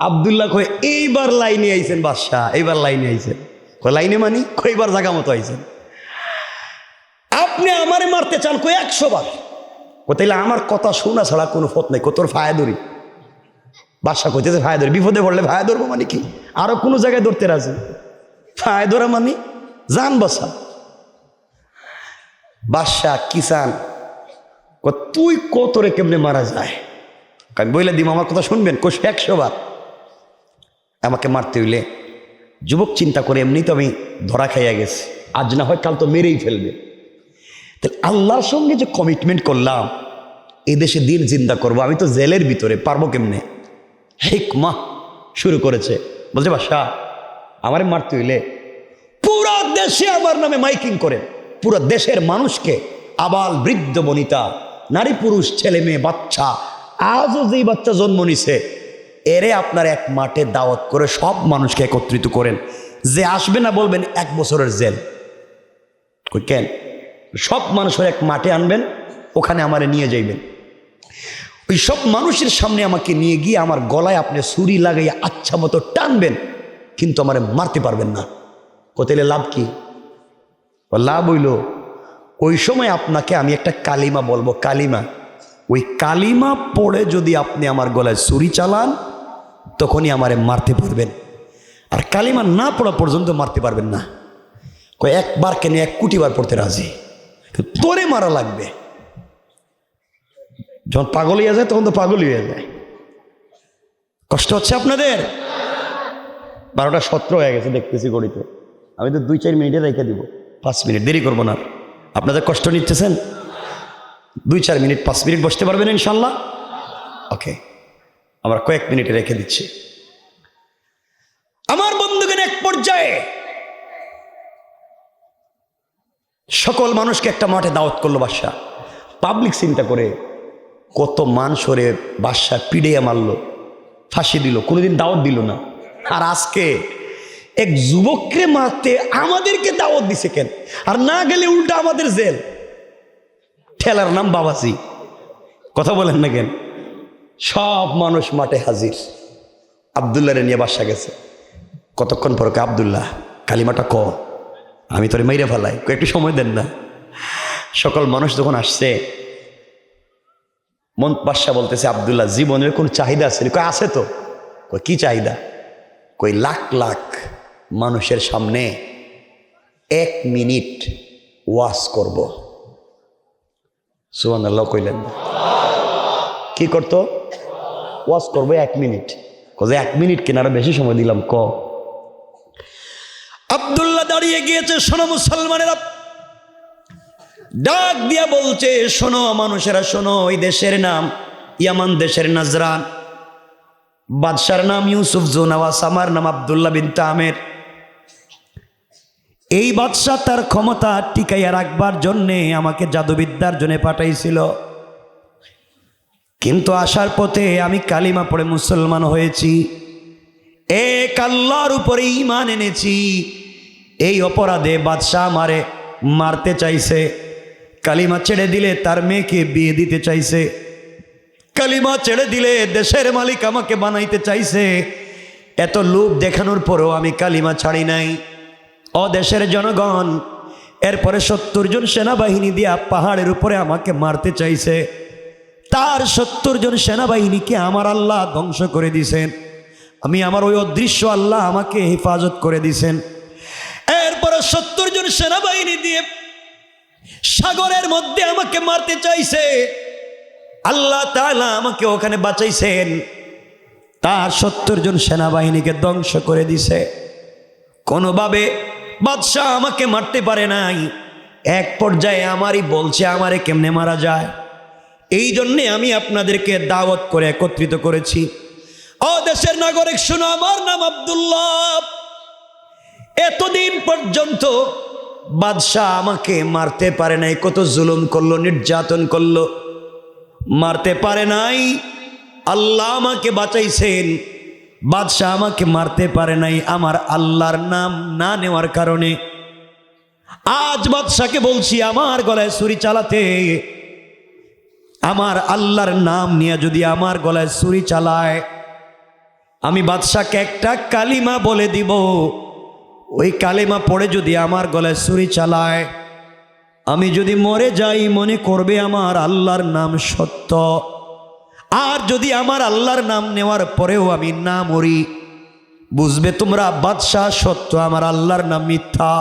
আব্দুল্লাহ কয়, এইবার লাইনে আইছেন বাদশাহ, এইবার লাইনে আইছেন। কয় লাইনে মানি? কয়বার জায়গা মতো আইছেন। আপনি আমারে মারতে চান? কই 100 বার। ও তাইলে আমার কথা শোনা ছাড়া কোনো ফত নাই, তোর ফায়া ধরি। বাদশাহ কইতেছে ফায়া ধরি, বিপদে পড়লে ফায়া ধরবো মানে কি? আরো কোনো জায়গায় ধরতে রাজি? ফায়া ধরা মানে জান বাসা। বাদশাহ কি চান? তুই কতরে কেমনে মারা যায় বইলে দিম, আমার কথা শুনবেন? কোষ 100 বার। আমাকে মারতে হইলে যুবক চিন্তা করে এমনি তো আমি ধরা খাইয়া গেছি, আজ না হয় কাল তো মেরেই ফেলবে। তাহলে আল্লাহর সঙ্গে যে কমিটমেন্ট করলাম এই দেশে দিন জিন্দা করব, আমি তো জেলের ভিতরে, পারবো কেমনে? হিকমা শুরু করেছে, বলছে বাদশাহ আমারে মারতে হইলে পুরা দেশে আমার নামে মাইকিং করেন, পুরো দেশের মানুষকে, আবাল বৃদ্ধ বনিতা, নারী পুরুষ, ছেলে মেয়ে, বাচ্চা, আজও যেই বাচ্চা জন্ম নিছে এরে আপনার এক মাঠে দাওয়াত করে সব মানুষকে একত্রিত করেন, যে আসবে না বলবেন 1 বছরের জেল। কেন? সব মানুষের এক মাঠে আনবেন, ওখানে আমারে নিয়ে যাইবেন, ওই সব মানুষের সামনে আমাকে নিয়ে গিয়ে আমার গলায় আপনি ছুরি লাগাইয়া আচ্ছা মতো টানবেন, কিন্তু আমারে মারতে পারবেন না। কোথায় লাভ কি? লাভ হইল ওই সময় আপনাকে আমি একটা কালিমা বলবো, কালিমা, ওই কালিমা পড়ে যদি আপনি আমার গলায় ছুরি চালান তখনই আমারে মারতে পারবেন, আর কালিমা না পড়া পর্যন্ত মারতে পারবেন না। কই একবার কেন 1 কোটি বার পড়তে রাজি, তোরে মারা লাগবে। যখন পাগল হয়ে যায় তখন তো পাগল হয়ে যায়। কষ্ট হচ্ছে আপনাদের? 12টা 17 হয়ে গেছে দেখতেছি গড়িতে, আমি তো 2-4 মিনিটে রেখে দিব, 5 মিনিট দেরি করবো না। আপনাদের কষ্ট নিচ্ছেন? 2-4 মিনিট 5 মিনিট বসতে পারবেন ইনশাল্লাহ? ওকে, আমরা কয়েক মিনিটে রেখে দিচ্ছি। আমার বন্ধুগণ, এক পর্যায়ে সকল মানুষকে একটা মাঠে দাওয়াত করলো বাদশা। পাবলিক চিন্তা করে কত মানুষরে বাদশা পিড়িয়ে মারলো, ফাঁসি দিল, কোনোদিন দাওয়াত দিল না। আর আজকে এক যুবককে মারতে আমাদেরকে দাওয়াত দিছে কেন? আর না গেলে উল্টা আমাদের জেল। ঠেলার নাম বাবাজি, কথা বলেন না কেন? সব মানুষ মাঠে হাজির। আব্দুল্লাহরে নিয়ে বাদশা গেছে। কতক্ষণ পর আব্দুল্লাহ কালিমাটা ক, আমি তোরে মাইরে ফেলাই, একটু সময় দেন না। সকল মানুষ যখন আসছে, বাদশা বলতেছে আব্দুল্লাহ জীবনের কোন চাহিদা আছে? কই আছে তো। কই কি চাহিদা? কই লাখ লাখ মানুষের সামনে 1 মিনিট ওয়াজ করব। সুবহানাল্লাহ কইলেন। কি করতো? ওয়াজ করবো 1 মিনিট। কই 1 মিনিট কেন, আরো বেশি সময় দিলাম, ক। আব্দুল্লাহ দাঁড়িয়ে গিয়েছে। শোনো মুসলমানেরা, ডাক দিয়া বলছে, শোনো মানুষেরা শোনো, ওই দেশের নাম ইয়ামান দেশের নাজরান, বাদশার নাম ইউসুফ জুনাওয়াস, আমার নাম আব্দুল্লাহ বিন তামের। এই বাদশা তার ক্ষমতা টিকাইয়া রাখবার জন্যে আমাকে জাদুবিদ্যার জন্য পাঠাইছিল, কিন্তু আসার পথে আমি কালিমা পড়ে মুসলমান হয়েছি, এক আল্লাহর উপরে ঈমান এনেছি। এই অপরাধে বাদশা আমারে মারতে চাইছে। কালিমা ছেড়ে দিলে তার মেয়েকে বিয়ে দিতে চাইছে। কালিমা ছেড়ে দিলে দেশের মালিক আমাকে বানাইতে চাইছে। এত লোভ দেখানোর পরও আমি কালিমা ছাড়ি নাই। ও দেশের জনগণ, এরপরে 70 জন সেনাবাহিনী দিয়া পাহাড়ের উপরে আমাকে মারতে চাইছে। তার 70 জন সেনাবাহিনীকে আমার আল্লাহ ধ্বংস করে দিছেন। আমি আমার ওই অদৃশ্য আল্লাহ আমাকে হেফাজত করে দিছেন। এরপরে 70 জন সেনাবাহিনী দিয়ে সাগরের মধ্যে আমাকে মারতে চাইছে। আল্লাহ তাআলা আমাকে ওখানে বাঁচাইছেন। তার 70 জন সেনাবাহিনীকে ধ্বংস করে দিছে। কোনোভাবে বাদশাহ আমাকে মারতে পারে নাই। এক পর্যায়ে আমারই বলছে আমারে কেমনে মারা যায়। এই জন্যে আমি আপনাদেরকে দাওয়াত করে একত্রিত করেছি। ও দেশের নাগরিক শোনো, আমার নাম আব্দুল্লাহ। এতদিন পর্যন্ত বাদশাহ আমাকে মারতে পারে নাই, কত জুলুম করলো, নির্যাতন করলো, মারতে পারে নাই। আল্লাহ আমাকে বাঁচাইছেন। বাদশাহ আমাকে মারতে পারে নাই আমার আল্লাহর নাম না নেওয়ার কারণে। আজ বাদশাকে বলছি আমার গলায় ছুরি চালাতে, আমার আল্লাহর নাম নিয়ে যদি আমার গলায় ছুরি চালায়, আমি বাদশাকে একটা কালিমা বলে দিব, ওই কালিমা পড়ে যদি আমার গলায় ছুরি চালায়, আমি যদি মরে যাই মনে করবে আমার আল্লাহর নাম সত্য। আর যদি আমার আল্লাহর নাম নেওয়ার পরেও আমি না মরি, বুঝবে তোমরা বাদশাহ সত্য, আমার আল্লাহর নাম মিথ্যা।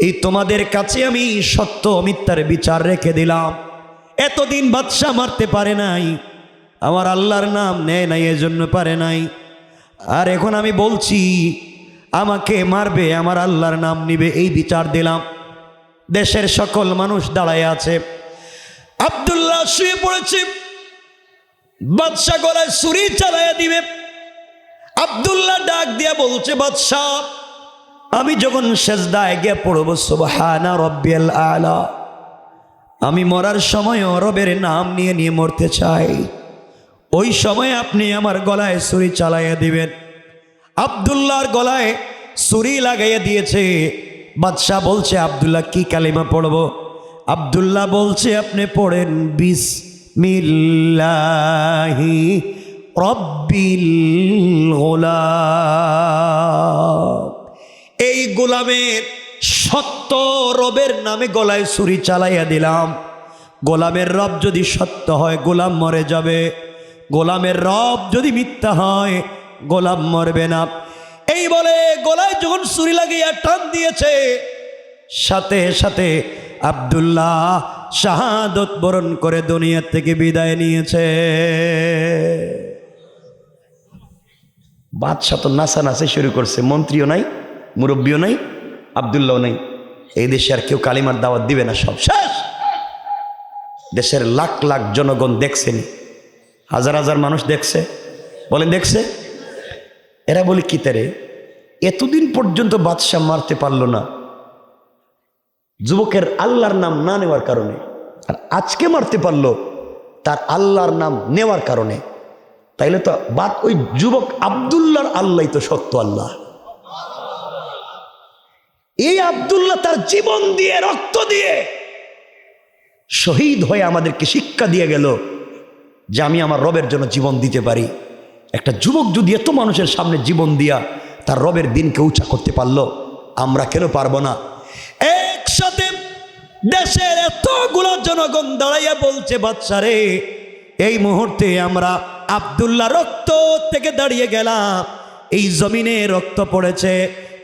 এই তোমাদের কাছে আমি সত্য মিথ্যার বিচার রেখে দিলাম। এতদিন বাদশাহ মারতে পারে নাই, আমার আল্লাহর নাম নেয় নাই, এজন্য পারে নাই। আর এখন আমি বলছি আমাকে মারবে, আমার আল্লাহর নাম নিবে, এই বিচার দিলাম। দেশের সকল মানুষ দাঁড়ায় আছে, আব্দুল্লাহ শুয়ে পড়েছে, বাদশাহ গলায় ছুরি চালাইয়া দিবে। আব্দুল্লাহ ডাক দিয়া বলছে, বাদশাহ আমি যখন সেজদায় গিয়ে পড়ব সুবহানা রাব্বিয়াল আলা, আমি মরার সময় রবের নাম নিয়ে নিয়ে মরতে চাই, ওই সময় আপনি আমার গলায় ছুরি চালাইয়া দিবেন। আব্দুল্লাহর গলায় ছুরি লাগাইয়া দিয়েছে। বাদশাহ বলছে, আব্দুল্লাহ কি কালিমা পড়ব? আব্দুল্লাহ বলছে, আপনি পড়েন বিসমিল্লাহি রব্বিল গোলাম। এই গোলামের সত্য রবের নামে গলায় ছুরি চালাইয়া দিলাম। গোলামের রব যদি সত্য হয় গোলাম মরে যাবে, গোলামের রব যদি মিথ্যা হয় গোলাম মরবে না। এই বলে গলায় যখন ছুরি লাগিয়ে টান দিয়েছে, সাথে সাথে আব্দুল্লাহ শাহাদত বরণ করে দুনিয়া থেকে বিদায় নিয়েছে। বাদশাহ তো নাচানাচি শুরু করছে, মন্ত্রীও নাই, মুরব্বীও নাই, আব্দুল্লাহও নাই। এই দেশে আর কেউ কালিমার দাওয়াত দিবে না, সব শেষ। দেশের লাখ লাখ জনগণ দেখছেন, হাজার হাজার মানুষ দেখছে, বলেন দেখছে। এরা বলে কি তারে এতদিন পর্যন্ত বাদশাহ মারতে পারলো না, যুবকের আল্লাহর নাম না নেওয়ার কারণে, আর আজকে মারতে পারলো তার আল্লাহর নাম নেওয়ার কারণে। তাইলে তো ওই যুবক আব্দুল্লাহর আল্লাহ তো সত্য আল্লাহ। এই আব্দুল্লাহ তার জীবন দিয়ে রক্ত দিয়ে শহীদ হয়ে আমাদেরকে শিক্ষা দিয়ে গেল যে আমি আমার রবের জন্য জীবন দিতে পারি। একটা যুবক যদি এত মানুষের সামনে জীবন দিয়া তার রবের দিনকে উঁচা করতে পারলো, আমরা কেন পারবো না? একসাথে দেশের এতগুলো জনগণ দাঁড়াইয়া বলছে, বাদশা রে, এই মুহূর্তে আমরা আব্দুল্লাহ রক্ত থেকে দাঁড়িয়ে গেলাম। এই জমিনে রক্ত পড়েছে,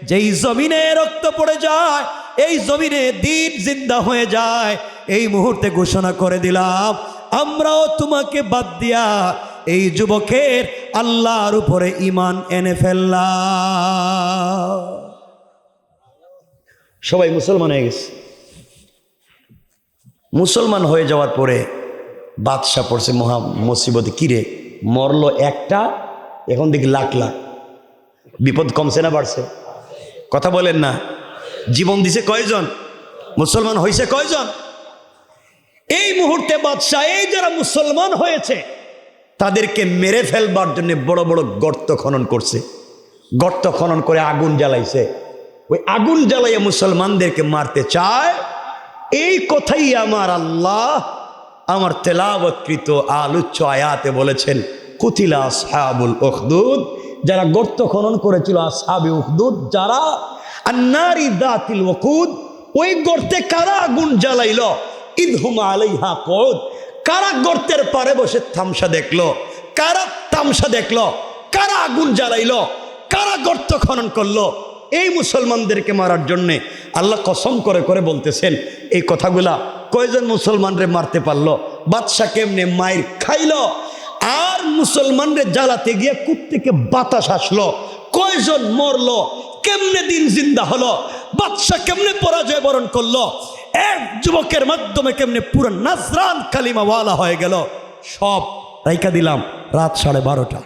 যেই জমিনে রক্ত পড়ে যায় এই জমিনে দিন জিন্দা হয়ে যায়। এই মুহূর্তে ঘোষণা করে দিলাম, আমরাও তোমাকে বাদ দিয়া এই যুবকের আল্লাহর উপরে ঈমান এনে ফেললাম। সবাই মুসলমান হয়ে গেছে। মুসলমান হয়ে যাওয়ার পরে বাদশাহ পড়ছে মহা মুসিবতে। কিরে, মরলো একটা, এখন দেখি লাখ লাখ। বিপদ কমছে না বাড়ছে? কথা বলেন না। জীবন দিছে কয়জন? মুসলমান হয়েছে কয়জন? এই মুহূর্তে বাদশাহ এই যারা মুসলমান হয়েছে তাদেরকে মেরে ফেলবার জন্য বড় বড় গর্ত খনন করছে। গর্ত খনন করে আগুন জ্বালাইছে। ওই আগুন জ্বালাইয়া মুসলমানদেরকে মারতে চায়। এই কথাই আমার আল্লাহ আমার তেলাওয়াতকৃত আলোচ্য আয়াতে বলেছেন, কুতিলা আসহাবুল উখদুদ, যারা গর্ত খনন করেছিল আসহাবে উখদুদ, যারা আন্নারি দাতিল ওয়াকুদ, ওই গর্তে কারা আগুন জ্বালাইল? ইদহুম আলাইহা কুদ, কারা গর্তের পারে বসে তামসা দেখলো? কারা তামসা দেখলো? কারা আগুন জ্বালাইলো? কারা গর্ত খনন করলো? এই মুসলমানদেরকে মারার জন্যে আল্লাহ কসম করে করে বলতেছেন এই কথাগুলা। কয়জন মুসলমানরে মারতে পারলো? বাদশা কেমনে মায়ের খাইলো? আর মুসলমানরে জ্বালাতে গিয়ে কুত্তেকে বাতাস আসলো। কয়জন মরলো? কেমনে দিন জিন্দা হলো? বাদশা কেমনে পরাজয় বরণ করলো? এক যুবকের মাধ্যমে কেমনে পুরো নাজরান কালিমাওয়ালা হয়ে গেল? সব রাইখা দিলাম রাত 12:30।